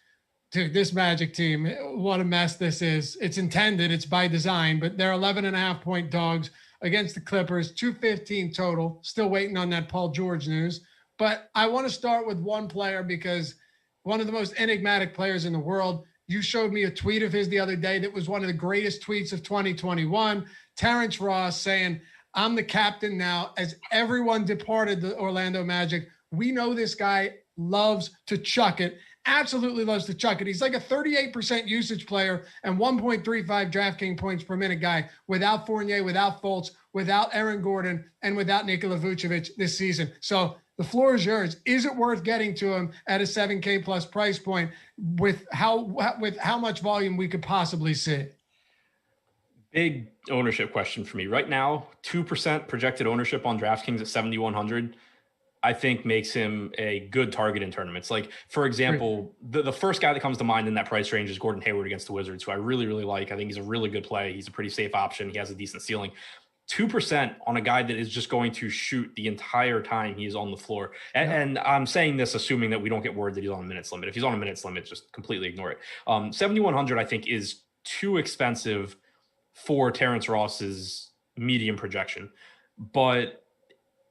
Dude, this Magic team, what a mess this is. It's intended, it's by design, but they're 11.5-point dogs against the Clippers, 215 total. Still waiting on that Paul George news. But I want to start with one player, because one of the most enigmatic players in the world. You showed me a tweet of his the other day that was one of the greatest tweets of 2021. Terrence Ross saying, I'm the captain now, as everyone departed the Orlando Magic. We know this guy loves to chuck it. Absolutely loves to chuck it. He's like a 38% usage player and 1.35 DraftKings points per minute guy without Fournier, without Fultz, without Aaron Gordon, and without Nikola Vucevic this season. So the floor is yours. Is it worth getting to him at a $7K plus price point with how much volume we could possibly see? Big ownership question for me right now. 2% projected ownership on DraftKings at 7,100. I think makes him a good target in tournaments. Like, for example, the first guy that comes to mind in that price range is Gordon Hayward against the Wizards, who I really, really like. I think he's a really good play. He's a pretty safe option. He has a decent ceiling. 2% on a guy that is just going to shoot the entire time he's on the floor. And I'm saying this assuming that we don't get word that he's on a minutes limit. If he's on a minutes limit, just completely ignore it. 7,100, I think, is too expensive for Terrence Ross's medium projection. But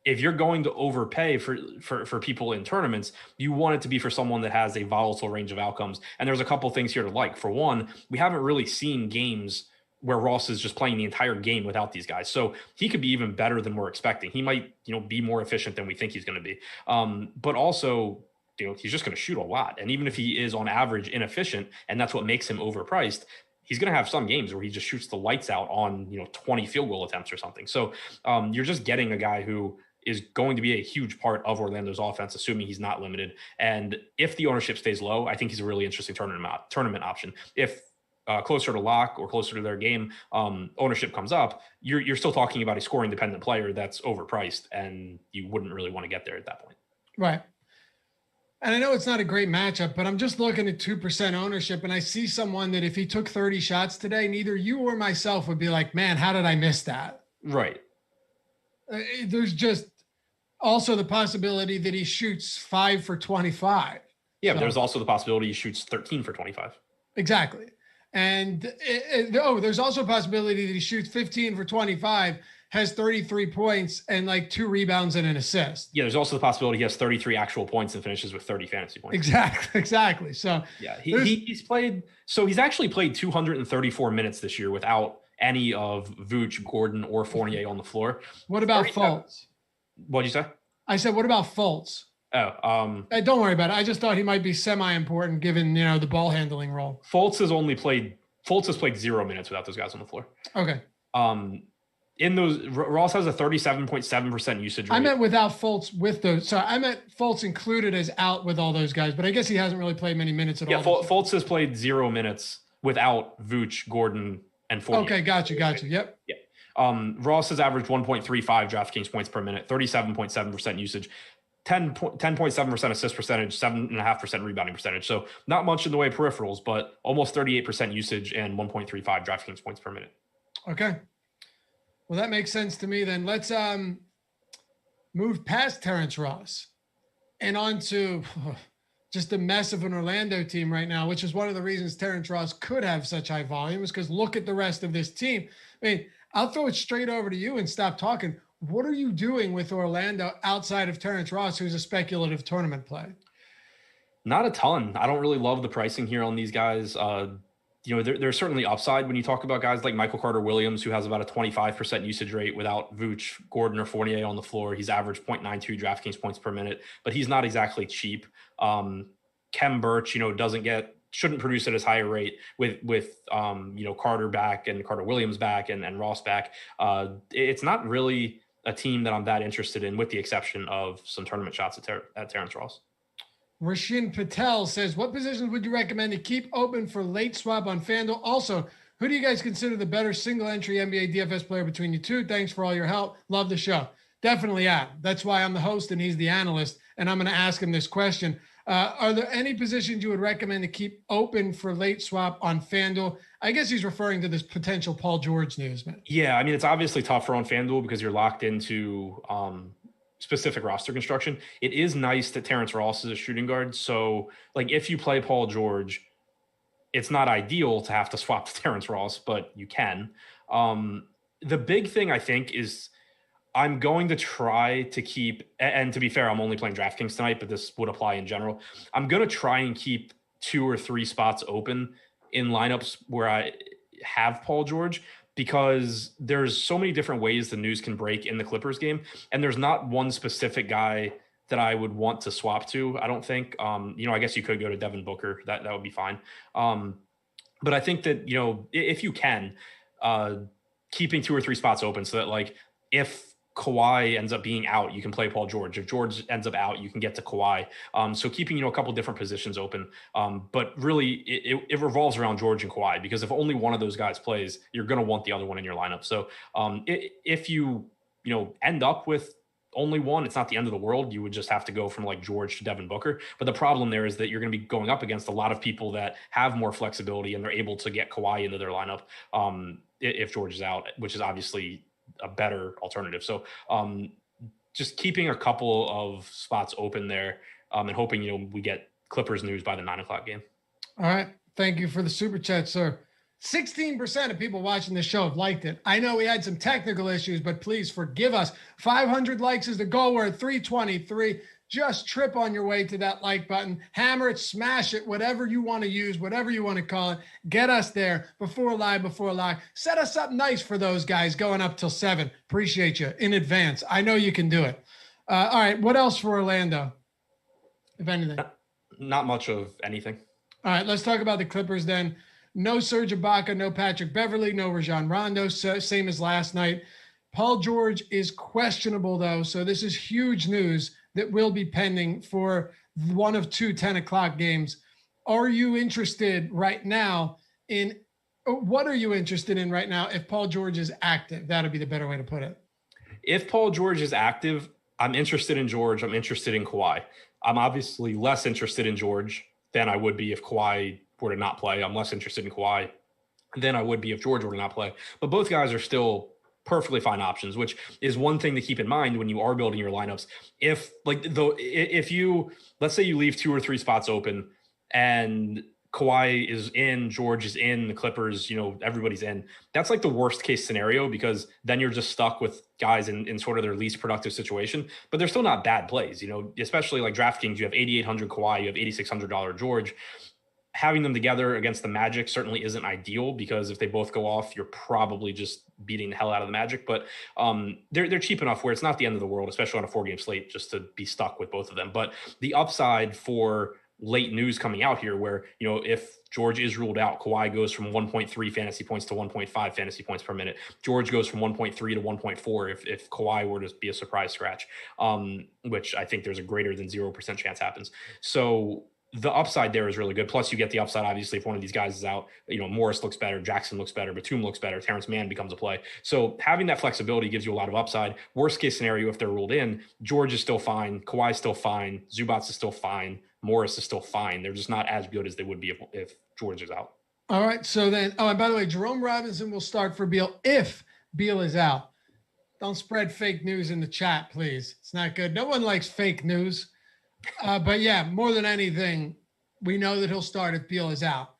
if you're going to overpay for people in tournaments, you want it to be for someone that has a volatile range of outcomes. And there's a couple things here to like. For one, we haven't really seen games where Ross is just playing the entire game without these guys. So he could be even better than we're expecting. He might, be more efficient than we think he's going to be. But also, he's just going to shoot a lot. And even if he is on average inefficient, and that's what makes him overpriced, he's going to have some games where he just shoots the lights out on, 20 field goal attempts or something. So you're just getting a guy who is going to be a huge part of Orlando's offense, assuming he's not limited. And if the ownership stays low, I think he's a really interesting tournament option. If closer to lock or closer to their game, ownership comes up, you're still talking about a scoring dependent player that's overpriced, and you wouldn't really want to get there at that point. Right. And I know it's not a great matchup, but I'm just looking at 2% ownership, and I see someone that if he took 30 shots today, neither you or myself would be like, man, how did I miss that? Right. There's just also the possibility that he shoots 5 for 25. Yeah, so, but there's also the possibility he shoots 13 for 25. Exactly. And there's also a possibility that he shoots 15 for 25, has 33 points and like 2 rebounds and an assist. Yeah, there's also the possibility he has 33 actual points and finishes with 30 fantasy points. Exactly. So yeah, he's actually played 234 minutes this year without any of Vooch, Gordon, or Fournier on the floor. What about Fultz? What'd you say? I said, what about Fultz? Don't worry about it. I just thought he might be semi-important given, the ball handling role. Fultz has played 0 minutes without those guys on the floor. Okay. In those, Ross has a 37.7% usage rate. I meant without Fultz with those. So I meant Fultz included as out with all those guys, but I guess he hasn't really played many minutes at all. Yeah, Fultz has played 0 minutes without Vooch, Gordon, and Fournier. Okay, gotcha. Yep. Yeah. Ross has averaged 1.35 DraftKings points per minute, 37.7% usage, 10.7% assist percentage, 7.5% rebounding percentage. So not much in the way of peripherals, but almost 38% usage and 1.35 DraftKings points per minute. Okay. Well, that makes sense to me then. Let's move past Terrence Ross and on to just a mess of an Orlando team right now, which is one of the reasons Terrence Ross could have such high volume, is because look at the rest of this team. I mean, I'll throw it straight over to you and stop talking. What are you doing with Orlando outside of Terrence Ross, who's a speculative tournament play? Not a ton. I don't really love the pricing here on these guys. There's certainly upside when you talk about guys like Michael Carter-Williams, who has about a 25% usage rate without Vooch, Gordon, or Fournier on the floor. He's averaged 0.92 DraftKings points per minute, but he's not exactly cheap. Khem Birch, shouldn't produce at as high a rate with Carter back and Carter-Williams back and Ross back. It's not really a team that I'm that interested in, with the exception of some tournament shots at Terrence Ross. Rashin Patel says, what positions would you recommend to keep open for late swap on FanDuel? Also, who do you guys consider the better single entry NBA DFS player between you two? Thanks for all your help. Love the show. Definitely Adam. That's why I'm the host and he's the analyst. And I'm going to ask him this question. Are there any positions you would recommend to keep open for late swap on FanDuel? I guess he's referring to this potential Paul George news, man. Yeah, I mean, it's obviously tougher on FanDuel because you're locked into specific roster construction. It is nice that Terrence Ross is a shooting guard. So, if you play Paul George, it's not ideal to have to swap to Terrence Ross, but you can. The big thing, I think, is I'm going to try to keep, and to be fair, I'm only playing DraftKings tonight, but this would apply in general. I'm going to try and keep 2 or 3 spots open in lineups where I have Paul George, because there's so many different ways the news can break in the Clippers game. And there's not one specific guy that I would want to swap to, I don't think. I guess you could go to Devin Booker. That would be fine. But I think that, if you can, keeping 2 or 3 spots open so that if Kawhi ends up being out, you can play Paul George. If George ends up out, you can get to Kawhi. So keeping, a couple different positions open. But really it revolves around George and Kawhi, because if only one of those guys plays, you're going to want the other one in your lineup. So if you end up with only one, it's not the end of the world. You would just have to go from George to Devin Booker. But the problem there is that you're going to be going up against a lot of people that have more flexibility and they're able to get Kawhi into their lineup if George is out, which is obviously a better alternative. So just keeping a couple of spots open there and hoping, we get Clippers news by the 9:00 game. All right. Thank you for the super chat, sir. 16% of people watching this show have liked it. I know we had some technical issues, but please forgive us. 500 likes is the goal. We're at 323. Just trip on your way to that like button. Hammer it, smash it, whatever you want to use, whatever you want to call it. Get us there before live. Set us up nice for those guys going up till 7. Appreciate you in advance. I know you can do it. All right. What else for Orlando, if anything? Not much of anything. All right. Let's talk about the Clippers then. No Serge Ibaka, no Patrick Beverley, no Rajon Rondo, same as last night. Paul George is questionable, though, so this is huge news that will be pending for one of 2 10:00 games. Are you interested right now in what are you interested in right now if Paul George is active? That would be the better way to put it. If Paul George is active, I'm interested in George. I'm interested in Kawhi. I'm obviously less interested in George than I would be if Kawhi were to not play. I'm less interested in Kawhi than I would be if George were to not play. But both guys are still perfectly fine options, which is one thing to keep in mind when you are building your lineups. If you, let's say you leave 2 or 3 spots open and Kawhi is in, George is in, the Clippers, everybody's in. That's like the worst case scenario, because then you're just stuck with guys in sort of their least productive situation, but they're still not bad plays, especially like DraftKings, you have 8,800 Kawhi, you have $8,600 George. Having them together against the Magic certainly isn't ideal, because if they both go off, you're probably just beating the hell out of the Magic. But they're cheap enough where it's not the end of the world, especially on a 4-game slate, just to be stuck with both of them. But the upside for late news coming out here, where if George is ruled out, Kawhi goes from 1.3 fantasy points to 1.5 fantasy points per minute. George goes from 1.3 to 1.4 if Kawhi were to be a surprise scratch, which I think there's a greater than 0% chance happens. So the upside there is really good. Plus, you get the upside, obviously, if one of these guys is out. Morris looks better, Jackson looks better, Batum looks better, Terrence Mann becomes a play. So having that flexibility gives you a lot of upside. Worst case scenario, if they're ruled in, George is still fine, Kawhi is still fine, Zubats is still fine, Morris is still fine. They're just not as good as they would be if George is out. All right. So then, and by the way, Jerome Robinson will start for Beal if Beal is out. Don't spread fake news in the chat, please. It's not good. No one likes fake news. But yeah, more than anything, we know that he'll start if Beal is out.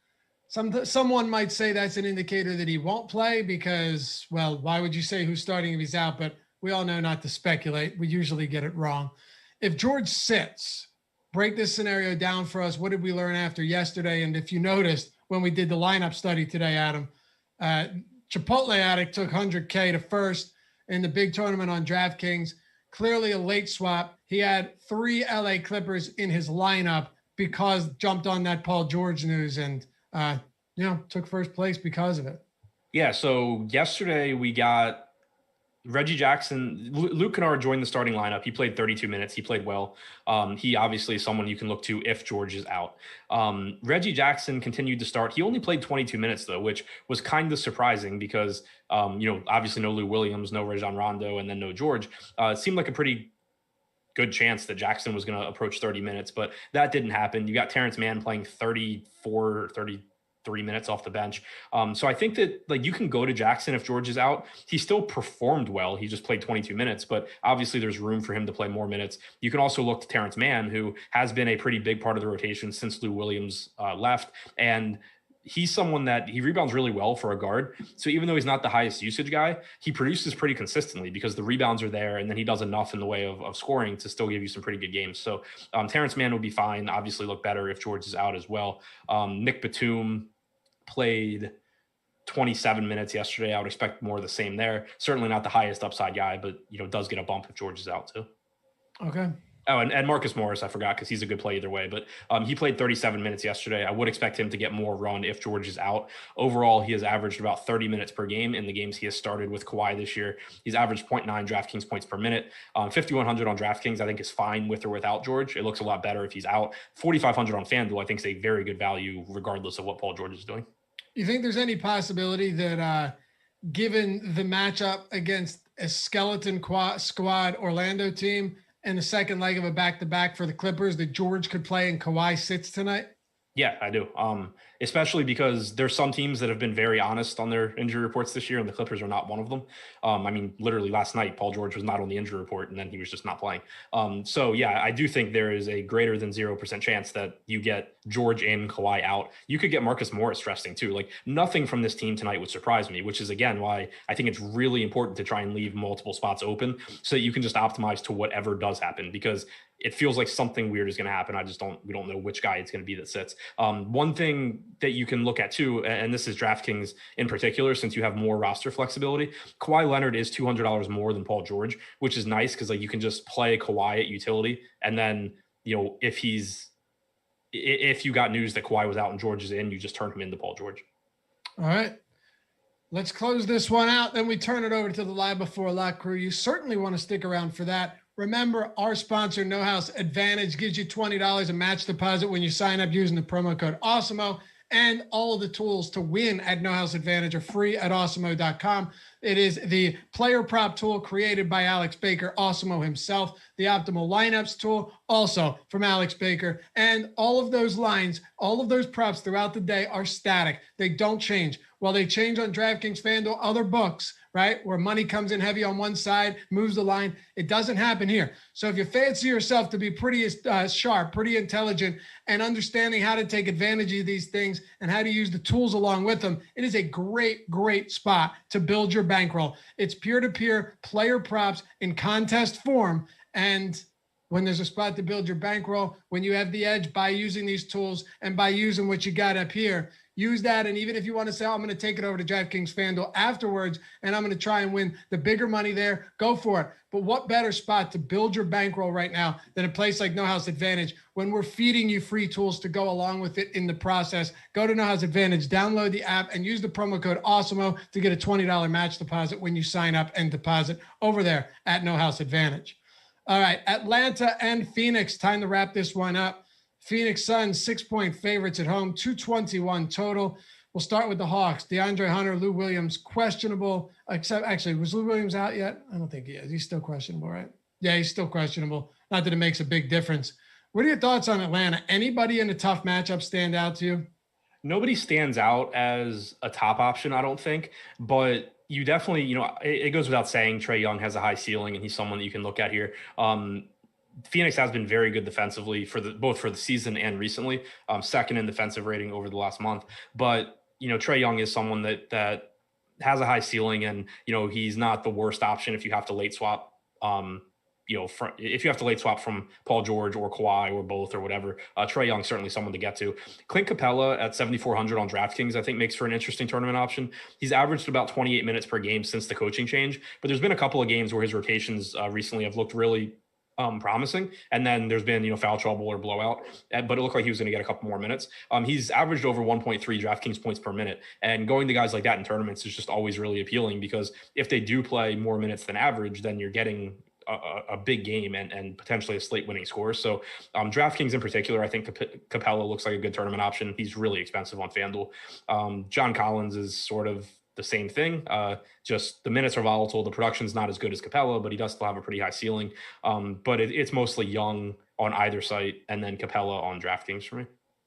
Someone might say that's an indicator that he won't play because, well, why would you say who's starting if he's out? But we all know not to speculate. We usually get it wrong. If George sits, break this scenario down for us. What did we learn after yesterday? And if you noticed when we did the lineup study today, Adam, Chipotle Addict took 100K to first in the big tournament on DraftKings. Clearly a late swap. He had 3 LA Clippers in his lineup because jumped on that Paul George news and, took first place because of it. Yeah. So yesterday we got Reggie Jackson. Luke Kennard joined the starting lineup. He played 32 minutes. He played well. He obviously is someone you can look to if George is out. Reggie Jackson continued to start. He only played 22 minutes though, which was kind of surprising because, obviously no Lou Williams, no Rajon Rondo, and then no George. It seemed like a pretty good chance that Jackson was going to approach 30 minutes, but that didn't happen. You got Terrence Mann playing 34, 33 minutes off the bench. So I think that you can go to Jackson if George is out. He still performed well. He just played 22 minutes, but obviously there's room for him to play more minutes. You can also look to Terrence Mann, who has been a pretty big part of the rotation since Lou Williams left. And he's someone that he rebounds really well for a guard. So even though he's not the highest usage guy, he produces pretty consistently because the rebounds are there and then he does enough in the way of scoring to still give you some pretty good games. So Terrence Mann would be fine, obviously look better if George is out as well. Nick Batum played 27 minutes yesterday. I would expect more of the same there. Certainly not the highest upside guy, but does get a bump if George is out too. Okay. Oh, and Marcus Morris, I forgot because he's a good play either way. But he played 37 minutes yesterday. I would expect him to get more run if George is out. Overall, he has averaged about 30 minutes per game in the games he has started with Kawhi this year. He's averaged 0.9 DraftKings points per minute. 5,100 on DraftKings, I think, is fine with or without George. It looks a lot better if he's out. 4,500 on FanDuel, I think, is a very good value regardless of what Paul George is doing. You think there's any possibility that given the matchup against a skeleton squad Orlando team, and the second leg of a back-to-back for the Clippers, that George could play and Kawhi sits tonight? Yeah, I do. Especially because there's some teams that have been very honest on their injury reports this year, and the Clippers are not one of them. Literally last night, Paul George was not on the injury report, and then he was just not playing. So yeah, I do think there is a greater than 0% chance that you get George in, Kawhi out. You could get Marcus Morris resting too. Nothing from this team tonight would surprise me, which is again why I think it's really important to try and leave multiple spots open so that you can just optimize to whatever does happen, because it feels like something weird is going to happen. We don't know which guy it's going to be that sits. One thing that you can look at too, and this is DraftKings in particular, since you have more roster flexibility, Kawhi Leonard is $200 more than Paul George, which is nice because you can just play Kawhi at utility. And then, if you got news that Kawhi was out and George is in, you just turn him into Paul George. All right. Let's close this one out. Then we turn it over to the Live Before Lock crew. You certainly want to stick around for that. Remember, our sponsor, No House Advantage, gives you $20 a match deposit when you sign up using the promo code Awesemo. And all of the tools to win at No House Advantage are free at Awesemo.com. It is the player prop tool created by Alex Baker, Awesemo himself. The optimal lineups tool, also from Alex Baker. And all of those lines, all of those props throughout the day are static. They don't change. While they change on DraftKings, FanDuel, other books, right, where money comes in heavy on one side, moves the line, it doesn't happen here. So if you fancy yourself to be pretty sharp, pretty intelligent, and understanding how to take advantage of these things and how to use the tools along with them, it is a great, great spot to build your bankroll. It's peer-to-peer player props in contest form. And when there's a spot to build your bankroll, when you have the edge by using these tools and by using what you got up here, use that. And even if you want to say, I'm going to take it over to DraftKings FanDuel afterwards, and I'm going to try and win the bigger money there, go for it. But what better spot to build your bankroll right now than a place like No House Advantage when we're feeding you free tools to go along with it in the process? Go to No House Advantage, download the app, and use the promo code Awesemo to get a $20 match deposit when you sign up and deposit over there at No House Advantage. All right, Atlanta and Phoenix, time to wrap this one up. Phoenix Suns, 6-point favorites at home, 221 total. We'll start with the Hawks. DeAndre Hunter, Lou Williams, questionable. Except, actually, was Lou Williams out yet? I don't think he is. He's still questionable, right? Yeah, he's still questionable. Not that it makes a big difference. What are your thoughts on Atlanta? Anybody in a tough matchup stand out to you? Nobody stands out as a top option, I don't think, but you definitely, it goes without saying Trae Young has a high ceiling and he's someone that you can look at here. Phoenix has been very good defensively both for the season and recently, second in defensive rating over the last month. But, Trae Young is someone that has a high ceiling, and, he's not the worst option if you have to late swap, if you have to late swap from Paul George or Kawhi or both or whatever. Trae Young certainly someone to get to. Clint Capella at 7,400 on DraftKings, I think, makes for an interesting tournament option. He's averaged about 28 minutes per game since the coaching change, but there's been a couple of games where his rotations recently have looked really promising, and then there's been foul trouble or blowout, but it looked like he was going to get a couple more minutes. He's averaged over 1.3 DraftKings points per minute, and going to guys like that in tournaments is just always really appealing, because if they do play more minutes than average, then you're getting a big game and potentially a slate winning score. So DraftKings in particular, I think Capella looks like a good tournament option. He's really expensive on FanDuel. John Collins is sort of the same thing. Just the minutes are volatile. The production's not as good as Capella, but he does still have a pretty high ceiling. But it's mostly Young on either site, and then Capella on DraftKings for me.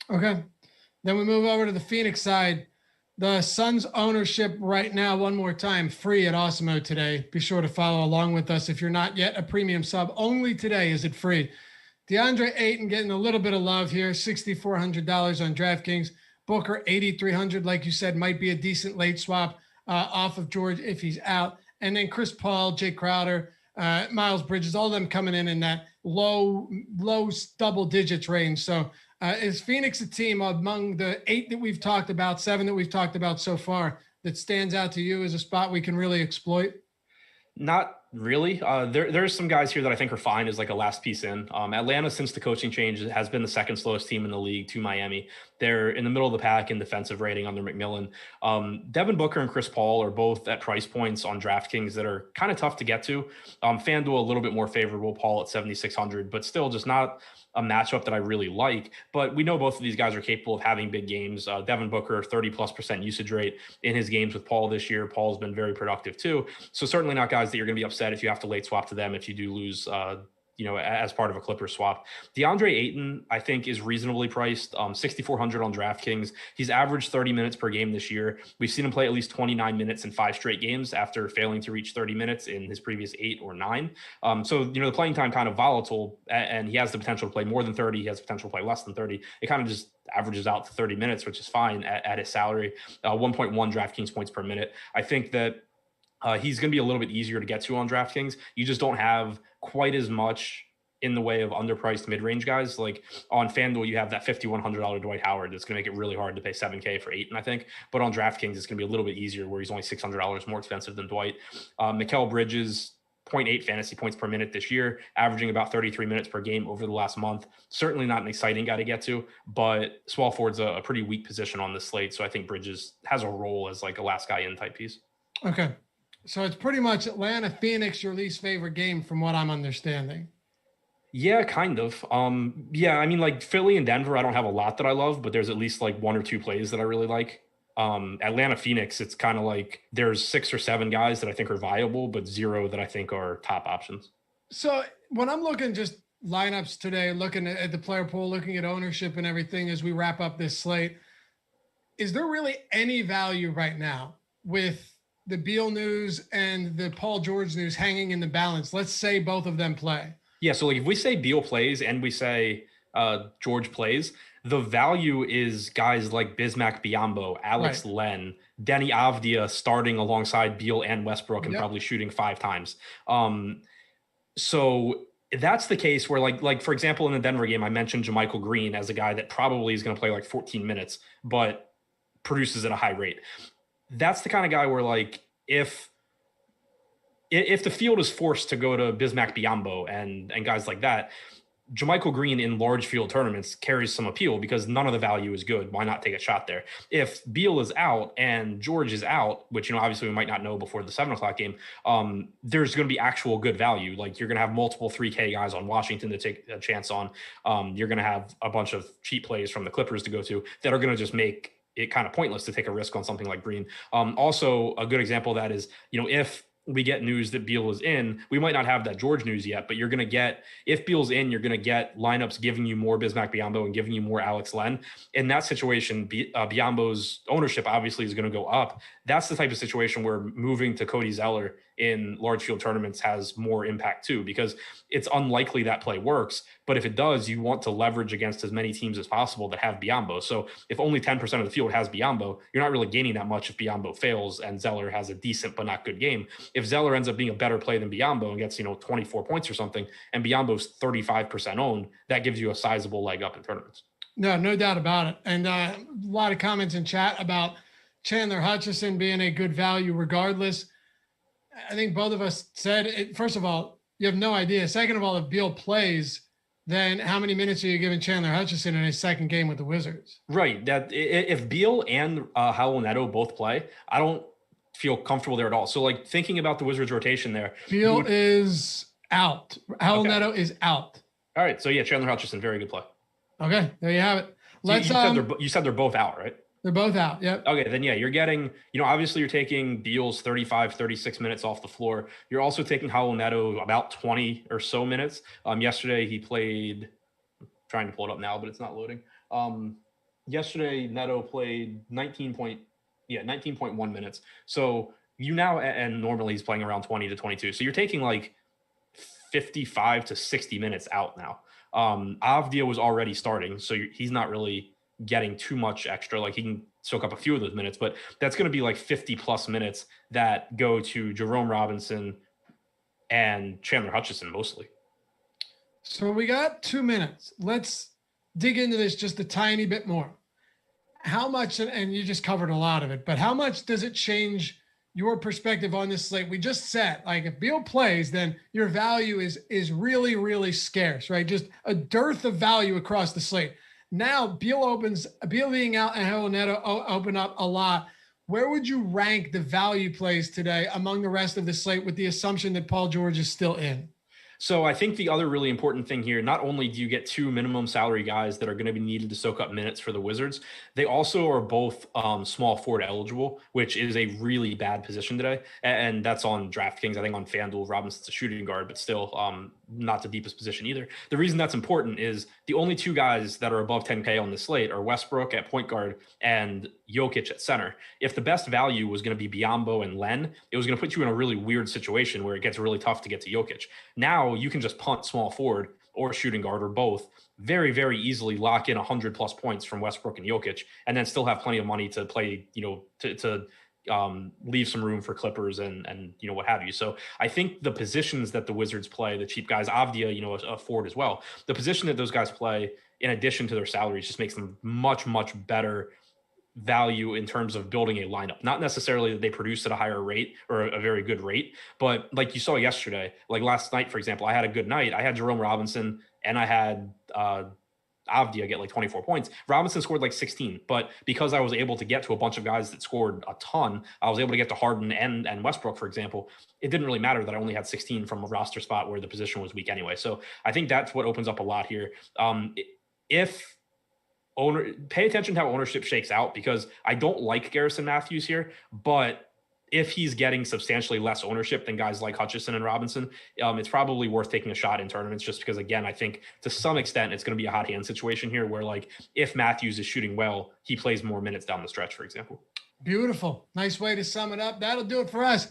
Okay. Then we move over to the Phoenix side. The Suns ownership right now, one more time, free at Awesemo today. Be sure to follow along with us. If you're not yet a premium sub, only today is it free. DeAndre Ayton getting a little bit of love here, $6,400 on DraftKings. Booker, $8,300, like you said, might be a decent late swap off of George if he's out. And then Chris Paul, Jay Crowder, Miles Bridges, all of them coming in that low double digits range. So is Phoenix a team among the 8 that we've talked about, 7 that we've talked about so far, that stands out to you as a spot we can really exploit? Not really. There's some guys here that I think are fine as like a last piece in. Atlanta, since the coaching change, has been the second slowest team in the league to Miami. They're in the middle of the pack in defensive rating under McMillan. Devin Booker and Chris Paul are both at price points on DraftKings that are kind of tough to get to. FanDuel a little bit more favorable, Paul at 7,600, but still just not a matchup that I really like. But we know both of these guys are capable of having big games. Devin Booker, 30+% usage rate in his games with Paul this year. Paul's been very productive too. So certainly not guys that you're going to be upset if you have to late swap to them if you do lose as part of a Clippers swap. DeAndre Ayton, I think, is reasonably priced, 6,400 on DraftKings. He's averaged 30 minutes per game this year. We've seen him play at least 29 minutes in 5 straight games after failing to reach 30 minutes in his previous 8 or 9. So the playing time kind of volatile, and he has the potential to play more than 30. He has the potential to play less than 30. It kind of just averages out to 30 minutes, which is fine at his salary. 1.1 DraftKings points per minute. I think that he's going to be a little bit easier to get to on DraftKings. You just don't have quite as much in the way of underpriced mid-range guys. Like on FanDuel, you have that $5,100 Dwight Howard that's going to make it really hard to pay $7K for Ayton, I think. But on DraftKings, it's going to be a little bit easier, where he's only $600 more expensive than Dwight. Mikal Bridges, 0.8 fantasy points per minute this year, averaging about 33 minutes per game over the last month. Certainly not an exciting guy to get to, but small forward's a pretty weak position on this slate. So I think Bridges has a role as like a last guy in type piece. Okay. So it's pretty much Atlanta, Phoenix, your least favorite game from what I'm understanding. Yeah, kind of. Yeah, I mean, like Philly and Denver, I don't have a lot that I love, but there's at least like 1 or 2 plays that I really like. Atlanta, Phoenix, it's kind of like there's 6 or 7 guys that I think are viable, but 0 that I think are top options. So when I'm looking just lineups today, looking at the player pool, looking at ownership and everything as we wrap up this slate, is there really any value right now with the Beal news and the Paul George news hanging in the balance? Let's say both of them play. Yeah, so like if we say Beal plays and we say George plays, the value is guys like Bismack Biyombo, Alex Len, Denny Avdia starting alongside Beal and Westbrook and probably shooting 5 times. So that's the case where like for example, in the Denver game, I mentioned JaMychal Green as a guy that probably is going to play like 14 minutes, but produces at a high rate. That's the kind of guy where like if the field is forced to go to Bismack Biyombo and guys like that, JaMychal Green in large field tournaments carries some appeal because none of the value is good. Why not take a shot there? If Beal is out and George is out, which, obviously we might not know before the 7:00 game, there's going to be actual good value. Like you're going to have multiple 3K guys on Washington to take a chance on. You're going to have a bunch of cheap plays from the Clippers to go to that are going to just make it kind of pointless to take a risk on something like Green. Also a good example of that is, if we get news that Beal is in, we might not have that George news yet, but you're going to get, if Beal's in, you're going to get lineups giving you more Bismack Biyombo and giving you more Alex Len. In that situation, Biyombo's ownership obviously is going to go up. That's the type of situation where moving to Cody Zeller in large field tournaments has more impact too, because it's unlikely that play works. But if it does, you want to leverage against as many teams as possible that have Biyombo. So if only 10% of the field has Biyombo, you're not really gaining that much if Biyombo fails and Zeller has a decent but not good game. If Zeller ends up being a better play than Biyombo and gets 24 points or something, and Biyombo's 35% owned, that gives you a sizable leg up in tournaments. No doubt about it. And a lot of comments in chat about Chandler Hutchison being a good value regardless. I think both of us said it. First of all, you have no idea. Second of all, if Beal plays, then how many minutes are you giving Chandler Hutchison in his second game with the Wizards? Right. That if Beal and Howell Neto both play, I don't feel comfortable there at all. So like thinking about the Wizards rotation there, Beal is out. Howell Neto is out. All right. So yeah, Chandler Hutchison, very good play. Okay, there you have it. Let's. You said they're both out, right? They're both out. Yep. Okay, then yeah, you're getting, obviously you're taking Beal's 35, 36 minutes off the floor. You're also taking Howell Neto about 20 or so minutes. Yesterday he played, I'm trying to pull it up now, but it's not loading. Yesterday Neto played 19.1 minutes. So and normally he's playing around 20 to 22. So you're taking like 55 to 60 minutes out now. Avdia was already starting, so he's not really getting too much extra. Like he can soak up a few of those minutes, but that's going to be like 50 plus minutes that go to Jerome Robinson and Chandler Hutchison mostly. So we got 2 minutes. Let's dig into this just a tiny bit more. How much, and you just covered a lot of it, but how much does it change your perspective on this slate? We just said, like, if Beal plays, then your value is really, really scarce, right? Just a dearth of value across the slate. Now Beal being out and Howell Neto open up a lot. Where would you rank the value plays today among the rest of the slate with the assumption that Paul George is still in? So I think the other really important thing here, not only do you get 2 minimum salary guys that are going to be needed to soak up minutes for the Wizards, they also are both small forward eligible, which is a really bad position today. And that's on DraftKings. I think on FanDuel, Robinson's a shooting guard, but still not the deepest position either. The reason that's important is the only 2 guys that are above 10K on the slate are Westbrook at point guard and Jokic at center. If the best value was going to be Biyombo and Len, it was going to put you in a really weird situation where it gets really tough to get to Jokic. Now you can just punt small forward or shooting guard or both very, very easily, lock in 100 plus points from Westbrook and Jokic, and then still have plenty of money to play, to leave some room for Clippers and what have you. So I think the positions that the Wizards play, the cheap guys, Avdia, a forward as well, the position that those guys play in addition to their salaries just makes them much, much better value in terms of building a lineup. Not necessarily that they produce at a higher rate or a very good rate, but like you saw yesterday, like last night, for example, I had a good night. I had Jerome Robinson and I had Avdia get like 24 points. Robinson scored like 16, but because I was able to get to a bunch of guys that scored a ton, I was able to get to Harden and Westbrook, for example. It didn't really matter that I only had 16 from a roster spot where the position was weak anyway. So I think that's what opens up a lot here. If pay attention to how ownership shakes out, because I don't like Garrison Matthews here, but if he's getting substantially less ownership than guys like Hutchison and Robinson, it's probably worth taking a shot in tournaments, just because, again, I think to some extent it's going to be a hot hand situation here where, like, if Matthews is shooting well, he plays more minutes down the stretch, for example. Beautiful. Nice way to sum it up. That'll do it for us.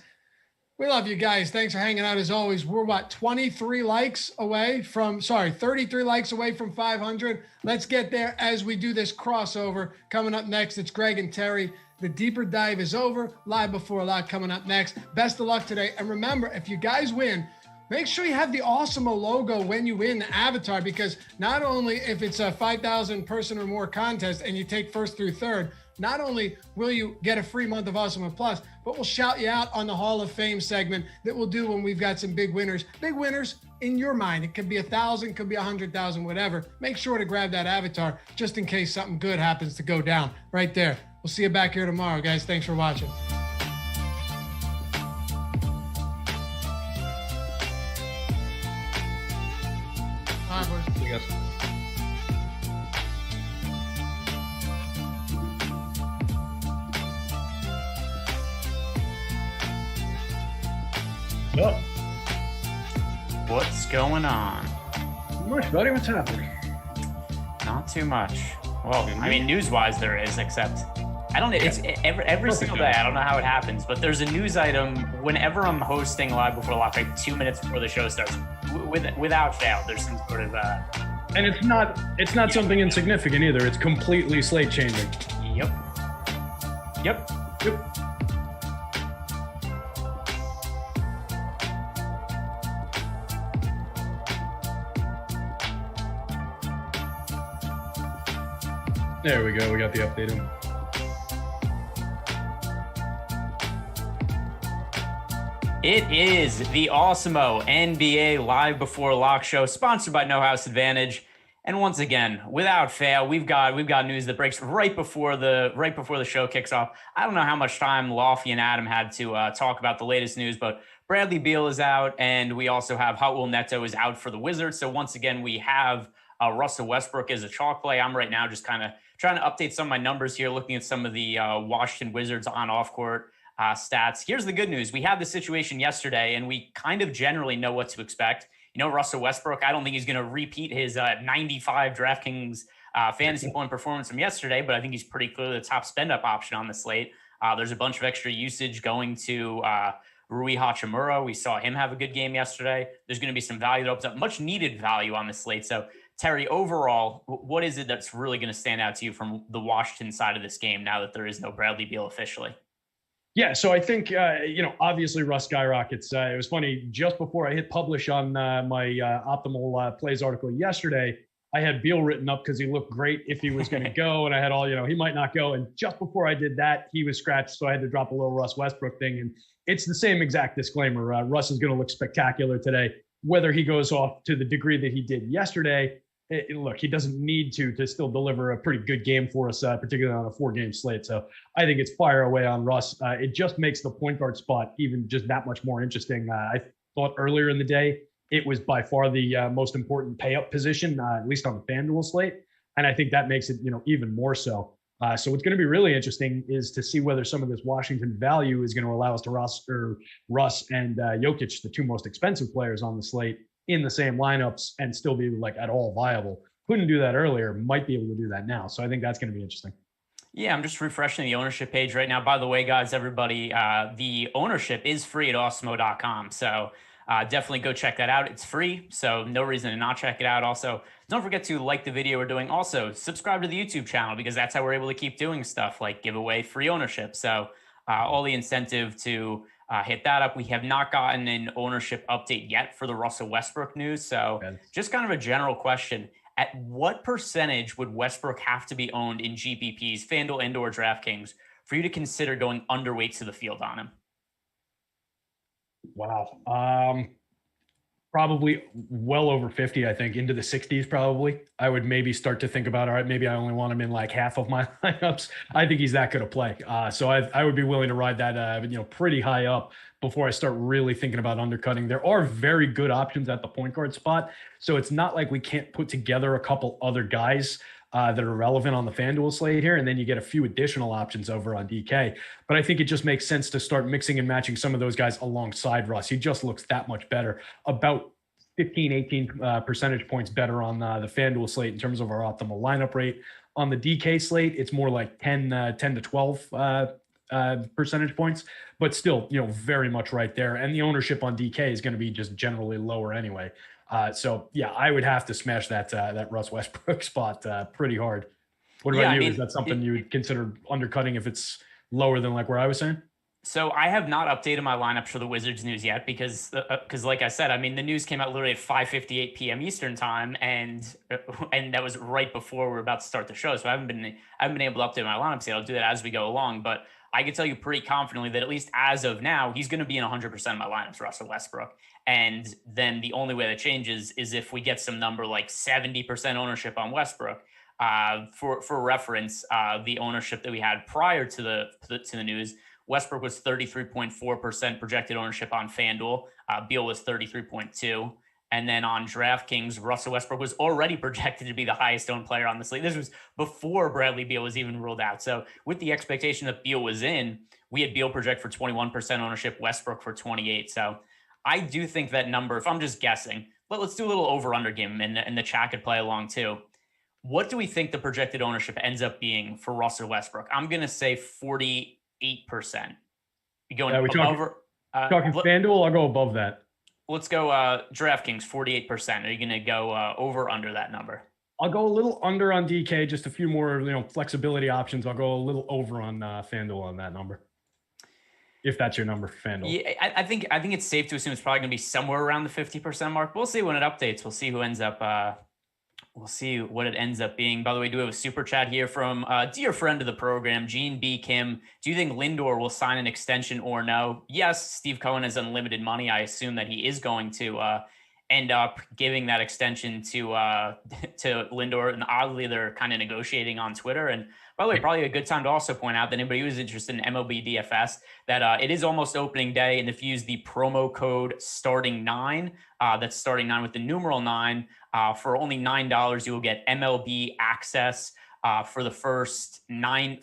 We love you guys. Thanks for hanging out as always. We're 33 likes away from 500. Let's get there as we do this crossover. Coming up next, it's Greg and Terry. The deeper dive is over. Live before a lot coming up next. Best of luck today. And remember, if you guys win, make sure you have the Awesemo logo when you win the avatar, because not only if it's a 5,000 person or more contest and you take first through third, not only will you get a free month of Awesemo Plus, but we'll shout you out on the Hall of Fame segment that we'll do when we've got some big winners. Big winners in your mind. It could be 1,000, could be 100,000, whatever. Make sure to grab that avatar just in case something good happens to go down right there. We'll see you back here tomorrow, guys. Thanks for watching. All right, boys. See you guys. Up. What's going on? Not much, buddy. What's happening? Not too much. Well, I mean, news-wise there is, except I don't know. It's every single day. I don't know how it happens, but there's a news item whenever I'm hosting Live Before Lock, like 2 minutes before the show starts. Without fail, there's some sort of. And it's not something insignificant either. It's completely slate changing. Yep. There we go. We got the update in. It is the Awesemo NBA Live Before Lock show, sponsored by No House Advantage. And once again, without fail, we've got news that breaks right before the show kicks off. I don't know how much time Loughran and Adam had to talk about the latest news, but Bradley Beal is out, and we also have Hot Will Neto is out for the Wizards. So once again, we have Russell Westbrook as a chalk play. I'm right now just kind of trying to update some of my numbers here, looking at some of the Washington Wizards on-off court stats. Here's the good news. We had this situation yesterday, and we kind of generally know what to expect. You know, Russell Westbrook, I don't think he's going to repeat his 95 DraftKings fantasy point performance from yesterday, but I think he's pretty clearly the top spend-up option on the slate. There's a bunch of extra usage going to Rui Hachimura. We saw him have a good game yesterday. There's going to be some value that opens up, much needed value on the slate. So, Terry, overall, what is it that's really going to stand out to you from the Washington side of this game now that there is no Bradley Beal officially? Yeah, so I think, obviously Russ skyrockets. It was funny, just before I hit publish on my Optimal Plays article yesterday, I had Beal written up because he looked great if he was going to go, and I had all, he might not go. And just before I did that, he was scratched, so I had to drop a little Russ Westbrook thing. And it's the same exact disclaimer. Russ is going to look spectacular today. Whether he goes off to the degree that he did yesterday, look, he doesn't need to still deliver a pretty good game for us, particularly on a 4-game slate. So I think it's fire away on Russ. It just makes the point guard spot even just that much more interesting. I thought earlier in the day, it was by far the most important pay-up position, at least on the FanDuel slate. And I think that makes it, even more so. So what's going to be really interesting is to see whether some of this Washington value is going to allow us to roster Russ and Jokic, the two most expensive players on the slate, in the same lineups and still be like at all viable. Couldn't do that earlier, might be able to do that now. So I think that's going to be interesting. Yeah, I'm just refreshing the ownership page right now. By the way, guys, everybody, the ownership is free at awesemo.com. So definitely go check that out. It's free, so no reason to not check it out. Also, don't forget to like the video we're doing. Also, subscribe to the YouTube channel because that's how we're able to keep doing stuff like give away free ownership. So all the incentive to hit that up. We have not gotten an ownership update yet for the Russell Westbrook news. So just kind of a general question. At what percentage would Westbrook have to be owned in GPPs, FanDuel and/or DraftKings for you to consider going underweight to the field on him? Wow. Probably well over 50, I think, into the 60s probably. I would maybe start to think about, all right, maybe I only want him in like half of my lineups. I think he's that good a play. So I would be willing to ride that, pretty high up before I start really thinking about undercutting. There are very good options at the point guard spot. So it's not like we can't put together a couple other guys that are relevant on the FanDuel slate here. And then you get a few additional options over on DK. But I think it just makes sense to start mixing and matching some of those guys alongside Russ. He just looks that much better, about 15, 18 percentage points better on the FanDuel slate in terms of our optimal lineup rate. On the DK slate, it's more like 10 to 12 percentage points, but still, very much right there. And the ownership on DK is going to be just generally lower anyway. So yeah, I would have to smash that Russ Westbrook spot pretty hard. What about you? Is that something you would consider undercutting if it's lower than like where I was saying? So I have not updated my lineups for the Wizards news yet because like I said, I mean, the news came out literally at 5:58 p.m. Eastern time, and that was right before we were about to start the show. So I haven't been able to update my lineups yet. I'll do that as we go along, but I can tell you pretty confidently that at least as of now, he's going to be in 100% of my lineups, Russell Westbrook. And then the only way that changes is if we get some number like 70% ownership on Westbrook. For reference, the ownership that we had prior to the news, Westbrook was 33.4% projected ownership on FanDuel. Beal was 33.2%. And then on DraftKings, Russell Westbrook was already projected to be the highest owned player on the slate. This was before Bradley Beal was even ruled out. So with the expectation that Beal was in, we had Beal project for 21% ownership, Westbrook for 28%. So I do think that number, if I'm just guessing, but let's do a little over-under game, and the chat could play along too. What do we think the projected ownership ends up being for Russell Westbrook? I'm going to say 48%. You going over? Talking FanDuel, I'll go above that. Let's go DraftKings, 48%. Are you going to go over or under that number? I'll go a little under on DK, just a few more flexibility options. I'll go a little over on FanDuel on that number, if that's your number for FanDuel. Yeah, I think it's safe to assume it's probably going to be somewhere around the 50% mark. We'll see when it updates. We'll see who ends up. We'll see what it ends up being. By the way, do we have a super chat here from a dear friend of the program, Gene B. Kim. Do you think Lindor will sign an extension or no? Yes, Steve Cohen has unlimited money. I assume that he is going to end up giving that extension to Lindor. And oddly, they're kind of negotiating on Twitter. And by the way, probably a good time to also point out that anybody who's interested in MLB DFS, that it is almost opening day. And if you use the promo code starting9, that's starting9 with the numeral 9, for only $9, you will get MLB access for the first 9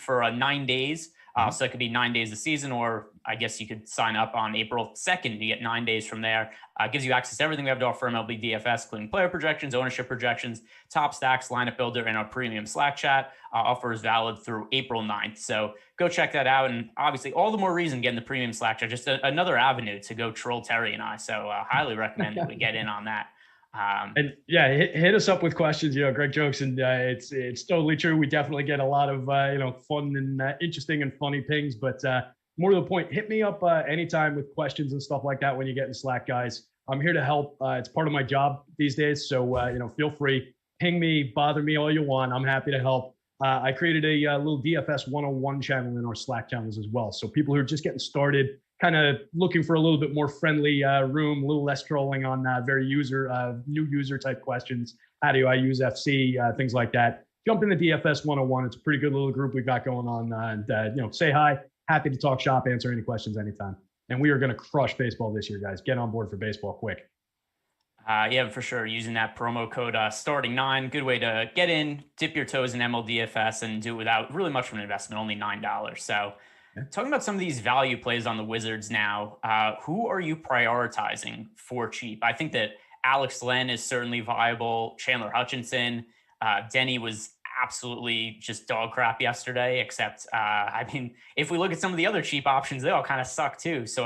days. So it could be 9 days a season, or I guess you could sign up on April 2nd to get 9 days from there. Gives you access to everything we have to offer MLB DFS, including player projections, ownership projections, top stacks, lineup builder, and our premium Slack chat. Offer is valid through April 9th. So go check that out. And obviously, all the more reason getting the premium Slack chat, just another avenue to go troll Terry and I. So highly recommend that we get in on that. And yeah, hit us up with questions. Greg jokes, and it's totally true. We definitely get a lot of fun and interesting and funny pings. But more to the point, hit me up anytime with questions and stuff like that when you get in Slack, guys. I'm here to help. It's part of my job these days, so feel free, ping me, bother me all you want. I'm happy to help. I created a little DFS 101 channel in our Slack channels as well, so people who are just getting started, kind of looking for a little bit more friendly room, a little less trolling on very new user type questions. How do I use FC? Things like that. Jump into DFS 101. It's a pretty good little group we've got going on. And say hi. Happy to talk shop, answer any questions anytime. And we are going to crush baseball this year, guys. Get on board for baseball quick. Yeah, for sure. Using that promo code starting9, good way to get in, dip your toes in MLDFS, and do it without really much of an investment, only $9. So talking about some of these value plays on the Wizards now, who are you prioritizing for cheap? I think that Alex Len is certainly viable. Chandler Hutchinson, Denny was absolutely just dog crap yesterday, except, if we look at some of the other cheap options, they all kind of suck too. So,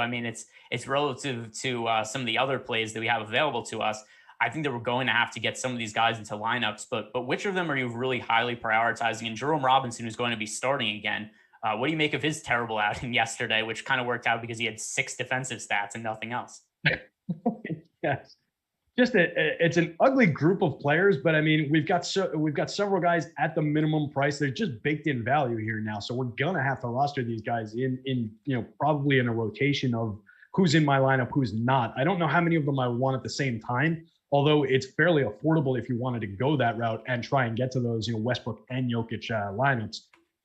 it's relative to some of the other plays that we have available to us. I think that we're going to have to get some of these guys into lineups, but which of them are you really highly prioritizing? And Jerome Robinson, who's going to be starting again, what do you make of his terrible outing yesterday, which kind of worked out because he had 6 defensive stats and nothing else? Yes. It's an ugly group of players, but we've got several guys at the minimum price. They're just baked in value here now. So we're going to have to roster these guys in probably in a rotation of who's in my lineup, who's not. I don't know how many of them I want at the same time, although it's fairly affordable if you wanted to go that route and try and get to those, Westbrook and Jokic lineups.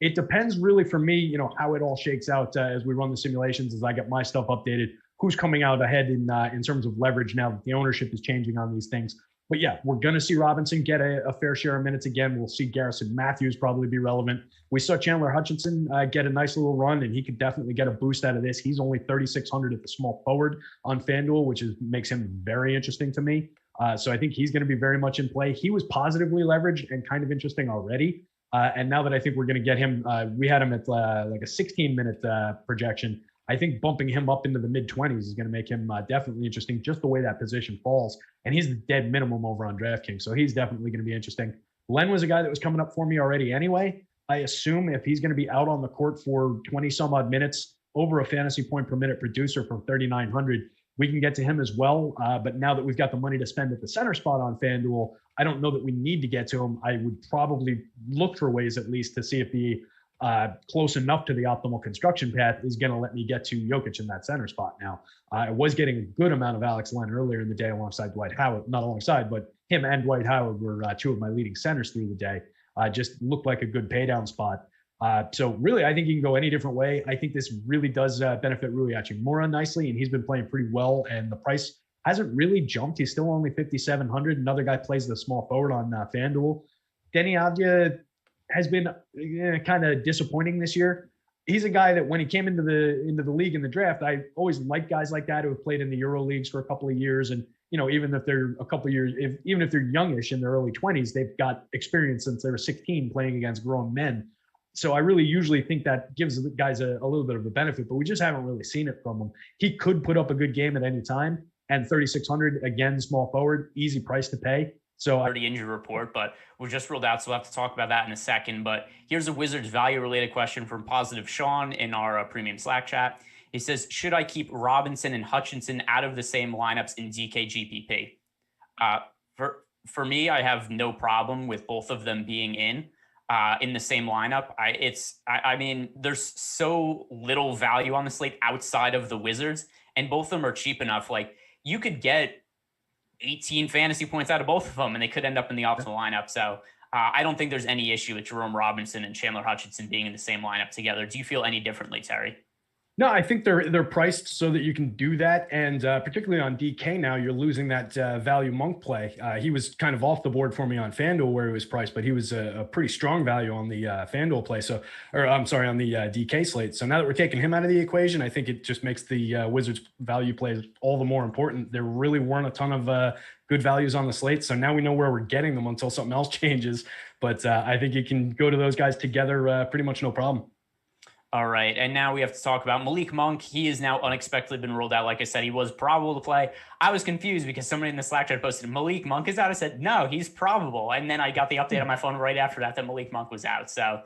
It depends really for me, how it all shakes out as we run the simulations, as I get my stuff updated, who's coming out ahead in terms of leverage now that the ownership is changing on these things. But yeah, we're going to see Robinson get a fair share of minutes again. We'll see Garrison Matthews probably be relevant. We saw Chandler Hutchinson get a nice little run, and he could definitely get a boost out of this. He's only 3,600 at the small forward on FanDuel, which makes him very interesting to me. So I think he's going to be very much in play. He was positively leveraged and kind of interesting already. And now that I think we're going to get him, we had him at like a 16-minute projection. I think bumping him up into the mid-20s is going to make him definitely interesting, just the way that position falls. And he's the dead minimum over on DraftKings, so he's definitely going to be interesting. Len was a guy that was coming up for me already anyway. I assume if he's going to be out on the court for 20-some-odd minutes, over a fantasy point per minute producer from 3,900, we can get to him as well. But now that we've got the money to spend at the center spot on FanDuel, I don't know that we need to get to him. I would probably look for ways at least to see if the close enough to the optimal construction path is going to let me get to Jokic in that center spot now. I was getting a good amount of Alex Len earlier in the day alongside Dwight Howard, not alongside, but him and Dwight Howard were two of my leading centers through the day. Just looked like a good pay down spot. So really, I think you can go any different way. I think this really does benefit Rui Hachimura nicely, and he's been playing pretty well, and the price hasn't really jumped. He's still only 5,700. Another guy plays the small forward on FanDuel. Denny Avdia has been kind of disappointing this year. He's a guy that when he came into the league in the draft, I always like guys like that who have played in the Euro leagues for a couple of years. And, even if they're a couple of years, even if they're youngish in their early 20s, they've got experience since they were 16 playing against grown men. So I really usually think that gives the guys a little bit of a benefit, but we just haven't really seen it from him. He could put up a good game at any time. And 3,600, again, small forward, easy price to pay. So already injury report, but we're just ruled out, so we'll have to talk about that in a second. But here's a Wizards value-related question from Positive Sean in our premium Slack chat. He says, should I keep Robinson and Hutchinson out of the same lineups in DK GPP? For me, I have no problem with both of them being in the same lineup. I mean, there's so little value on the slate outside of the Wizards, and both of them are cheap enough. Like, you could get 18 fantasy points out of both of them, and they could end up in the optimal lineup. So I don't think there's any issue with Jerome Robinson and Chandler Hutchinson being in the same lineup together. Do you feel any differently, Terry? No, I think they're priced so that you can do that. And particularly on DK now, you're losing that value Monk play. He was kind of off the board for me on FanDuel where he was priced, but he was a pretty strong value on the FanDuel play. So, or I'm sorry, on the DK slate. So now that we're taking him out of the equation, I think it just makes the Wizards value plays all the more important. There really weren't a ton of good values on the slate. So now we know where we're getting them until something else changes. But I think you can go to those guys together pretty much no problem. All right, and now we have to talk about Malik Monk. He has now unexpectedly been ruled out. Like I said, he was probable to play. I was confused because somebody in the Slack chat posted, Malik Monk is out. I said, no, he's probable. And then I got the update on my phone right after that Malik Monk was out. So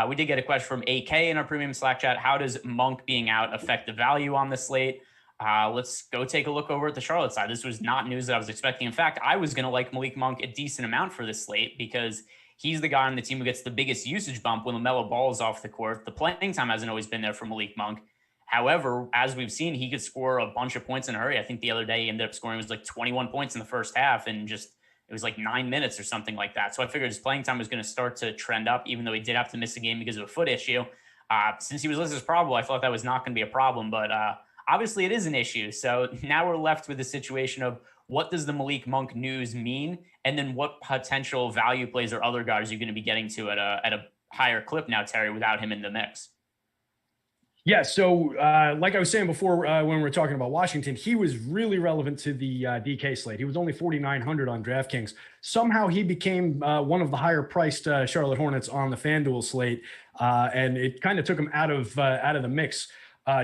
we did get a question from AK in our premium Slack chat. How does Monk being out affect the value on the slate? Let's go take a look over at the Charlotte side. This was not news that I was expecting. In fact, I was going to like Malik Monk a decent amount for this slate because he's the guy on the team who gets the biggest usage bump when LaMelo Ball is off the court. The playing time hasn't always been there for Malik Monk. However, as we've seen, he could score a bunch of points in a hurry. I think the other day he ended up scoring was like 21 points in the first half and it was like 9 minutes or something like that. So I figured his playing time was going to start to trend up, even though he did have to miss a game because of a foot issue. Since he was listed as probable, I thought that was not going to be a problem, but obviously it is an issue. So now we're left with the situation of what does the Malik Monk news mean? And then what potential value plays or other guys are you going to be getting to at a higher clip now, Terry, without him in the mix? Yeah, so like I was saying before when we were talking about Washington, he was really relevant to the DK slate. He was only 4,900 on DraftKings. Somehow he became one of the higher priced Charlotte Hornets on the FanDuel slate, and it kind of took him out of the mix.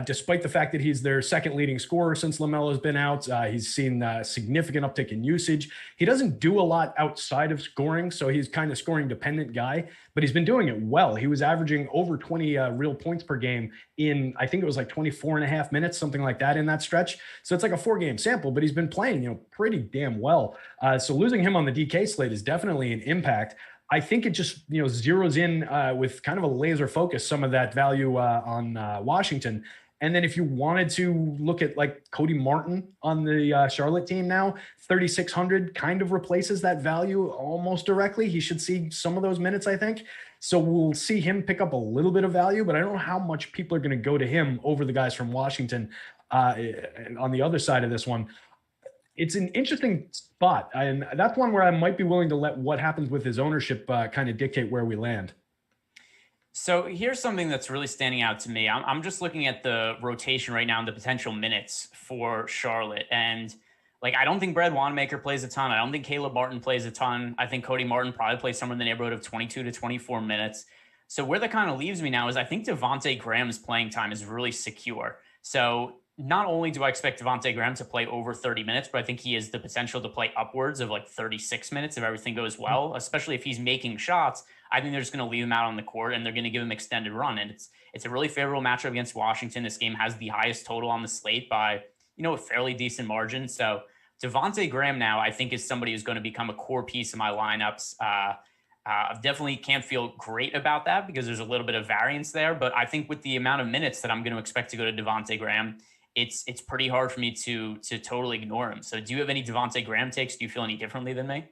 Despite the fact that he's their second leading scorer since LaMelo has been out. He's seen a significant uptick in usage. He doesn't do a lot outside of scoring, so he's kind of scoring dependent guy, but he's been doing it well. He was averaging over 20 real points per game in, I think it was like 24 and a half minutes, something like that in that stretch. So it's like a 4-game sample, but he's been playing, pretty damn well. So losing him on the DK slate is definitely an impact. I think it just, zeroes in with kind of a laser focus, some of that value on Washington. And then if you wanted to look at like Cody Martin on the Charlotte team now, 3,600 kind of replaces that value almost directly. He should see some of those minutes, I think. So we'll see him pick up a little bit of value, but I don't know how much people are going to go to him over the guys from Washington on the other side of this one. it's an interesting spot. And that's one where I might be willing to let what happens with his ownership kind of dictate where we land. So here's something that's really standing out to me. I'm just looking at the rotation right now and the potential minutes for Charlotte. And like, I don't think Brad Wanamaker plays a ton. I don't think Caleb Martin plays a ton. I think Cody Martin probably plays somewhere in the neighborhood of 22 to 24 minutes. So where that kind of leaves me now is I think Devontae Graham's playing time is really secure. So not only do I expect Devontae Graham to play over 30 minutes, but I think he has the potential to play upwards of like 36 minutes if everything goes well, especially if he's making shots. I think they're just going to leave him out on the court and they're going to give him extended run. And it's a really favorable matchup against Washington. This game has the highest total on the slate by, a fairly decent margin. So Devontae Graham now, I think, is somebody who's going to become a core piece of my lineups. Definitely can't feel great about that because there's a little bit of variance there. But I think with the amount of minutes that I'm going to expect to go to Devontae Graham, it's pretty hard for me to totally ignore him. So do you have any Devontae Graham takes? Do you feel any differently than me?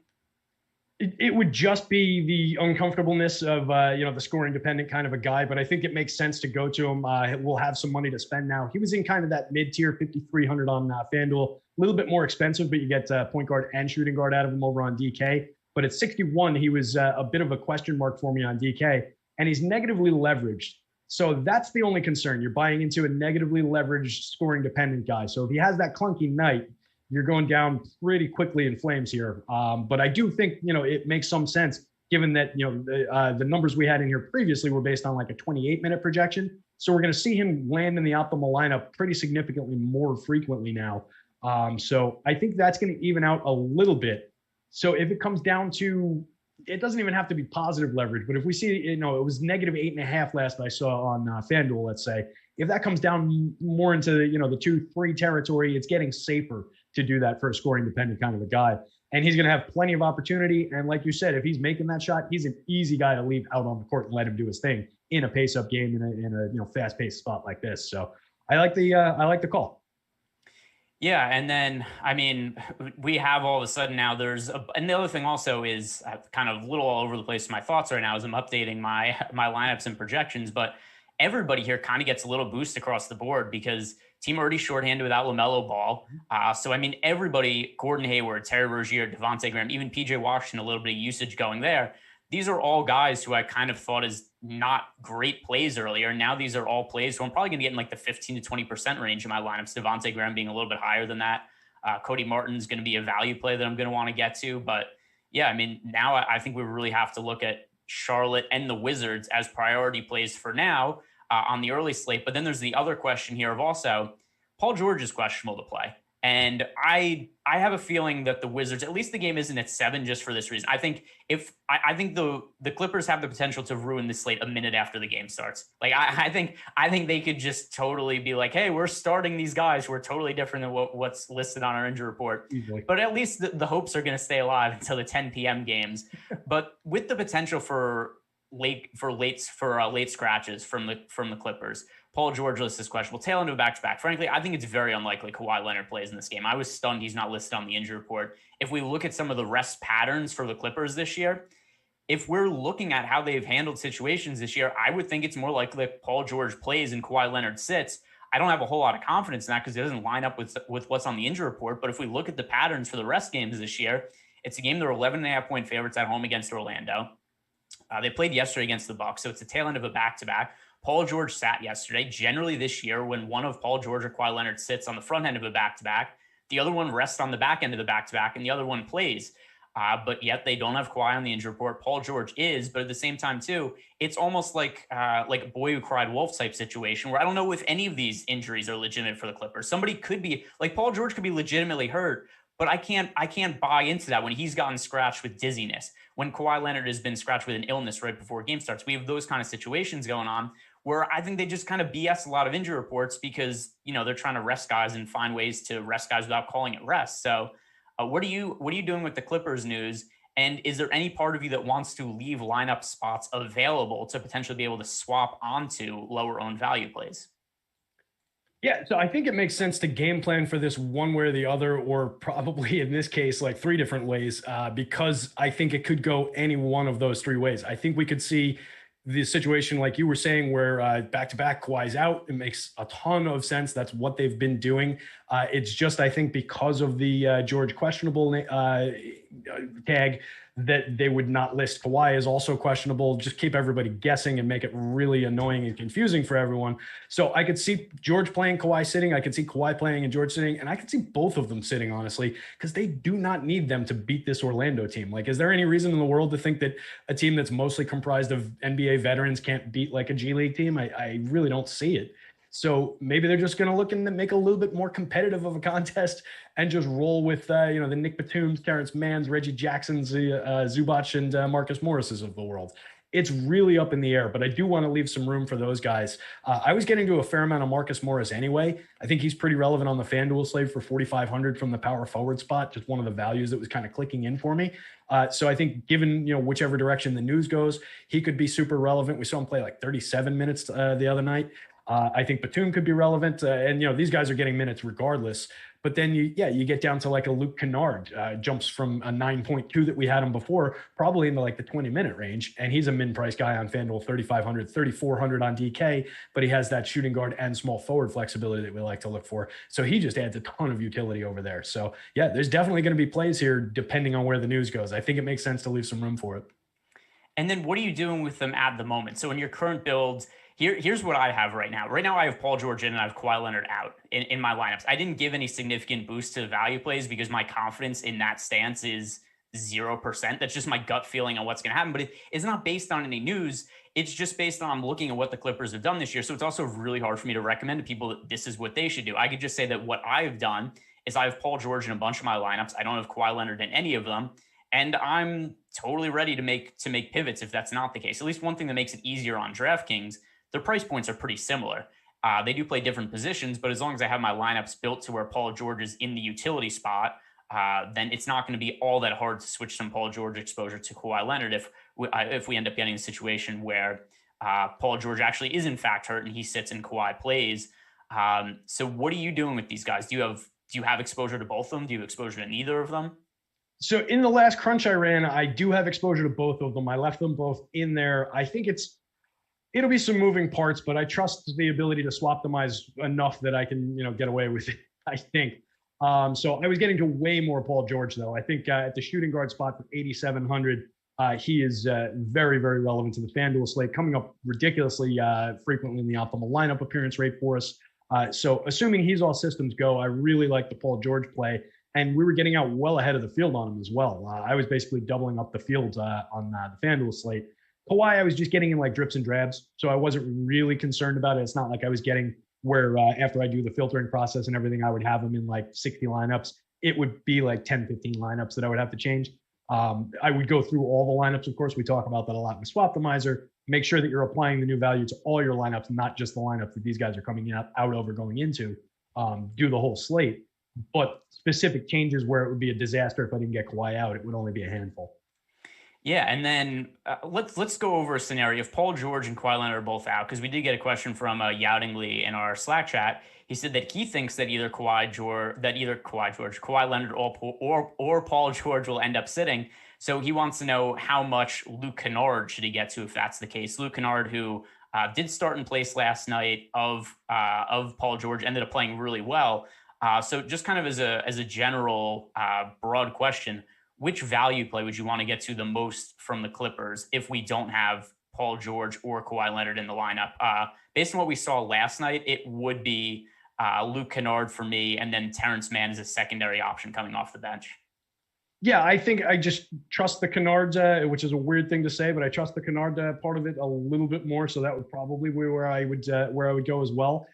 It would just be the uncomfortableness of, the scoring dependent kind of a guy, but I think it makes sense to go to him. We'll have some money to spend now. He was in kind of that mid-tier 5,300 on FanDuel, a little bit more expensive, but you get point guard and shooting guard out of him over on DK. But at 61, he was a bit of a question mark for me on DK, and he's negatively leveraged. So that's the only concern. You're buying into a negatively leveraged scoring dependent guy. So if he has that clunky night, you're going down pretty quickly in flames here. But I do think, it makes some sense given that, the numbers we had in here previously were based on like a 28-minute projection. So we're going to see him land in the optimal lineup pretty significantly more frequently now. So I think that's going to even out a little bit. So if it comes down to, it doesn't even have to be positive leverage, but if we see, it was negative 8.5 last I saw on FanDuel, let's say, if that comes down more into the 2-3 territory, it's getting safer to do that for a scoring dependent kind of a guy. And he's going to have plenty of opportunity. And like you said, if he's making that shot, he's an easy guy to leave out on the court and let him do his thing in a pace up game in a fast paced spot like this. So I like the call. Yeah. And then, we have all of a sudden now and the other thing also is kind of a little all over the place. My thoughts right now as I'm updating my lineups and projections, but everybody here kind of gets a little boost across the board because team already shorthanded without LaMelo Ball. So, everybody, Gordon Hayward, Terry Rozier, Devontae Graham, even PJ Washington, a little bit of usage going there. These are all guys who I kind of thought is not great plays earlier. Now these are all plays who I'm probably going to get in like the 15 to 20% range in my lineups. Devontae Graham being a little bit higher than that. Cody Martin's going to be a value play that I'm going to want to get to. But yeah, now I think we really have to look at Charlotte and the Wizards as priority plays for now on the early slate. But then there's the other question here of also Paul George is questionable to play. And I have a feeling that the Wizards, at least the game isn't at 7 just for this reason. I think the Clippers have the potential to ruin the slate a minute after the game starts. Like I think they could just totally be like, hey, we're starting these guys who are totally different than what's listed on our injury report. Easily. But at least the hopes are going to stay alive until the 10 p.m. games. But with the potential for late scratches from the Clippers, Paul George lists is questionable. Tail end of a back-to-back. Frankly, I think it's very unlikely Kawhi Leonard plays in this game. I was stunned he's not listed on the injury report. If we look at some of the rest patterns for the Clippers this year, if we're looking at how they've handled situations this year, I would think it's more likely that Paul George plays and Kawhi Leonard sits. I don't have a whole lot of confidence in that because it doesn't line up with what's on the injury report. But if we look at the patterns for the rest games this year, it's a game they're 11.5-point favorites at home against Orlando. They played yesterday against the Bucks, so it's the tail end of a back-to-back. Paul George sat yesterday. Generally this year, when one of Paul George or Kawhi Leonard sits on the front end of a back-to-back, the other one rests on the back end of the back-to-back, and the other one plays. But yet they don't have Kawhi on the injury report. Paul George is, but at the same time, too, it's almost like a boy who cried wolf type situation where I don't know if any of these injuries are legitimate for the Clippers. Somebody could be, like Paul George could be legitimately hurt, but I can't buy into that when he's gotten scratched with dizziness. When Kawhi Leonard has been scratched with an illness right before a game starts, we have those kind of situations going on where I think they just kind of BS a lot of injury reports because, they're trying to rest guys and find ways to rest guys without calling it rest. So what are you doing with the Clippers news? And is there any part of you that wants to leave lineup spots available to potentially be able to swap onto lower owned value plays? Yeah, so I think it makes sense to game plan for this one way or the other, or probably in this case, like 3 different ways, because I think it could go any one of those 3 ways. I think we could see the situation, like you were saying, where back-to-back Kawhi's out, it makes a ton of sense. That's what they've been doing. It's just, I think, because of the George questionable tag, that they would not list Kawhi as also questionable, just keep everybody guessing and make it really annoying and confusing for everyone. So I could see George playing, Kawhi sitting. I could see Kawhi playing and George sitting. And I could see both of them sitting, honestly, because they do not need them to beat this Orlando team. Like, is there any reason in the world to think that a team that's mostly comprised of NBA veterans can't beat like a G League team? I really don't see it. So maybe they're just going to look and make a little bit more competitive of a contest and just roll with, the Nick Batums, Terrence Manns, Reggie Jacksons, Zubac, and Marcus Morrises of the world. It's really up in the air, but I do want to leave some room for those guys. I was getting to a fair amount of Marcus Morris anyway. I think he's pretty relevant on the FanDuel slate for 4,500 from the power forward spot, just one of the values that was kind of clicking in for me. So I think given, whichever direction the news goes, he could be super relevant. We saw him play like 37 minutes the other night. I think Batum could be relevant, and these guys are getting minutes regardless. But then you get down to like a Luke Kennard, jumps from a 9.2 that we had him before, probably into like the 20-minute range, and he's a min price guy on FanDuel, 3,500, 3,400 on DK, but he has that shooting guard and small forward flexibility that we like to look for. So he just adds a ton of utility over there. So yeah, there's definitely going to be plays here depending on where the news goes. I think it makes sense to leave some room for it. And then what are you doing with them at the moment? So in your current builds, here's what I have right now. Right now, I have Paul George in and I have Kawhi Leonard out in my lineups. I didn't give any significant boost to the value plays because my confidence in that stance is 0%. That's just my gut feeling on what's going to happen. But it's not based on any news. It's just based on looking at what the Clippers have done this year. So it's also really hard for me to recommend to people that this is what they should do. I could just say that what I've done is I have Paul George in a bunch of my lineups. I don't have Kawhi Leonard in any of them. And I'm totally ready to make pivots if that's not the case. At least one thing that makes it easier on DraftKings, their price points are pretty similar. They do play different positions, but as long as I have my lineups built to where Paul George is in the utility spot, then it's not going to be all that hard to switch some Paul George exposure to Kawhi Leonard if we end up getting a situation where Paul George actually is in fact hurt and he sits and Kawhi plays. So what are you doing with these guys? Do you have exposure to both of them? Do you have exposure to neither of them? So in the last crunch I ran, I do have exposure to both of them. I left them both in there. I think it'll be some moving parts, but I trust the ability to swap them enough that I can, get away with it, I think. So I was getting to way more Paul George, though. I think at the shooting guard spot for 8,700, he is very, very relevant to the FanDuel slate, coming up ridiculously frequently in the optimal lineup appearance rate for us. So assuming he's all systems go, I really like the Paul George play. And we were getting out well ahead of the field on him as well. I was basically doubling up the field on the FanDuel slate. Kawhi, I was just getting in like drips and drabs, so I wasn't really concerned about it. It's not like I was getting where after I do the filtering process and everything, I would have him in like 60 lineups. It would be like 10, 15 lineups that I would have to change. I would go through all the lineups. Of course, we talk about that a lot with Swaptimizer. Make sure that you're applying the new value to all your lineups, not just the lineups that these guys are coming out over going into. Do the whole slate. But specific changes where it would be a disaster if I didn't get Kawhi out, it would only be a handful. Yeah, and then let's go over a scenario. If Paul George and Kawhi Leonard are both out, because we did get a question from Yowdingley in our Slack chat. He said that he thinks that either Kawhi Leonard or Paul George will end up sitting. So he wants to know how much Luke Kennard should he get to if that's the case. Luke Kennard, who did start in place last night of Paul George, ended up playing really well. So just kind of as a general broad question, which value play would you want to get to the most from the Clippers if we don't have Paul George or Kawhi Leonard in the lineup? Based on what we saw last night, it would be Luke Kennard for me, and then Terrence Mann is a secondary option coming off the bench. Yeah, I think I just trust the Kennard, which is a weird thing to say, but I trust the Kennard part of it a little bit more. So that would probably be where I would go as well.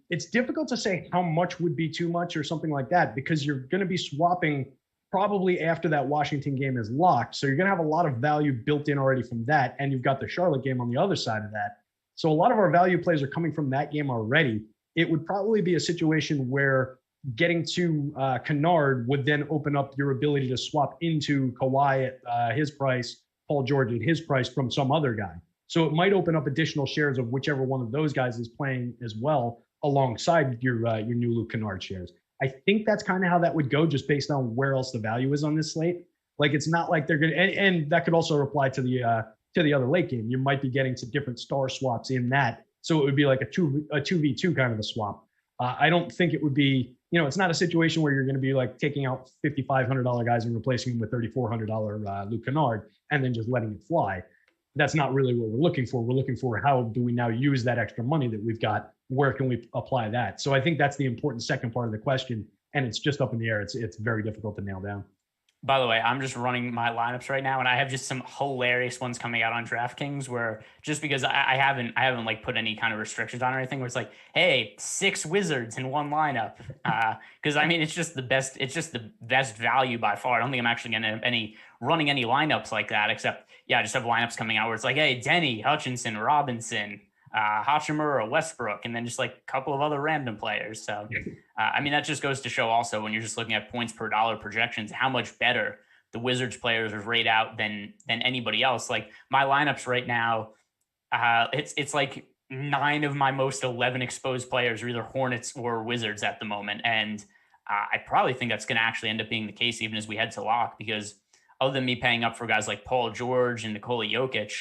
It's difficult to say how much would be too much or something like that, because you're going to be swapping probably after that Washington game is locked. So you're going to have a lot of value built in already from that. And you've got the Charlotte game on the other side of that. So a lot of our value plays are coming from that game already. It would probably be a situation where getting to Kennard would then open up your ability to swap into Kawhi at his price, Paul George at his price from some other guy. So it might open up additional shares of whichever one of those guys is playing as well alongside your new Luke Kennard shares. I think that's kind of how that would go, just based on where else the value is on this slate. Like, it's not like they're going to, and that could also apply to the to the other late game. You might be getting some different star swaps in that. So it would be like a 2v2 kind of a swap. I don't think it would be, it's not a situation where you're going to be like taking out $5,500 guys and replacing them with $3,400 Luke Kennard and then just letting it fly. That's not really what we're looking for. We're looking for how do we now use that extra money that we've got? Where can we apply that? So I think that's the important second part of the question. And it's just up in the air. It's very difficult to nail down. By the way, I'm just running my lineups right now, and I have just some hilarious ones coming out on DraftKings where just because I haven't like put any kind of restrictions on or anything, where it's like, hey, 6 Wizards in one lineup. Because I mean, it's just the best value by far. I don't think I'm actually going to running any lineups like that, except I just have lineups coming out where it's like, hey, Denny, Hutchinson, Robinson, Hachimura, Westbrook, and then just like a couple of other random players. So, I mean, that just goes to show also when you're just looking at points per dollar projections, how much better the Wizards players are rate out than anybody else. Like my lineups right now, it's like 9 of my most 11 exposed players are either Hornets or Wizards at the moment. And I probably think that's going to actually end up being the case even as we head to lock, because other than me paying up for guys like Paul George and Nikola Jokic,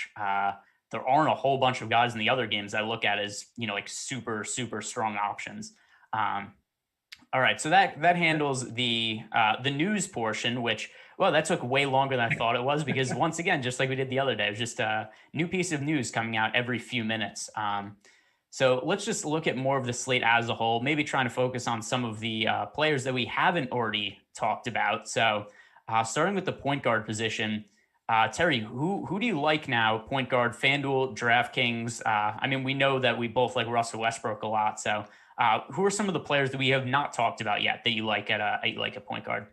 there aren't a whole bunch of guys in the other games I look at as, like super, super strong options. All right. So that handles the news portion, which, well, that took way longer than I thought it was, because once again, just like we did the other day, it was just a new piece of news coming out every few minutes. So let's just look at more of the slate as a whole, maybe trying to focus on some of the players that we haven't already talked about. So starting with the point guard position, Terry, who do you like now? Point guard, FanDuel, DraftKings. I mean, we know that we both like Russell Westbrook a lot. So who are some of the players that we have not talked about yet that you like at point guard?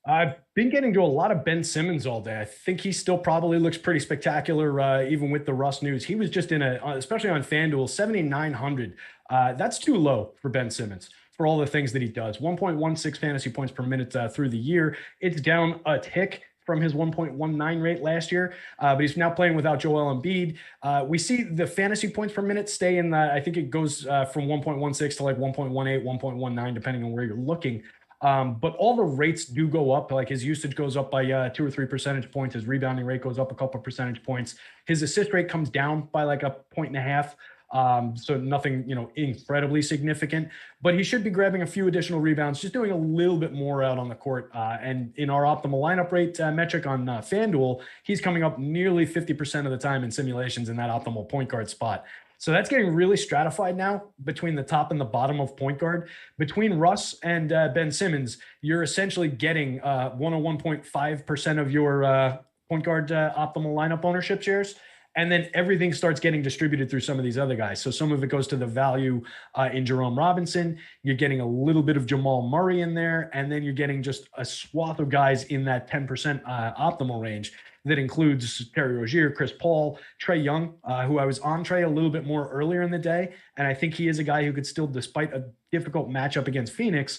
I've been getting to a lot of Ben Simmons all day. I think he still probably looks pretty spectacular, even with the Russ news. He was just especially on FanDuel, 7,900. That's too low for Ben Simmons for all the things that he does. 1.16 fantasy points per minute through the year. It's down a tick from his 1.19 rate last year, but he's now playing without Joel Embiid. We see the fantasy points per minute stay in I think it goes from 1.16 to like 1.18, 1.19, depending on where you're looking. But all the rates do go up. Like his usage goes up by 2 or 3 percentage points. His rebounding rate goes up a couple of percentage points. His assist rate comes down by like 1.5. So nothing, incredibly significant, but he should be grabbing a few additional rebounds, just doing a little bit more out on the court. And in our optimal lineup rate metric on FanDuel, he's coming up nearly 50% of the time in simulations in that optimal point guard spot. So that's getting really stratified now between the top and the bottom of point guard. Between Russ and Ben Simmons, you're essentially getting 101.5% of your point guard optimal lineup ownership shares. And then everything starts getting distributed through some of these other guys. So some of it goes to the value in Jerome Robinson. You're getting a little bit of Jamal Murray in there. And then you're getting just a swath of guys in that 10% optimal range that includes Terry Rozier, Chris Paul, Trae Young, who I was on Trae a little bit more earlier in the day. And I think he is a guy who could still, despite a difficult matchup against Phoenix,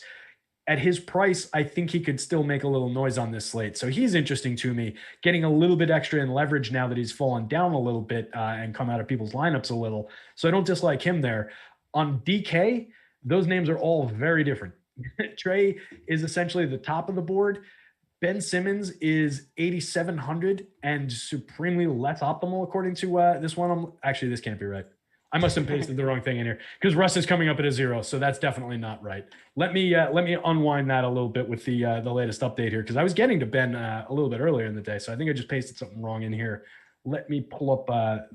at his price, I think he could still make a little noise on this slate. So he's interesting to me, getting a little bit extra in leverage now that he's fallen down a little bit and come out of people's lineups a little. So I don't dislike him there. On DK, those names are all very different. Trae is essentially the top of the board. Ben Simmons is 8,700 and supremely less optimal according to this one. Actually, this can't be right. I must have pasted the wrong thing in here because Russ is coming up at a 0, so that's definitely not right. Let me unwind that a little bit with the latest update here because I was getting to Ben a little bit earlier in the day, so I think I just pasted something wrong in here. Let me pull up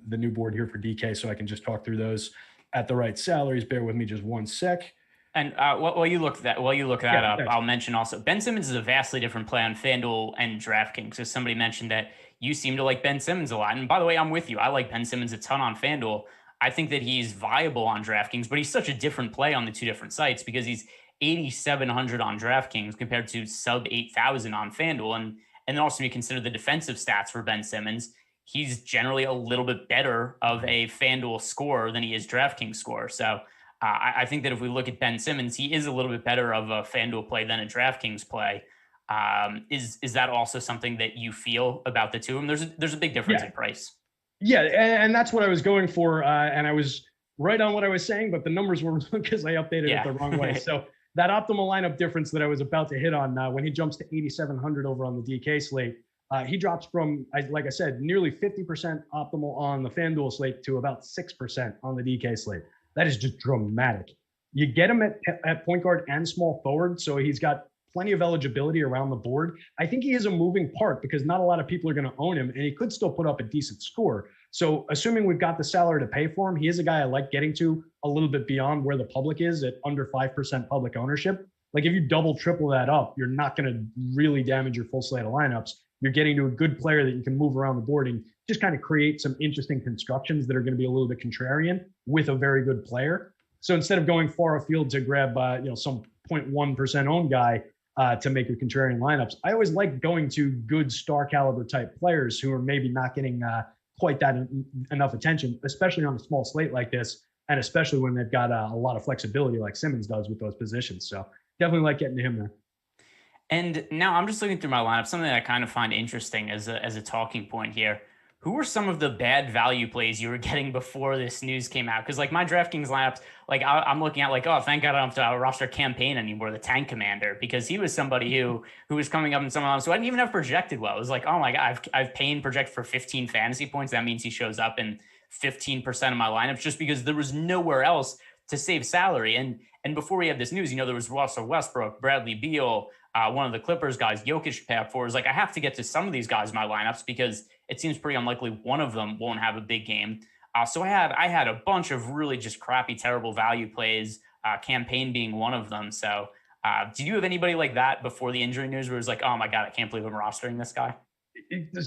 the new board here for DK so I can just talk through those at the right salaries. Bear with me just one sec. And while you look that up, thanks. I'll mention also Ben Simmons is a vastly different play on FanDuel and DraftKings. So somebody mentioned that you seem to like Ben Simmons a lot, and by the way, I'm with you. I like Ben Simmons a ton on FanDuel. I think that he's viable on DraftKings, but he's such a different play on the two different sites because he's 8,700 on DraftKings compared to sub 8,000 on FanDuel. And then also when you consider the defensive stats for Ben Simmons, he's generally a little bit better of a FanDuel scorer than he is DraftKings scorer. So I think that if we look at Ben Simmons, he is a little bit better of a FanDuel play than a DraftKings play. Is that also something that you feel about the two of them? There's a big difference in price. Yeah, and that's what I was going for, and I was right on what I was saying, but the numbers were because I updated it the wrong way. So that optimal lineup difference that I was about to hit on when he jumps to 8,700 over on the DK slate, He drops from, like I said, nearly 50% optimal on the FanDuel slate to about 6% on the DK slate. That is just dramatic. You get him at point guard and small forward, so he's got plenty of eligibility around the board. I think he is a moving part because not a lot of people are going to own him, and he could still put up a decent score. So assuming we've got the salary to pay for him, he is a guy I like getting to a little bit beyond where the public is at under 5% public ownership. Like if you double, triple that up, you're not going to really damage your full slate of lineups. You're getting to a good player that you can move around the board and just kind of create some interesting constructions that are going to be a little bit contrarian with a very good player. So instead of going far afield to grab, some 0.1% owned guy to make your contrarian lineups, I always like going to good star caliber type players who are maybe not getting quite that enough attention, especially on a small slate like this, and especially when they've got a lot of flexibility like Simmons does with those positions. So definitely like getting to him there. And now I'm just looking through my lineup, something that I kind of find interesting as a talking point here. Who were some of the bad value plays you were getting before this news came out? Because like my DraftKings lineups, like I'm looking at like, oh, thank God I don't have to roster Campaign anymore, the tank commander, because he was somebody who was coming up in some of them. So I didn't even have projected well. It was like, oh my God, I've Payne projected for 15 fantasy points. That means he shows up in 15% of my lineups just because there was nowhere else to save salary. And before we had this news, there was Russell Westbrook, Bradley Beal, one of the Clippers guys, Jokic path for. Is like I have to get to some of these guys in my lineups because it seems pretty unlikely one of them won't have a big game. So I had a bunch of really just crappy, terrible value plays, Campaign being one of them. So did you have anybody like that before the injury news where it was like, oh my God, I can't believe I'm rostering this guy?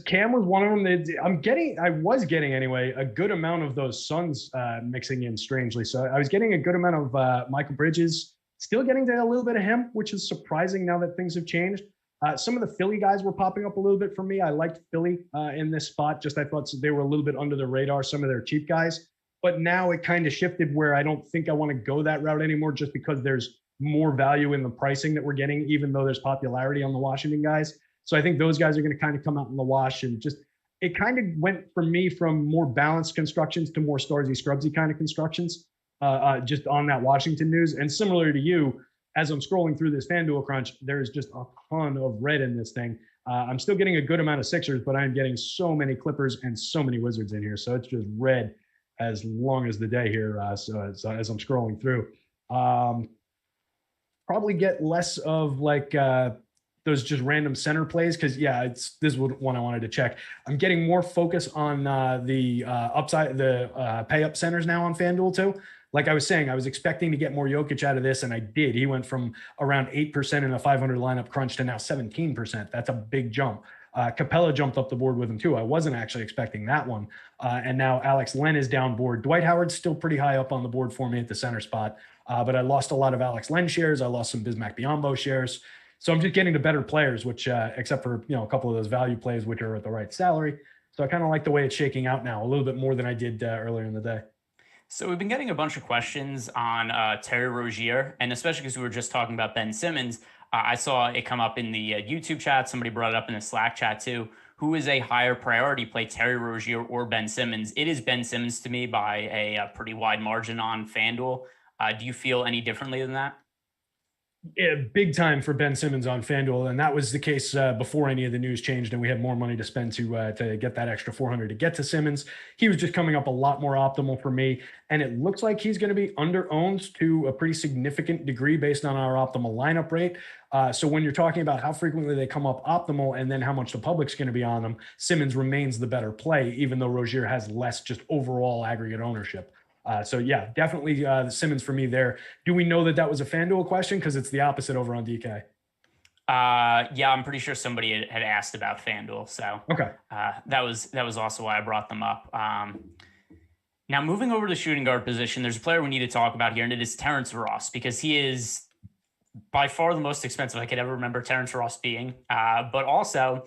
Cam was one of them. I was getting anyway, a good amount of those Suns mixing in strangely. So I was getting a good amount of Michael Bridges, still getting to a little bit of him, which is surprising now that things have changed. Some of the Philly guys were popping up a little bit for me. I liked Philly in this spot. I thought they were a little bit under the radar, some of their cheap guys. But now it kind of shifted where I don't think I want to go that route anymore just because there's more value in the pricing that we're getting, even though there's popularity on the Washington guys. So I think those guys are going to kind of come out in the wash, and just it kind of went for me from more balanced constructions to more Starsy Scrubsy kind of constructions just on that Washington news. And similar to you, as I'm scrolling through this FanDuel crunch, there's just a ton of red in this thing. I'm still getting a good amount of Sixers, but I'm getting so many Clippers and so many Wizards in here. So it's just red as long as the day here. So as I'm scrolling through, probably get less of like those just random center plays. Cause this is one I wanted to check. I'm getting more focus on the upside, the pay up centers now on FanDuel too. Like I was saying, I was expecting to get more Jokic out of this, and I did. He went from around 8% in a 500 lineup crunch to now 17%. That's a big jump. Capella jumped up the board with him too. I wasn't actually expecting that one. And now Alex Len is down board. Dwight Howard's still pretty high up on the board for me at the center spot. But I lost a lot of Alex Len shares. I lost some Bismack Biyombo shares. So I'm just getting to better players, which except for a couple of those value plays, which are at the right salary. So I kind of like the way it's shaking out now a little bit more than I did earlier in the day. So we've been getting a bunch of questions on Terry Rozier, and especially because we were just talking about Ben Simmons. I saw it come up in the YouTube chat. Somebody brought it up in the Slack chat too. Who is a higher priority play, Terry Rozier or Ben Simmons? It is Ben Simmons to me by a pretty wide margin on FanDuel. Do you feel any differently than that? Yeah, big time for Ben Simmons on FanDuel, and that was the case before any of the news changed, and we had more money to spend to get that extra 400 to get to Simmons. He was just coming up a lot more optimal for me, and it looks like he's going to be under-owned to a pretty significant degree based on our optimal lineup rate. So when you're talking about how frequently they come up optimal and then how much the public's going to be on them, Simmons remains the better play, even though Rozier has less just overall aggregate ownership. So yeah, definitely Simmons for me there. Do we know that was a FanDuel question? Because it's the opposite over on DK. Yeah, I'm pretty sure somebody had asked about FanDuel. So okay, that was also why I brought them up. Now moving over to the shooting guard position, there's a player we need to talk about here, and it is Terrence Ross, because he is by far the most expensive I could ever remember Terrence Ross being. But also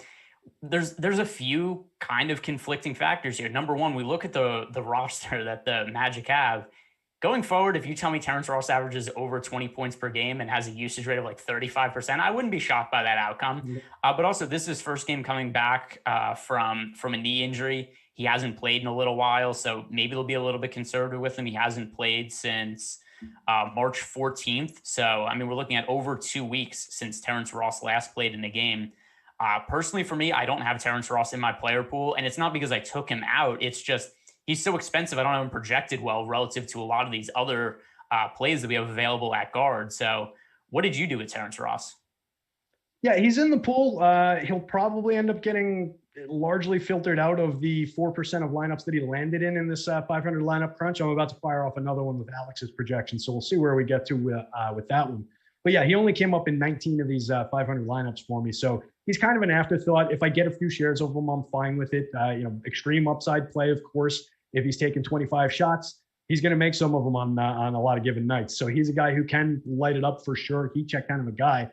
there's a few kind of conflicting factors here. Number one, we look at the roster that the Magic have. Going forward, if you tell me Terrence Ross averages over 20 points per game and has a usage rate of like 35%, I wouldn't be shocked by that outcome. But also, this is his first game coming back from a knee injury. He hasn't played in a little while, so maybe they'll be a little bit conservative with him. He hasn't played since March 14th. So, I mean, we're looking at over 2 weeks since Terrence Ross last played in the game. Personally, for me, I don't have Terrence Ross in my player pool, and it's not because I took him out. It's just he's so expensive. I don't have him projected well relative to a lot of these other plays that we have available at guard. So what did you do with Terrence Ross? Yeah, he's in the pool. He'll probably end up getting largely filtered out of the 4% of lineups that he landed in this 500 lineup crunch. I'm about to fire off another one with Alex's projection, so we'll see where we get to with that one. But yeah, he only came up in 19 of these 500 lineups for me, so he's kind of an afterthought. If I get a few shares of him, I'm fine with it. Extreme upside play, of course. If he's taking 25 shots, he's going to make some of them on a lot of given nights. So he's a guy who can light it up for sure. Heat check kind of a guy.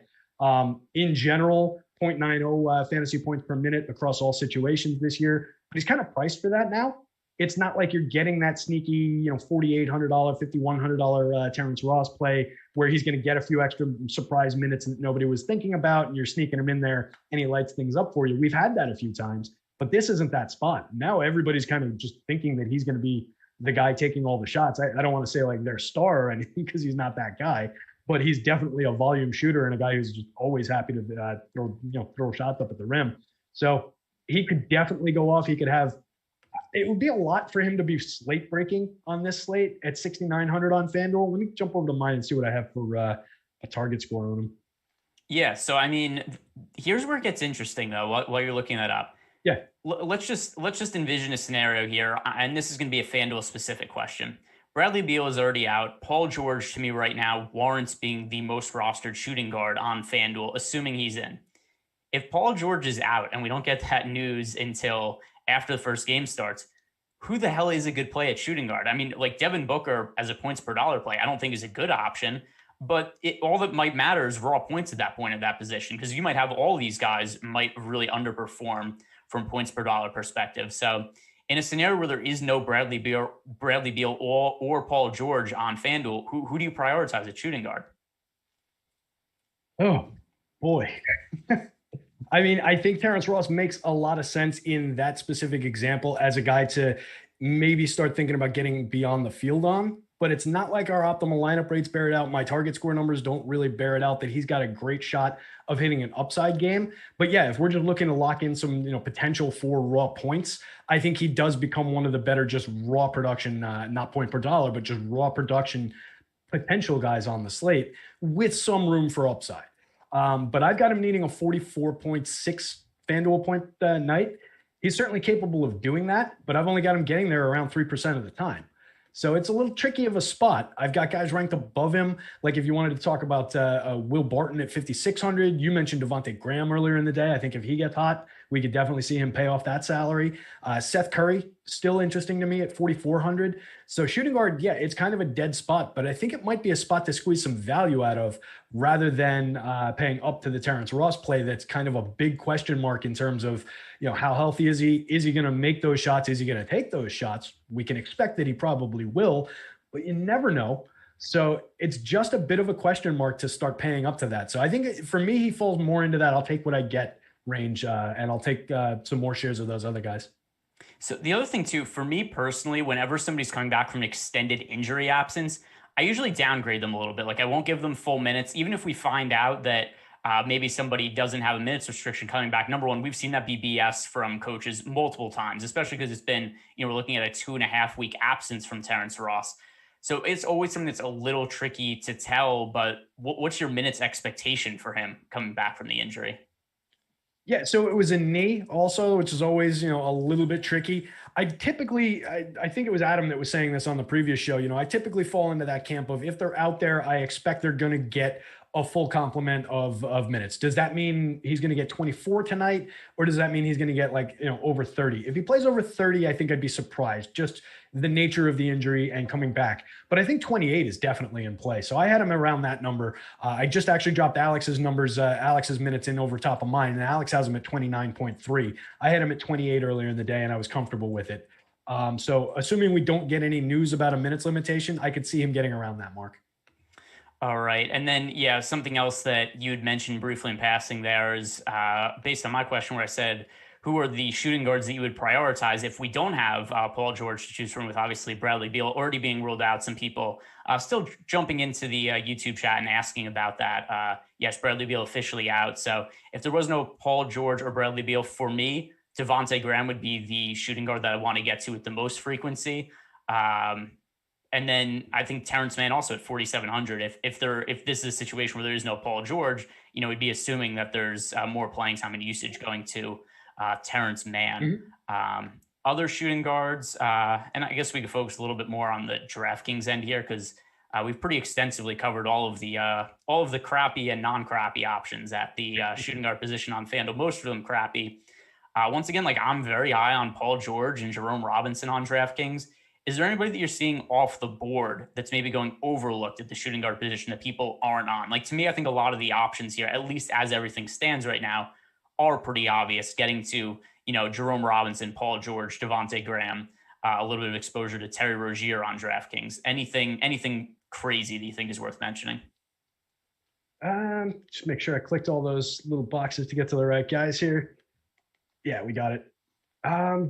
In general, 0.90 fantasy points per minute across all situations this year, but he's kind of priced for that now. It's not like you're getting that sneaky, $4,800, $5,100 Terrence Ross play where he's going to get a few extra surprise minutes that nobody was thinking about, and you're sneaking him in there and he lights things up for you. We've had that a few times, but this isn't that spot. Now everybody's kind of just thinking that he's going to be the guy taking all the shots. I don't want to say like their star or anything because he's not that guy, but he's definitely a volume shooter and a guy who's just always happy to throw shots up at the rim. So he could definitely go off. He could have, it would be a lot for him to be slate breaking on this slate at 6,900 on FanDuel. Let me jump over to mine and see what I have for a target score on him. Yeah. So, I mean, here's where it gets interesting though, while you're looking that up. Yeah. Let's just envision a scenario here. And this is going to be a FanDuel specific question. Bradley Beal is already out. Paul George, to me right now, warrants being the most rostered shooting guard on FanDuel, assuming he's in. If Paul George is out and we don't get that news until after the first game starts, who the hell is a good play at shooting guard? I mean, like Devin Booker as a points per dollar play, I don't think is a good option, but all that might matter is raw points at that point at that position, because you might have all these guys might really underperform from points per dollar perspective. So in a scenario where there is no Bradley Beal or Paul George on FanDuel, who do you prioritize at shooting guard? Oh, boy. I mean, I think Terrence Ross makes a lot of sense in that specific example as a guy to maybe start thinking about getting beyond the field on, but it's not like our optimal lineup rates bear it out. My target score numbers don't really bear it out that he's got a great shot of hitting an upside game. But yeah, if we're just looking to lock in some, potential for raw points, I think he does become one of the better just raw production, not point per dollar, but just raw production potential guys on the slate with some room for upside. But I've got him needing a 44.6 FanDuel point night. He's certainly capable of doing that, but I've only got him getting there around 3% of the time. So it's a little tricky of a spot. I've got guys ranked above him. Like if you wanted to talk about Will Barton at 5,600, you mentioned Devontae Graham earlier in the day. I think if he gets hot, we could definitely see him pay off that salary. Seth Curry, still interesting to me at 4,400. So shooting guard, yeah, it's kind of a dead spot, but I think it might be a spot to squeeze some value out of rather than paying up to the Terrence Ross play. That's kind of a big question mark in terms of, how healthy is he? Is he going to make those shots? Is he going to take those shots? We can expect that he probably will, but you never know. So it's just a bit of a question mark to start paying up to that. So I think for me, he falls more into that I'll take what I get range, and I'll take some more shares of those other guys. So the other thing too, for me personally, whenever somebody's coming back from an extended injury absence, I usually downgrade them a little bit. Like I won't give them full minutes, even if we find out that maybe somebody doesn't have a minutes restriction coming back. Number one, we've seen that be BS from coaches multiple times, especially because it's been, we're looking at a 2.5 week absence from Terrence Ross. So it's always something that's a little tricky to tell, but what's your minutes expectation for him coming back from the injury? Yeah, so it was a knee also, which is always, a little bit tricky. I think it was Adam that was saying this on the previous show. I typically fall into that camp of if they're out there, I expect they're going to get a full complement of minutes. Does that mean he's going to get 24 tonight? Or does that mean he's going to get over 30? If he plays over 30, I think I'd be surprised. Just the nature of the injury and coming back. But I think 28 is definitely in play. So I had him around that number. I just actually dropped Alex's numbers, Alex's minutes in over top of mine. And Alex has him at 29.3. I had him at 28 earlier in the day and I was comfortable with it. So assuming we don't get any news about a minutes limitation, I could see him getting around that mark. All right. And then, something else that you had mentioned briefly in passing there is based on my question where I said, who are the shooting guards that you would prioritize if we don't have Paul George to choose from, with obviously Bradley Beal already being ruled out. Some people still jumping into the YouTube chat and asking about that. Yes, Bradley Beal officially out. So if there was no Paul George or Bradley Beal, for me, Devontae Graham would be the shooting guard that I want to get to with the most frequency. And then I think Terrence Mann also at 4,700. If this is a situation where there is no Paul George, we'd be assuming that there's more playing time and usage going to Terrence Mann. Other shooting guards, and I guess we could focus a little bit more on the DraftKings end here, because we've pretty extensively covered all of the crappy and non-crappy options at the shooting guard position on FanDuel. Most of them crappy. Once again, I'm very high on Paul George and Jerome Robinson on DraftKings. Is there anybody that you're seeing off the board that's maybe going overlooked at the shooting guard position that people aren't on? To me, I think a lot of the options here, at least as everything stands right now, are pretty obvious. Getting to, Jerome Robinson, Paul George, Devontae Graham, a little bit of exposure to Terry Rozier on DraftKings. Anything crazy that you think is worth mentioning? Just make sure I clicked all those little boxes to get to the right guys here. Yeah, we got it.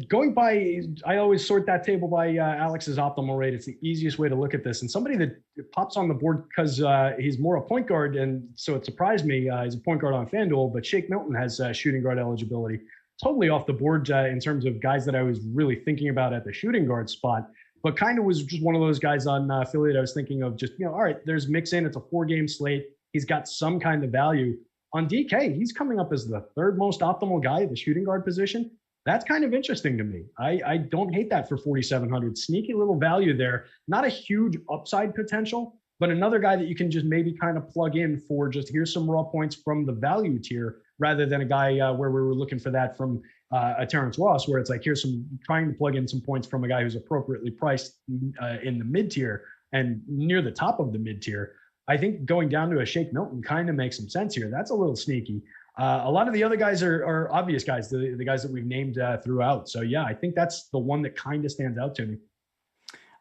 Going by, I always sort that table by Alex's optimal rate. It's the easiest way to look at this. And somebody that pops on the board because he's more a point guard, and so it surprised me. He's a point guard on FanDuel, but Shake Milton has shooting guard eligibility. Totally off the board in terms of guys that I was really thinking about at the shooting guard spot, but kind of was just one of those guys on affiliate. I was thinking of just, all right, there's Mixon. It's a 4-game slate. He's got some kind of value. On DK, he's coming up as the third most optimal guy at the shooting guard position. That's kind of interesting to me. I don't hate that for 4,700. Sneaky little value there. Not a huge upside potential, but another guy that you can just maybe kind of plug in for just here's some raw points from the value tier, rather than a guy where we were looking for that from a Terrence Ross, where it's here's some trying to plug in some points from a guy who's appropriately priced in the mid tier and near the top of the mid tier. I think going down to a Shake Milton kind of makes some sense here. That's a little sneaky. A lot of the other guys are obvious guys, the guys that we've named throughout. So, yeah, I think that's the one that kind of stands out to me.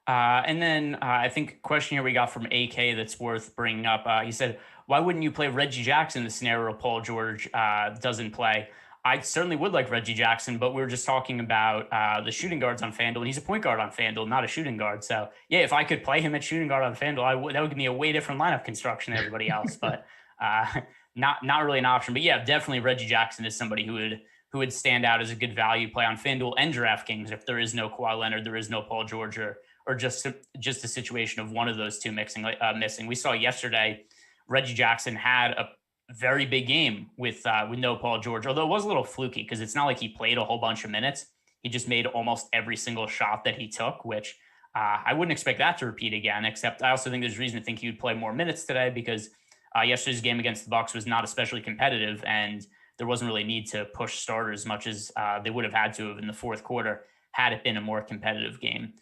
And then I think a question here we got from AK that's worth bringing up. He said, why wouldn't you play Reggie Jackson in the scenario Paul George doesn't play? I certainly would like Reggie Jackson, but we were just talking about the shooting guards on FanDuel, and he's a point guard on FanDuel, not a shooting guard. So, yeah, if I could play him at shooting guard on FanDuel, that would give me a way different lineup construction than everybody else. But not really an option. But, yeah, definitely Reggie Jackson is somebody who would stand out as a good value play on FanDuel and DraftKings if there is no Kawhi Leonard, there is no Paul George, or just a situation of one of those two missing. We saw yesterday Reggie Jackson had a very big game with no Paul George, although it was a little fluky because it's not like he played a whole bunch of minutes. He just made almost every single shot that he took, which I wouldn't expect that to repeat again, except I also think there's reason to think he would play more minutes today because yesterday's game against the Bucks was not especially competitive, and there wasn't really a need to push starters as much as they would have had to have in the fourth quarter had it been a more competitive game.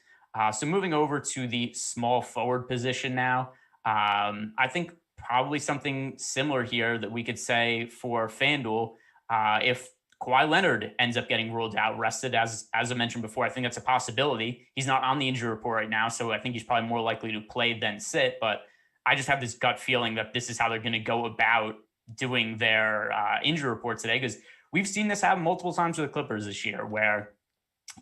So moving over to the small forward position now, I think probably something similar here that we could say for FanDuel. If Kawhi Leonard ends up getting ruled out, rested, as I mentioned before, I think that's a possibility. He's not on the injury report right now, so I think he's probably more likely to play than sit, but I just have this gut feeling that this is how they're going to go about doing their injury report today, because we've seen this happen multiple times with the Clippers this year, where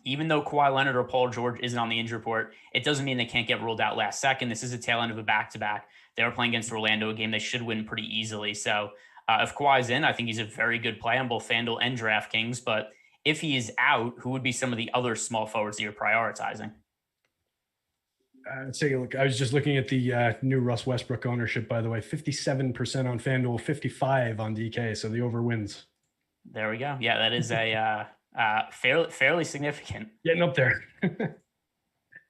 even though Kawhi Leonard or Paul George isn't on the injury report, it doesn't mean they can't get ruled out last second. This is a tail end of a back-to-back. They were playing against Orlando, a game they should win pretty easily. So if Kawhi's in, I think he's a very good play on both FanDuel and DraftKings. But if he is out, who would be some of the other small forwards that you're prioritizing? Take a look. I was just looking at the new Russ Westbrook ownership, by the way, 57% on FanDuel, 55 on DK. So the over wins. There we go. Yeah, that is a fairly significant. Getting up there.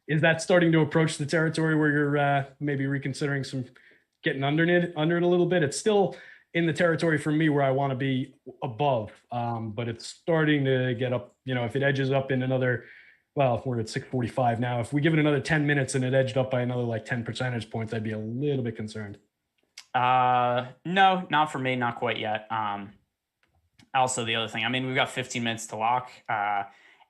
Is that starting to approach the territory where you're maybe reconsidering getting under it a little bit? It's still in the territory for me where I want to be above, but it's starting to get up. If it edges up in another, well, we're at 645 now. If we give it another 10 minutes and it edged up by another like 10 percentage points, I'd be a little bit concerned. No, not for me, not quite yet. Also, the other thing, we've got 15 minutes to lock.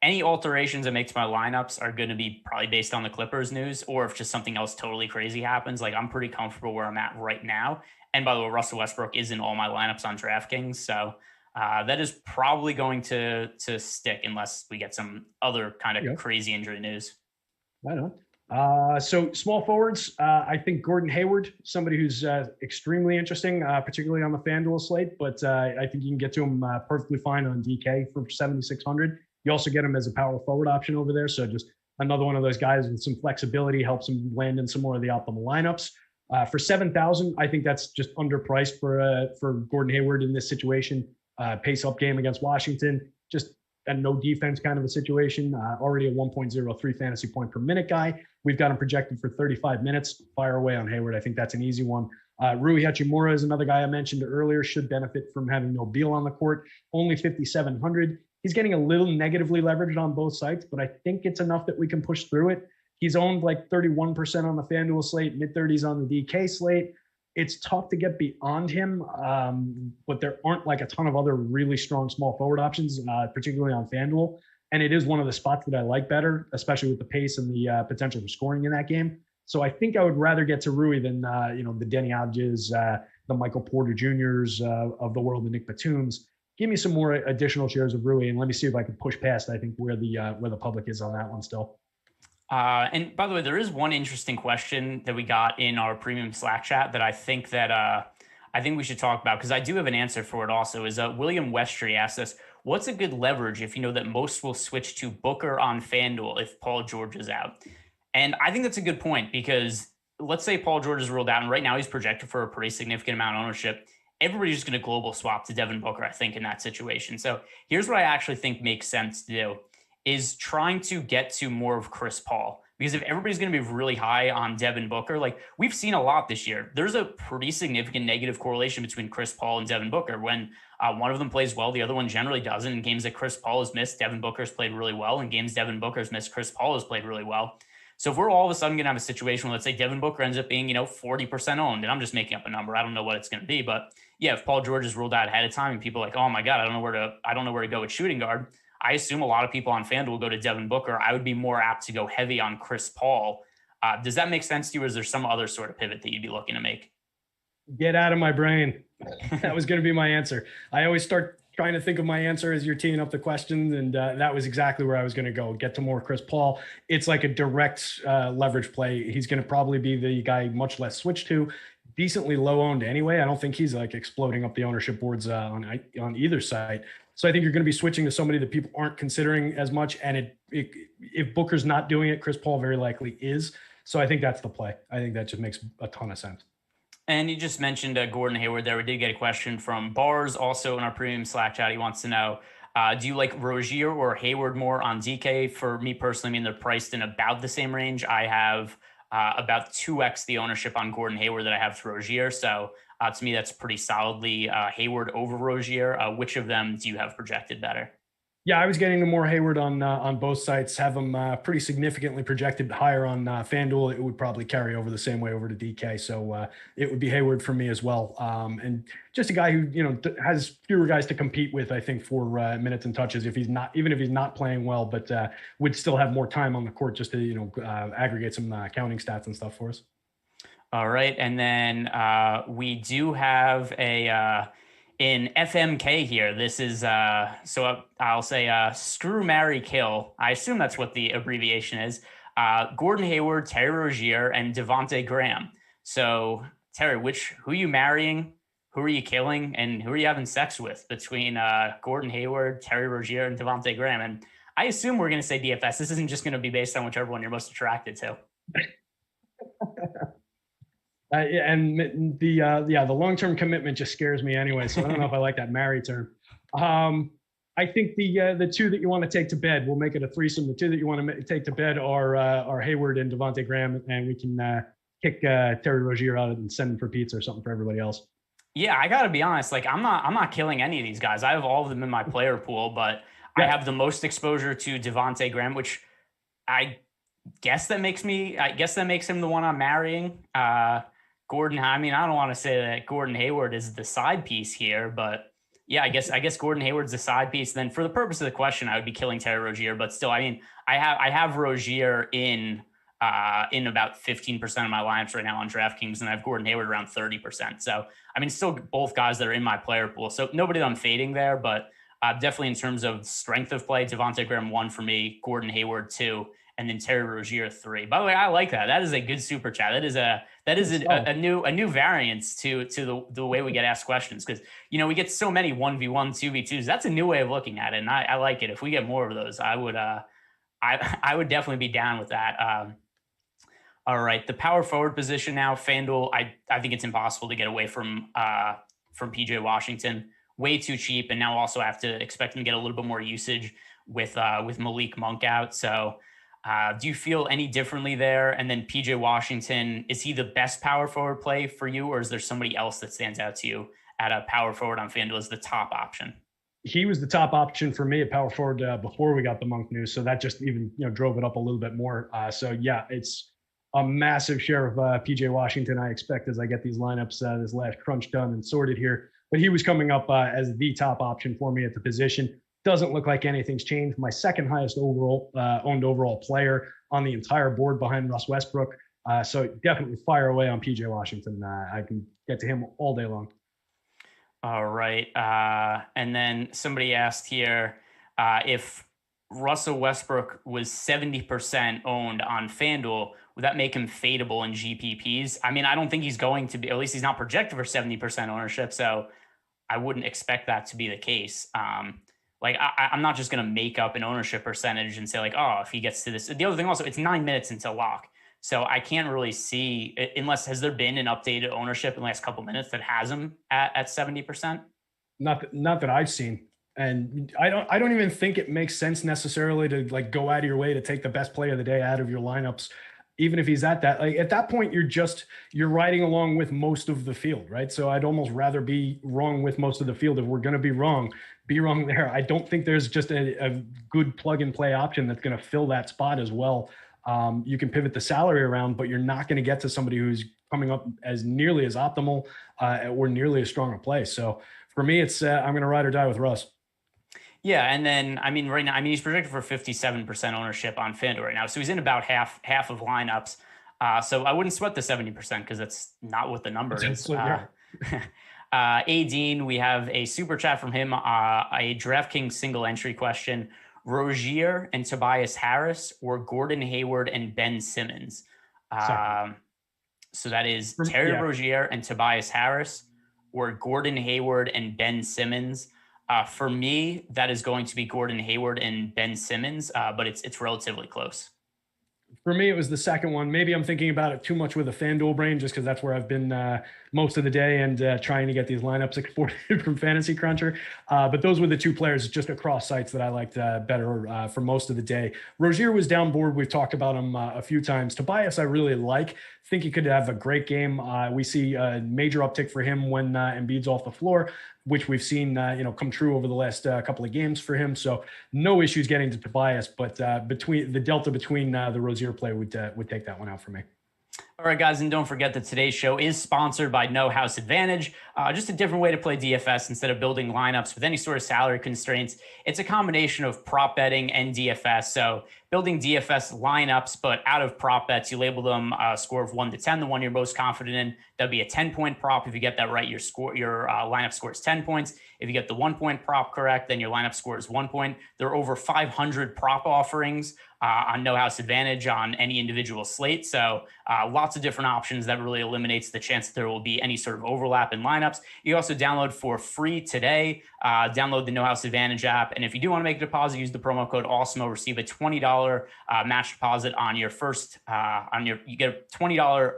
Any alterations I make to my lineups are going to be probably based on the Clippers news, or if just something else totally crazy happens. Like, I'm pretty comfortable where I'm at right now. And by the way, Russell Westbrook is in all my lineups on DraftKings. So That is probably going to stick unless we get some other kind of crazy injury news. Right on. So small forwards, I think Gordon Hayward, somebody who's extremely interesting, particularly on the FanDuel slate, but I think you can get to him perfectly fine on DK for 7,600. You also get him as a power forward option over there. So just another one of those guys with some flexibility, helps him land in some more of the optimal lineups. For 7,000, I think that's just underpriced for Gordon Hayward in this situation. Pace up game against Washington, just a no defense kind of a situation. Already a 1.03 fantasy point per minute guy. We've got him projected for 35 minutes. Fire away on Hayward. I think that's an easy one. Rui Hachimura is another guy I mentioned earlier, should benefit from having no Beal on the court. Only 5,700. He's getting a little negatively leveraged on both sides, but I think it's enough that we can push through it. He's owned like 31% on the FanDuel slate, mid-30s on the DK slate. It's tough to get beyond him, but there aren't like a ton of other really strong small forward options, particularly on FanDuel. And it is one of the spots that I like better, especially with the pace and the potential for scoring in that game. So I think I would rather get to Rui than, the Denny Abdias, the Michael Porter Jr.'s of the world, the Nick Batums. Give me some more additional shares of Rui, and let me see if I can push past, I think, where the public is on that one still. And by the way, there is one interesting question that we got in our premium Slack chat that I think we should talk about, because I do have an answer for it also. Is William Westry asked us, what's a good leverage if you know that most will switch to Booker on FanDuel if Paul George is out? And I think that's a good point, because let's say Paul George is ruled out, and right now he's projected for a pretty significant amount of ownership. Everybody's just going to global swap to Devin Booker, I think, in that situation. So here's what I actually think makes sense to do, is trying to get to more of Chris Paul. Because if everybody's going to be really high on Devin Booker, like we've seen a lot this year, there's a pretty significant negative correlation between Chris Paul and Devin Booker. When one of them plays well, the other one generally doesn't. In games that Chris Paul has missed, Devin Booker's played really well. In games Devin Booker's missed, Chris Paul has played really well. So if we're all of a sudden going to have a situation where, let's say, Devin Booker ends up being, 40% owned, and I'm just making up a number, I don't know what it's going to be, but yeah, if Paul George is ruled out ahead of time and people are like, oh my God, I don't know where to go with shooting guard, I assume a lot of people on FanDuel will go to Devin Booker. I would be more apt to go heavy on Chris Paul. Does that make sense to you, or is there some other sort of pivot that you'd be looking to make? Get out of my brain. That was going to be my answer. I always start trying to think of my answer as you're teeing up the questions, and that was exactly where I was going to go. Get to more Chris Paul. It's like a direct leverage play. He's going to probably be the guy much less switched to. Decently low owned anyway. I don't think he's like exploding up the ownership boards on either side. So I think you're going to be switching to somebody that people aren't considering as much. And if Booker's not doing it, Chris Paul very likely is. So I think that's the play. I think that just makes a ton of sense. And you just mentioned Gordon Hayward there. We did get a question from Bars also in our premium Slack chat. He wants to know, do you like Rozier or Hayward more on DK? For me personally, I mean, they're priced in about the same range. I have about 2x the ownership on Gordon Hayward that I have to Rozier. So to me, that's pretty solidly Hayward over Rozier. Which of them do you have projected better? Yeah, I was getting the more Hayward on both sites. Have them pretty significantly projected higher on FanDuel. It would probably carry over the same way over to DK. So it would be Hayward for me as well. And just a guy who has fewer guys to compete with, I think, for minutes and touches. If he's not playing well, but would still have more time on the court just to aggregate some counting stats and stuff for us. All right, and then we do have in FMK here. This is, so I'll say screw, marry, kill. I assume that's what the abbreviation is. Gordon Hayward, Terry Rozier, and Devontae Graham. So Terry, who are you marrying? Who are you killing? And who are you having sex with between Gordon Hayward, Terry Rozier, and Devontae Graham? And I assume we're going to say DFS. This isn't just going to be based on whichever one you're most attracted to. And the long-term commitment just scares me anyway. So I don't know if I like that marry term. I think the two that you want to take to bed, we'll make it a threesome. The two that you want to take to bed are Hayward and Devontae Graham, and we can kick Terry Rozier out and send him for pizza or something for everybody else. Yeah, I got to be honest. Like I'm not killing any of these guys. I have all of them in my player pool, but yeah. I have the most exposure to Devontae Graham, which I guess that makes him the one I'm marrying. Gordon, I mean, I don't want to say that Gordon Hayward is the side piece here, but yeah, I guess Gordon Hayward's the side piece. Then for the purpose of the question, I would be killing Terry Rozier, but still, I mean, I have Rozier in in about 15% of my lineups right now on DraftKings, and I have Gordon Hayward around 30%. So, I mean, still both guys that are in my player pool. So nobody that I'm fading there, but definitely in terms of strength of play, Devontae Graham 1 for me, Gordon Hayward 2, and then Terry Rozier 3. By the way, I like that. That is a good super chat. That is a new variance to the way we get asked questions, because we get so many 1v1, 2v2s. That's a new way of looking at it, and I like it. If we get more of those, I would definitely be down with that. All right, the power forward position now, FanDuel. I think it's impossible to get away from PJ Washington. Way too cheap, and now also have to expect him to get a little bit more usage with Malik Monk out. So, do you feel any differently there? And then PJ Washington, is he the best power forward play for you, or is there somebody else that stands out to you at a power forward on FanDuel as the top option? He was the top option for me at power forward before we got the Monk news, so that just even drove it up a little bit more. So yeah, it's a massive share of PJ Washington I expect as I get these lineups, this last crunch done and sorted here. But he was coming up as the top option for me at the position. Doesn't look like anything's changed. My second highest overall owned overall player on the entire board behind Russ Westbrook. So definitely fire away on PJ Washington. I can get to him all day long. All right. And then somebody asked here if Russell Westbrook was 70% owned on FanDuel, would that make him fadeable in GPPs? I mean, I don't think he's going to be, at least he's not projected for 70% ownership. So I wouldn't expect that to be the case. I'm not just going to make up an ownership percentage and say like, oh, if he gets to this. The other thing also, it's 9 minutes until lock. So I can't really see, unless, has there been an updated ownership in the last couple of minutes that has him at 70%? Not that I've seen. And I don't even think it makes sense necessarily to like go out of your way to take the best play of the day out of your lineups, even if he's at that. Like at that point, you're riding along with most of the field, right? So I'd almost rather be wrong with most of the field. If we're going to be wrong there. I don't think there's just a good plug and play option that's going to fill that spot as well. You can pivot the salary around, but you're not going to get to somebody who's coming up as nearly as optimal or nearly as strong a play. So for me, it's I'm going to ride or die with Russ. Yeah, and then right now, he's projected for 57% ownership on FanDuel right now, so he's in about half of lineups. So I wouldn't sweat the 70% because that's not what the number is. Dean, we have a super chat from him, a DraftKings single entry question: Rozier and Tobias Harris, or Gordon Hayward and Ben Simmons? So that is Terry Rozier and Tobias Harris, or Gordon Hayward and Ben Simmons. For me, that is going to be Gordon Hayward and Ben Simmons, but it's relatively close. For me, it was the second one. Maybe I'm thinking about it too much with a FanDuel brain, just because that's where I've been most of the day and trying to get these lineups exported from Fantasy Cruncher. But those were the two players just across sites that I liked better for most of the day. Rozier was down board. We've talked about him a few times. Tobias, I really like. Think he could have a great game. We see a major uptick for him when Embiid's off the floor, which we've seen come true over the last couple of games for him. So no issues getting to Tobias, but between the delta between the Rozier play would take that one out for me. All right, guys, and don't forget that today's show is sponsored by No House Advantage. Just a different way to play DFS instead of building lineups with any sort of salary constraints. It's a combination of prop betting and DFS. So building DFS lineups, but out of prop bets, you label them a score of 1 to 10, the one you're most confident in. That'd be a 10-point prop. If you get that right, your lineup scores 10 points. If you get the 1-point prop correct, then your lineup scores 1 point. There are over 500 prop offerings on No House Advantage on any individual slate. So lots of different options that really eliminates the chance that there will be any sort of overlap in lineups. You also download for free today. Download the No House Advantage app. And if you do want to make a deposit, use the promo code Awesemo. Receive a $20 match deposit on your first, you get a $20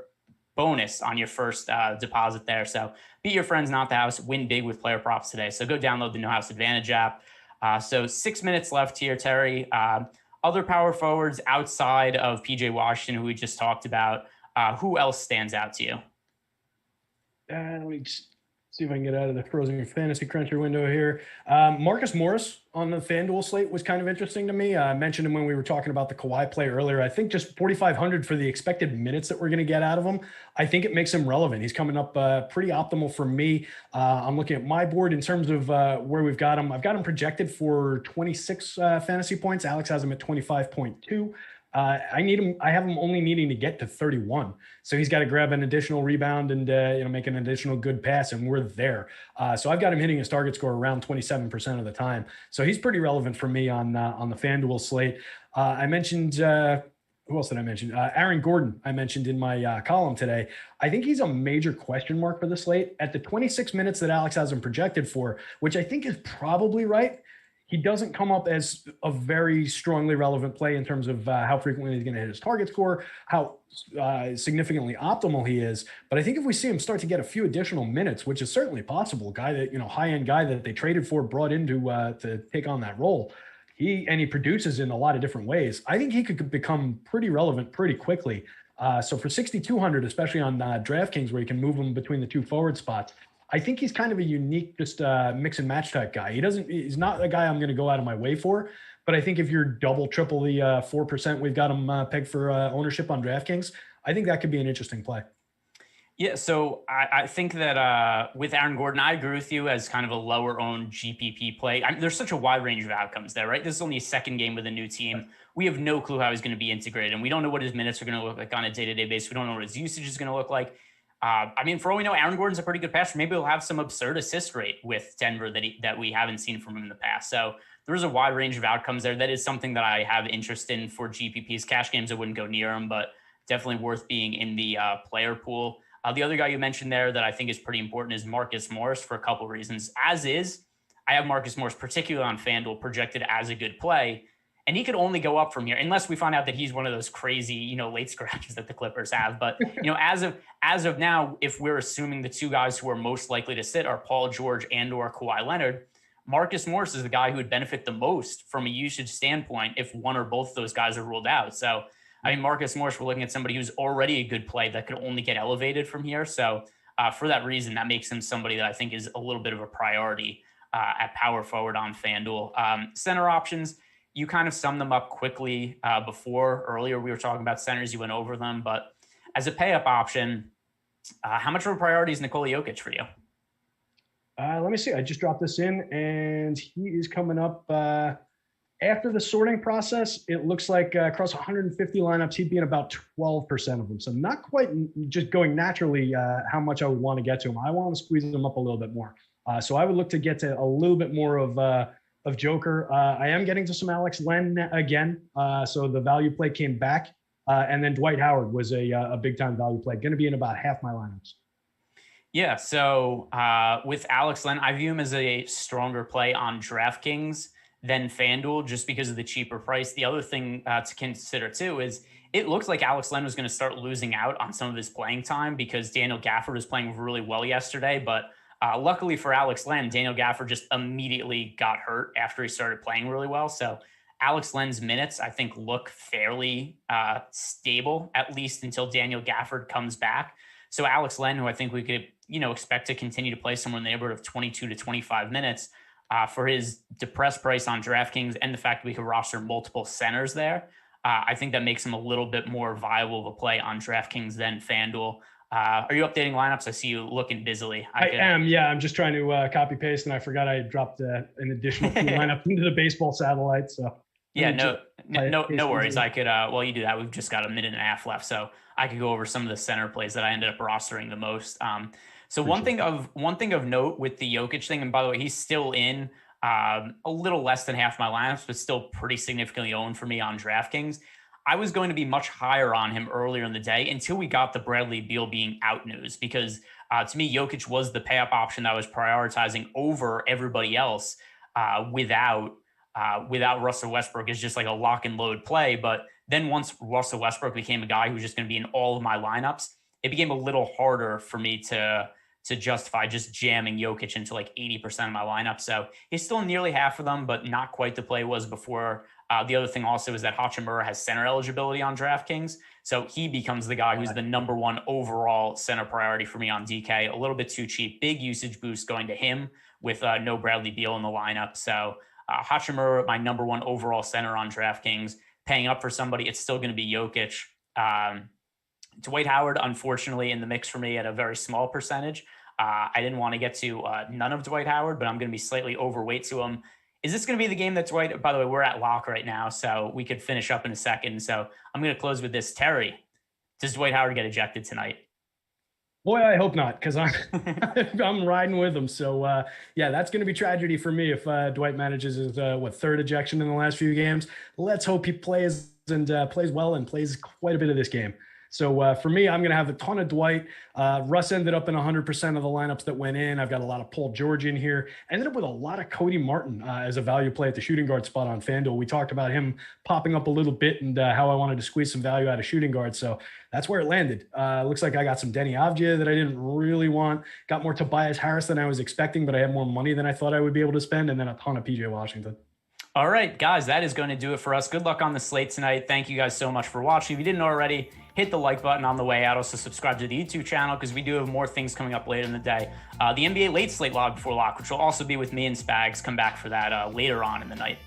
bonus on your first deposit there. So beat your friends, not the house, win big with player props today. So go download the No House Advantage app. So 6 minutes left here, Terry. Other power forwards outside of PJ Washington, who we just talked about, who else stands out to you? Let me just see if I can get out of the frozen fantasy cruncher window here. Marcus Morris on the FanDuel slate was kind of interesting to me. I mentioned him when we were talking about the Kawhi play earlier. I think just 4,500 for the expected minutes that we're going to get out of him. I think it makes him relevant. He's coming up pretty optimal for me. I'm looking at my board in terms of where we've got him. I've got him projected for 26 fantasy points. Alex has him at 25.2. I have him only needing to get to 31. So he's got to grab an additional rebound and make an additional good pass, and we're there. So I've got him hitting his target score around 27% of the time. So he's pretty relevant for me on the FanDuel slate. I mentioned who else did I mention? Aaron Gordon, I mentioned in my column today. I think he's a major question mark for the slate. At the 26 minutes that Alex has him projected for, which I think is probably right, he doesn't come up as a very strongly relevant play in terms of how frequently he's going to hit his target score, how significantly optimal he is. But I think if we see him start to get a few additional minutes, which is certainly possible, guy that, high-end guy that they traded for, brought in to take on that role, he produces in a lot of different ways. I think he could become pretty relevant pretty quickly. So for 6,200, especially on DraftKings, where you can move him between the two forward spots, I think he's kind of a unique, just mix and match type guy. He's not a guy I'm going to go out of my way for, but I think if you're double, triple the 4% we've got him pegged for ownership on DraftKings, I think that could be an interesting play. Yeah, so I think that with Aaron Gordon, I agree with you as kind of a lower owned GPP play. There's such a wide range of outcomes there, right? This is only a second game with a new team. We have no clue how he's going to be integrated, and we don't know what his minutes are going to look like on a day-to-day basis. We don't know what his usage is going to look like. For all we know, Aaron Gordon's a pretty good passer. Maybe he'll have some absurd assist rate with Denver that we haven't seen from him in the past. So there's a wide range of outcomes there. That is something that I have interest in for GPPs. Cash games, I wouldn't go near him, but definitely worth being in the player pool. The other guy you mentioned there that I think is pretty important is Marcus Morris for a couple of reasons. I have Marcus Morris, particularly on FanDuel, projected as a good play. And he could only go up from here unless we find out that he's one of those crazy, late scratches that the Clippers have. But, as of now, if we're assuming the two guys who are most likely to sit are Paul George and or Kawhi Leonard, Marcus Morris is the guy who would benefit the most from a usage standpoint if one or both of those guys are ruled out. So, Marcus Morris, we're looking at somebody who's already a good play that could only get elevated from here. So for that reason, that makes him somebody that I think is a little bit of a priority at power forward on FanDuel. Center options, you kind of summed them up quickly earlier we were talking about centers, you went over them, but as a pay up option, how much of a priority is Nikola Jokic for you? Let me see. I just dropped this in and he is coming up after the sorting process. It looks like across 150 lineups, he'd be in about 12% of them. So not quite just going naturally how much I would want to get to him. I want to squeeze him up a little bit more. So I would look to get to a little bit more of Joker. I am getting to some Alex Len again. So the value play came back. And then Dwight Howard was a big time value play. Going to be in about half my lineups. Yeah. So with Alex Len, I view him as a stronger play on DraftKings than FanDuel just because of the cheaper price. The other thing to consider too is it looks like Alex Len was going to start losing out on some of his playing time because Daniel Gafford was playing really well yesterday. But luckily for Alex Len, Daniel Gafford just immediately got hurt after he started playing really well. So Alex Len's minutes, I think, look fairly stable, at least until Daniel Gafford comes back. So Alex Len, who I think we could, expect to continue to play somewhere in the neighborhood of 22 to 25 minutes, for his depressed price on DraftKings and the fact that we could roster multiple centers there, I think that makes him a little bit more viable of a play on DraftKings than FanDuel. Are you updating lineups? I see you looking busily. I am. Yeah, I'm just trying to copy paste, and I forgot I dropped an additional lineup into the baseball satellite. So yeah, no worries. I could. While you do that, we've just got a minute and a half left, so I could go over some of the center plays that I ended up rostering the most. So one thing of note with the Jokic thing, and by the way, he's still in a little less than half my lineups, but still pretty significantly owned for me on DraftKings. I was going to be much higher on him earlier in the day until we got the Bradley Beal being out news, because to me, Jokic was the pay up option that I was prioritizing over everybody else without Russell Westbrook is just like a lock and load play. But then once Russell Westbrook became a guy who was just going to be in all of my lineups, it became a little harder for me to justify just jamming Jokic into like 80% of my lineup. So he's still nearly half of them, but not quite the play was before. The other thing also is that Hachimura has center eligibility on DraftKings. So he becomes the guy who's the number one overall center priority for me on DK. A little bit too cheap, big usage boost going to him with no Bradley Beal in the lineup. So Hachimura, my number one overall center on DraftKings, paying up for somebody, it's still going to be Jokic. Dwight Howard, unfortunately, in the mix for me at a very small percentage. I didn't want to get to none of Dwight Howard, but I'm going to be slightly overweight to him. Is this going to be the game that's Dwight? By the way, we're at lock right now, so we could finish up in a second. So I'm going to close with this. Terry, does Dwight Howard get ejected tonight? Boy, I hope not, because I'm riding with him. So, yeah, that's going to be tragedy for me if Dwight manages his, third ejection in the last few games. Let's hope he plays well and plays quite a bit of this game. So for me, I'm going to have a ton of Dwight. Russ ended up in 100% of the lineups that went in. I've got a lot of Paul George in here. Ended up with a lot of Cody Martin as a value play at the shooting guard spot on FanDuel. We talked about him popping up a little bit and how I wanted to squeeze some value out of shooting guard. So that's where it landed. Looks like I got some Denny Avdija that I didn't really want. Got more Tobias Harris than I was expecting, but I had more money than I thought I would be able to spend. And then a ton of PJ Washington. All right, guys, that is going to do it for us. Good luck on the slate tonight. Thank you guys so much for watching. If you didn't already, hit the like button on the way out. Also subscribe to the YouTube channel because we do have more things coming up later in the day. The NBA late slate log before lock, which will also be with me and Spags. Come back for that later on in the night.